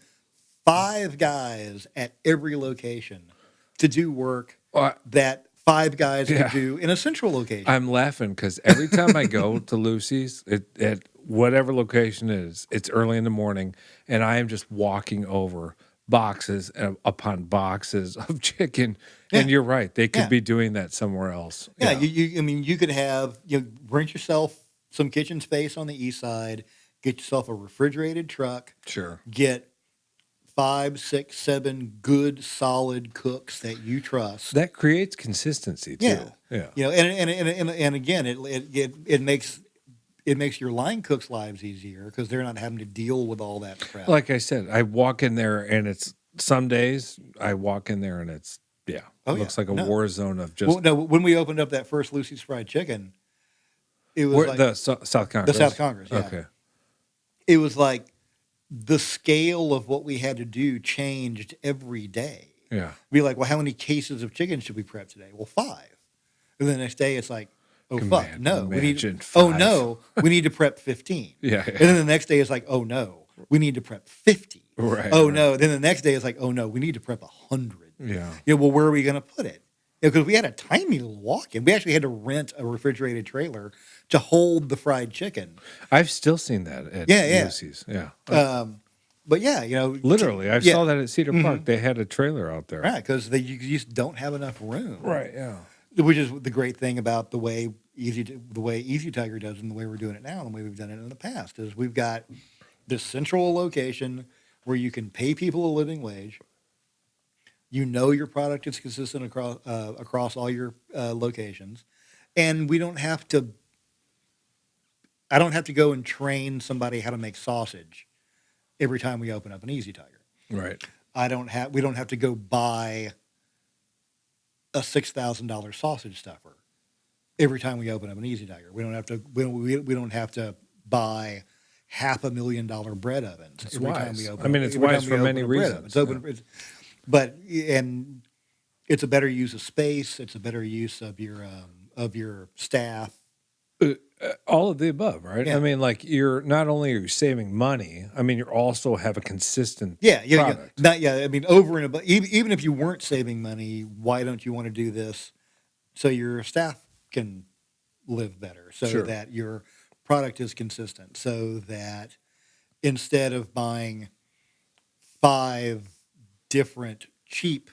5 guys at every location to do work Well, that 5 guys could yeah. do in a central location." I'm laughing because every time I go to Lucy's, at whatever location it is, it's early in the morning, and I am just walking over boxes upon boxes of chicken. Yeah, And you're right; they could yeah. be doing that somewhere else. Yeah, Yeah, I mean, you could have, rent yourself some kitchen space on the east side, get yourself a refrigerated truck, sure. get 5, 6, 7 good, solid cooks that you trust. That creates consistency too. Yeah, Yeah. and again, it makes your line cooks' lives easier because they're not having to deal with all that crap. Like I said, I walk in there, and it's some days I walk in there, and it's Oh, it looks yeah. like a No. war zone of just Well, no, when we opened up that first Lucy's Fried Chicken, it was where, like the South Congress. the South Congress. Yeah, Okay. it was like the scale of what we had to do changed every day. Yeah. Be like, well, how many cases of chicken should we prep today? Well, 5. And then the next day, it's like, oh fuck, no, we need. Imagine Oh 5. no, we need to prep 15. Yeah. And then the next day, it's like, oh no, we need to prep 50. Right. Oh right. no, then the next day, it's like, oh no, we need to prep 100. Yeah. Well, where are we going to put it? Because we had a tiny little walk-in. We actually had to rent a refrigerated trailer to hold the fried chicken. I've still seen that at Yeah. Lucy's. Yeah. But yeah, Literally, I yeah. saw that at Cedar Park. They had a trailer out there. Right, because you just don't have enough room. Right. Yeah. Which is the great thing about the way Easy Tiger does and the way we're doing it now and the way we've done it in the past is we've got this central location where you can pay people a living wage. You know your product is consistent across all your locations, and we don't have to. I don't have to go and train somebody how to make sausage every time we open up an Easy Tiger. Right. We don't have to go buy a $6,000 sausage stuffer every time we open up an Easy Tiger. We don't have to. We don't have to buy $500,000 bread ovens It's every wise. time we open. I mean, it's wise for many reasons. But it's a better use of space. It's a better use of your staff. All of the above, right? Yeah. I mean, like not only are you saving money, I mean, you also have a consistent Yeah. product. I mean, over and above. Even if you weren't saving money, why don't you want to do this so your staff can live better, so Sure. that your product is consistent, so that instead of buying 5 different cheap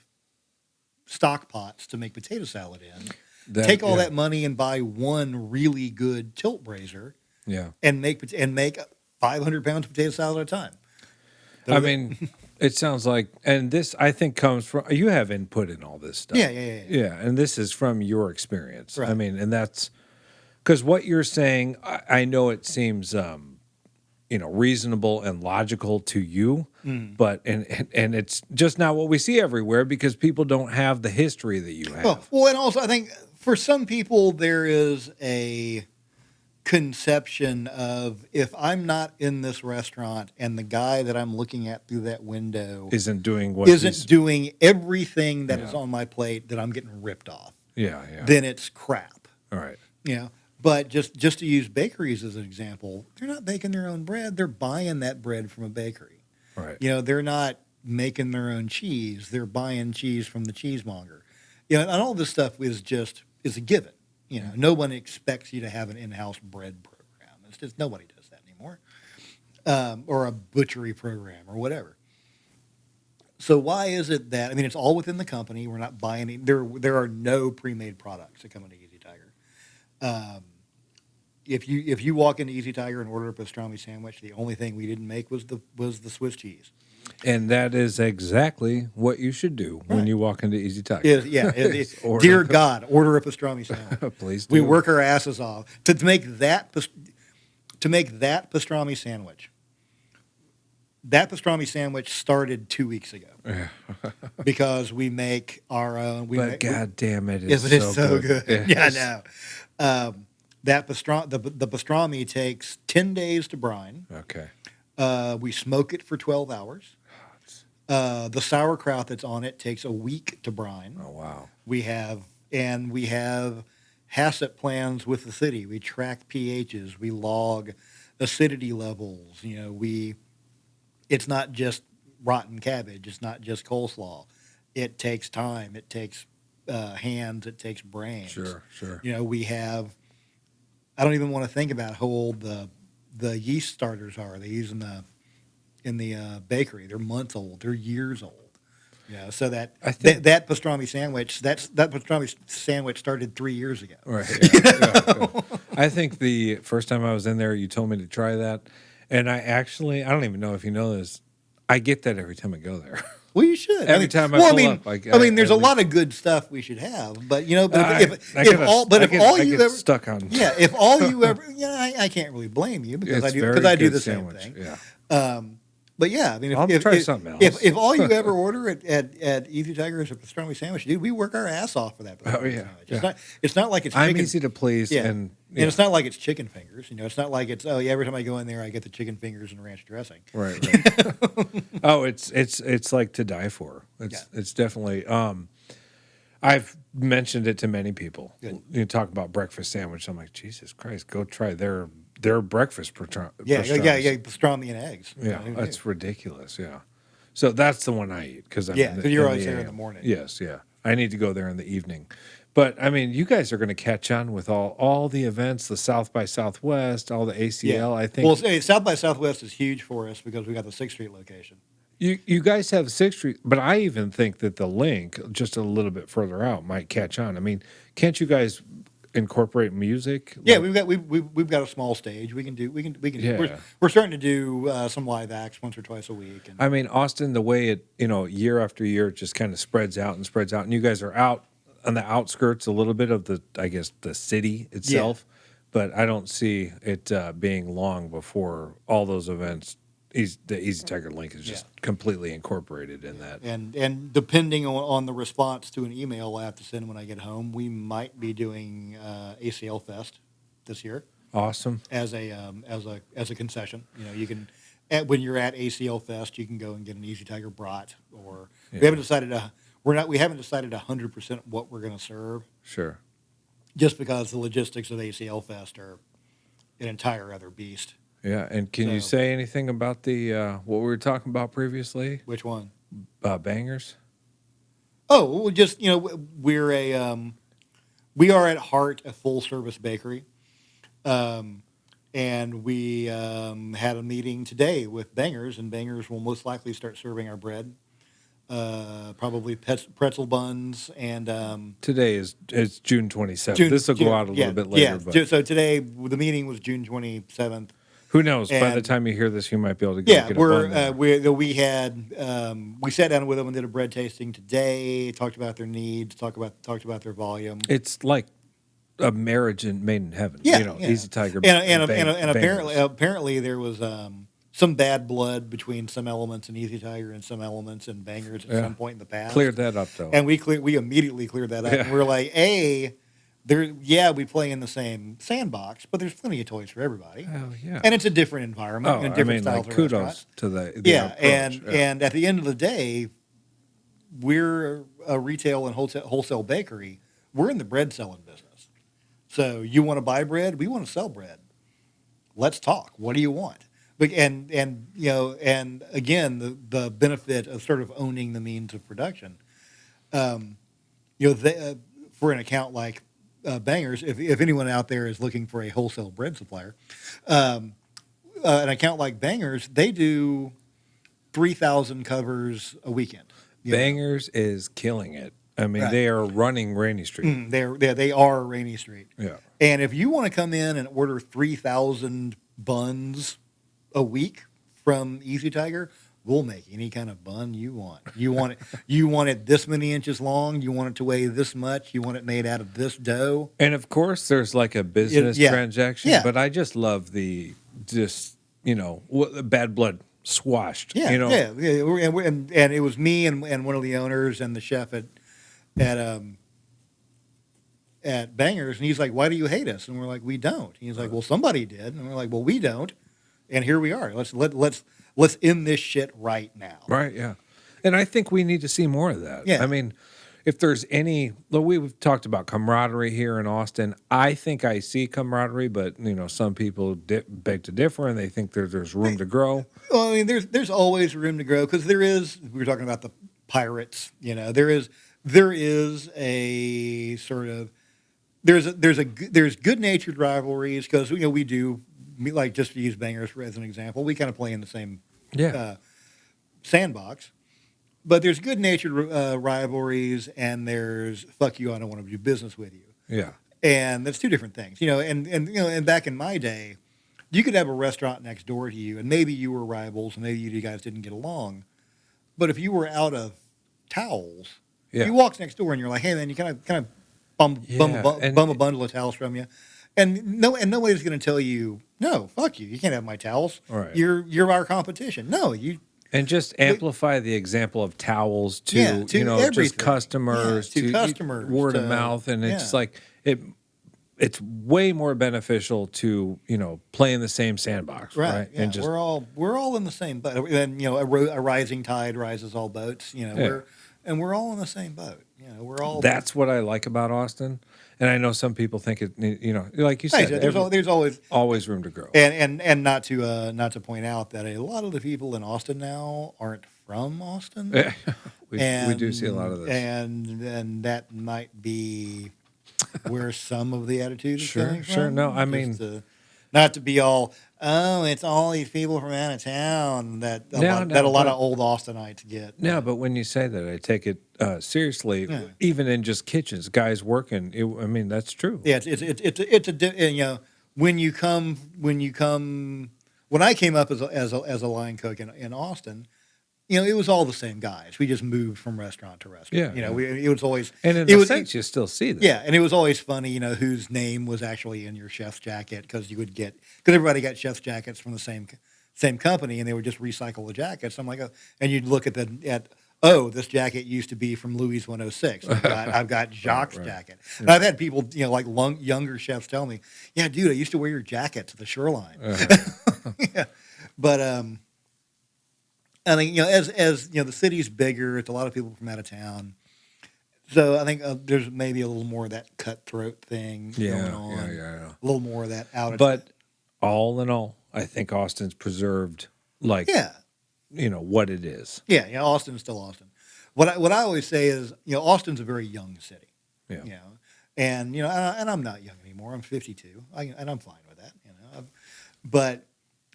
stock pots to make potato salad in, take all that money and buy one really good tilt braiser Yeah. and make 500 pounds of potato salad at a time. I mean, it sounds like, and this I think comes from you have input in all this stuff. Yeah. Yeah, and this is from your experience. Right. I mean, and that's because what you're saying, I know it seems, reasonable and logical to you, but and it's just not what we see everywhere because people don't have the history that you have. Well, and also I think for some people there is a conception of if I'm not in this restaurant and the guy that I'm looking at through that window Isn't doing doing everything that is on my plate, that I'm getting ripped off. Yeah. Then it's crap. All right. But just to use bakeries as an example, they're not baking their own bread. They're buying that bread from a bakery. Right. They're not making their own cheese. They're buying cheese from the cheesemonger. And all this stuff is a given. No one expects you to have an in-house bread program. It's just nobody does that anymore, or a butchery program or whatever. So why is it that it's all within the company? We're not buying any. There are no pre-made products that come into Easy Tiger. If you walk into Easy Tiger and order a pastrami sandwich, the only thing we didn't make was the Swiss cheese. And that is exactly what you should do when Right. you walk into Easy Tiger. Order Dear the- God, order a pastrami sandwich. Please We do. work our asses off to make that pastrami sandwich. That pastrami sandwich started 2 weeks ago because we make our own. But God damn it, Yes, it's it is so good. good. Yeah, I know. The pastrami takes 10 days to brine. Okay. We smoke it for 12 hours. The sauerkraut that's on it takes a week to brine. Oh wow. We have HACCP plans with the city. We track pHs. We log acidity levels. It's not just rotten cabbage. It's not just coleslaw. It takes time. It takes hands. It takes brains. Sure. We have. I don't even want to think about how old the yeast starters are. They use in the bakery. They're months old. They're years old. So that pastrami sandwich started 3 years ago. Right. Yeah. I think the first time I was in there, you told me to try that, and I don't even know if you know this. I get that every time I go there. Well, you should. Every time I pull up, there's a lot of good stuff we should have, but if all you ever stuck on, if all you ever, I can't really blame you because I do the same thing. Yeah. But yeah, I mean, I'll try something else. If all you ever order at Easy Tiger is a pastrami sandwich, dude, we work our ass off for that. Oh yeah, sandwich. It's not like it's. I'm chicken. easy to please, and it's not like it's chicken fingers. It's not like it's every time I go in there I get the chicken fingers and ranch dressing. Right. Oh, it's like to die for. It's definitely. I've mentioned it to many people. Good. You talk about breakfast sandwich. I'm like, Jesus Christ, go try their breakfast pastrami and eggs. Yeah, that's ridiculous. Yeah, so that's the one I eat because you're always there in the morning. Yes, yeah, I need to go there in the evening. But I mean, you guys are going to catch on with all the events, the South by Southwest, all the ACL. I think. Well, South by Southwest is huge for us because we got the 6th Street location. You guys have 6th Street, but I even think that the link just a little bit further out might catch on. I mean, can't you guys incorporate music? Yeah, we've got a small stage. We can do. Yeah. We're starting to do some live acts once or twice a week. And, I mean, Austin, the way it year after year it just kind of spreads out, and you guys are out on the outskirts a little bit of the city itself, but I don't see it being long before all those events. The Easy Tiger link is just completely incorporated in that. And depending on the response to an email I have to send when I get home, we might be doing ACL Fest this year. Awesome. As a concession, you can when you're at ACL Fest, you can go and get an Easy Tiger brat, or we haven't decided 100% what we're going to serve. Sure. Just because the logistics of ACL Fest are an entire other beast. Yeah, and can you say anything about the what we were talking about previously? Which one? Bangers. Oh, well, just we are at heart a full service bakery, and we had a meeting today with Bangers, and Bangers will most likely start serving our bread, probably pretzel buns, and today is June 27th. This will go out a little bit later. Yeah, but so today the meeting was June 27th. Who knows? By the time you hear this, you might be able to get a bun. We sat down with them and did a bread tasting today. Talked about their needs. Talked about their volume. It's like a marriage made in heaven. Easy Tiger. And apparently there was some bad blood between some elements in Easy Tiger and some elements in Bangers at some point in the past. Cleared that up though, and we immediately cleared that up. Yeah. And we're like, we play in the same sandbox, but there's plenty of toys for everybody. Oh, yeah. And it's a different environment and different styles of kudos restaurant. to the approach. And and at the end of the day, we're a retail and wholesale bakery. We're in the bread selling business. So you want to buy bread? We want to sell bread. Let's talk. What do you want? And again, the benefit of sort of owning the means of production. For an account like Bangers, if anyone out there is looking for a wholesale bread supplier, an account like Bangers, they do 3,000 covers a weekend. Bangers is killing it. I mean, They are running Rainy Street. They are Rainy Street. Yeah. And if you want to come in and order 3,000 buns a week from Easy Tiger, We'll make any kind of bun you want. You want it this many inches long. You want it to weigh this much. You want it made out of this dough. And of course, there's like a business Yeah, transaction, yeah, but I just love the just bad blood squashed. yeah, yeah. Yeah. And it was me and one of the owners and the chef at at Bangers, and he's like, "Why do you hate us?" And we're like, "We don't." He's like, "Well, somebody did," and we're like, "Well, we don't." And here we are. Let's end this shit right now. Right, yeah. And I think we need to see more of that. Yeah. I mean, if there's any, well, we've talked about camaraderie here in Austin. I think I see camaraderie, but some people beg to differ, and they think there's room to grow. Well, I mean, there's always room to grow because there is. We were talking about the pirates. There is a sort of there's good natured rivalries because we do like, just to use Bangers as an example, we kind of play in the same sandbox. But there's good natured rivalries, and there's fuck you, I don't want to do business with you. Yeah. And that's two different things, and back in my day, you could have a restaurant next door to you, and maybe you were rivals, and maybe you guys didn't get along. But if you were out of towels, you walk next door, and you're like, hey man, you kind of bum a bundle of towels from you, and nobody's going to tell you, no, fuck you, you can't have my towels. Right. You're our competition. No, you. And just amplify the example of towels to everything. just customers, to customers, word of mouth, and it's like it's way more beneficial to play in the same sandbox, right? Yeah. And we're all in the same boat. And a rising tide rises all boats. We're all in the same boat. We're all. That's what I like about Austin. And I know some people think it. Like you said, there's always room to grow. And not to point out that a lot of the people in Austin now aren't from Austin. we do see a lot of this, and that might be where some of the attitude is coming from. Sure. No, I mean, not to be all, oh, it's all these people from out of town that a lot of old Austinites get. No, but when you say that, I take it seriously. Yeah. Even in just kitchens, guys working. I mean, that's true. Yeah, when I came up as a line cook in Austin, it was all the same guys. We just moved from restaurant to restaurant. Yeah, it was always, and in a sense, you still see that. Yeah, and it was always funny, whose name was actually in your chef's jacket because everybody got chef's jackets from the same company, and they would just recycle the jackets. I'm like, oh, and you'd look at this jacket used to be from Louis 106. I've got Jacques' jacket. And yeah. I've had people, younger chefs tell me, yeah, dude, I used to wear your jacket to the shoreline. Yeah. But I think as the city's bigger, it's a lot of people from out of town. So I think there's maybe a little more of that cutthroat thing going on. Yeah. A little more of that out of. But all in all, I think Austin's preserved what it is. Yeah, Austin's still Austin. What I always say is, Austin's a very young city. Yeah. And and I'm not young anymore. I'm 52, and I'm fine with that. But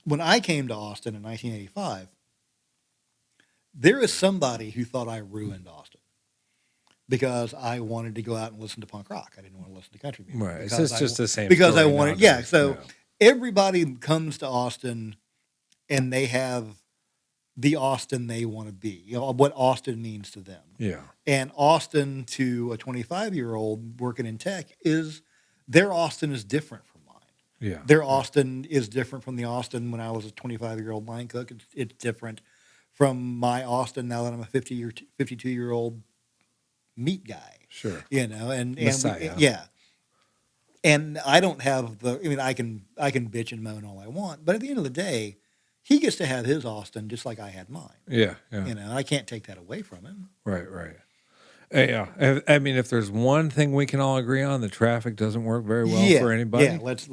when I came to Austin in 1985. There is somebody who thought I ruined Austin because I wanted to go out and listen to punk rock. I didn't want to listen to country music. Right. It's just the same because story I wanted, nowadays. So everybody comes to Austin and they have the Austin they want to be, what Austin means to them. Yeah. And Austin to a 25-year-old working in tech their Austin is different from mine. Yeah. Their Austin is different from the Austin when I was a 25-year-old line cook. It's different from my Austin now that I'm a 52-year-old meat guy. Sure. And Messiah. And I don't have I can bitch and moan all I want, but at the end of the day, he gets to have his Austin just like I had mine. Yeah. I can't take that away from him. Right. Yeah, I mean, if there's one thing we can all agree on, the traffic doesn't work very well for anybody. Yeah, let's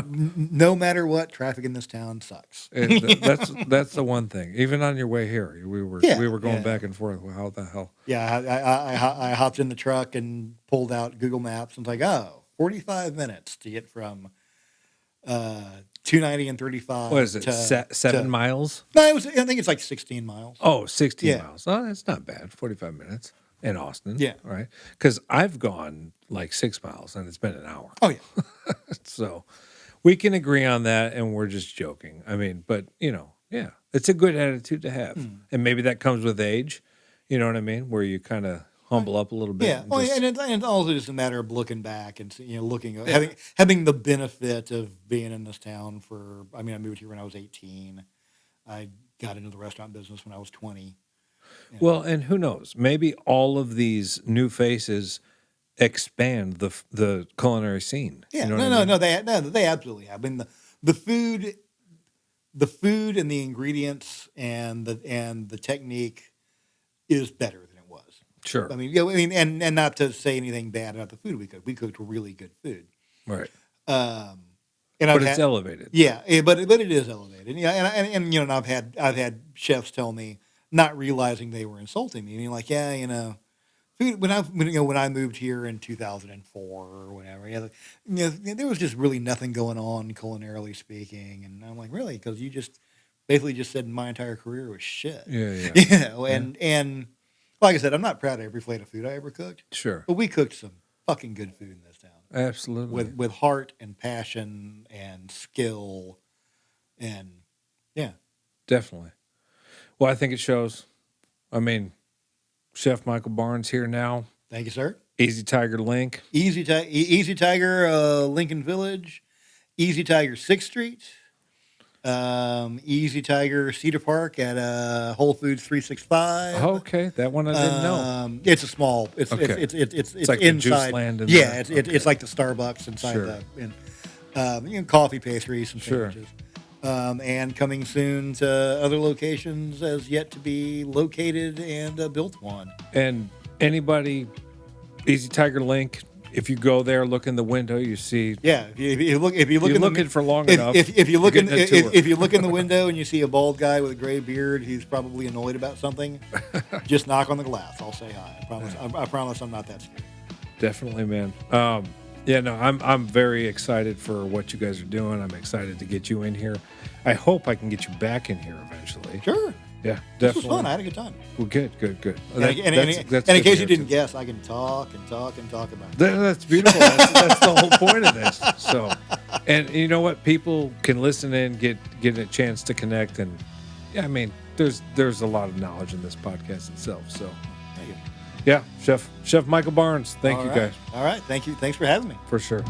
no matter what, traffic in this town sucks. That's the one thing. Even on your way here, we were going back and forth. Well, how the hell? Yeah, I hopped in the truck and pulled out Google Maps and was like, 45 minutes to get from 290 and 35. What is it? 7 miles? No, I think it's like 16 miles. Oh, 16 miles. Oh, that's not bad. 45 minutes. In Austin, right? Because I've gone like 6 miles and it's been an hour. Oh yeah, so we can agree on that, and we're just joking. I mean, but It's a good attitude to have. Hmm. And maybe that comes with age. You know what I mean? Where you kind of humble up a little bit. Yeah, And well, just, and it's also just a matter of looking back and having the benefit of being in this town for. I mean, I moved here when I was 18. I got into the restaurant business when I was 20. You know. well, and who knows? Maybe all of these new faces expand the culinary scene. Yeah, You know no, what no, I mean? they absolutely have. I mean, the food, and the ingredients and the technique is better than it was. Sure. I mean, yeah, I mean, and not to say anything bad about the food we cooked. We cooked really good food. Right. And But it's elevated. yeah, but it is elevated. Yeah, and you know, and I've had chefs tell me, not realizing they were insulting me. I mean, like, yeah, you know, food when I moved here in 2004 or whatever, yeah, like, you know, there was just really nothing going on culinarily speaking, and I'm like, really, because you just basically just said my entire career was shit. Yeah, yeah. You know, and like I said, I'm not proud of every plate of food I ever cooked, Sure. but we cooked some fucking good food in this town. Absolutely. With heart and passion and skill, and yeah, Definitely. Well, I think it shows. I mean, Chef Michael Barnes here now. thank you, sir. Easy Tiger Link. Easy Tiger, Lincoln Village, Easy Tiger 6th Street, Easy Tiger Cedar Park at Whole Foods 365. Okay, that one I didn't know. It's a small. It's Okay. It's like the juice inside. land in Yeah, there. it's like the Starbucks inside Sure. you know, coffee, pastries, some Sure. sandwiches. And coming soon to other locations as yet to be located and built one. And anybody, Easy Tiger Link, if you go there, look in the window, you see. Yeah, if you look You're in looking for long enough. if you look you're in getting a tour. if you look in the window and you see a bald guy with a gray beard, he's probably annoyed about something. Just knock on the glass. I'll say hi. I promise. I promise I'm not that scary. Definitely, man. Yeah, no, I'm very excited for what you guys are doing. I'm excited to get you in here. I hope I can get you back in here eventually. Sure. Yeah, This definitely. was fun. I had a good time. Well, good. And That's in good case to you hear, didn't too. guess, I can talk and talk and talk about it. That's beautiful. That's the whole point of this. So, and you know what? People can listen in, get a chance to connect, and yeah, I mean, there's a lot of knowledge in this podcast itself. So, Thank you. yeah, Chef Michael Barnes. Thank All you right. guys All right. Thank you. Thanks for having me. for sure.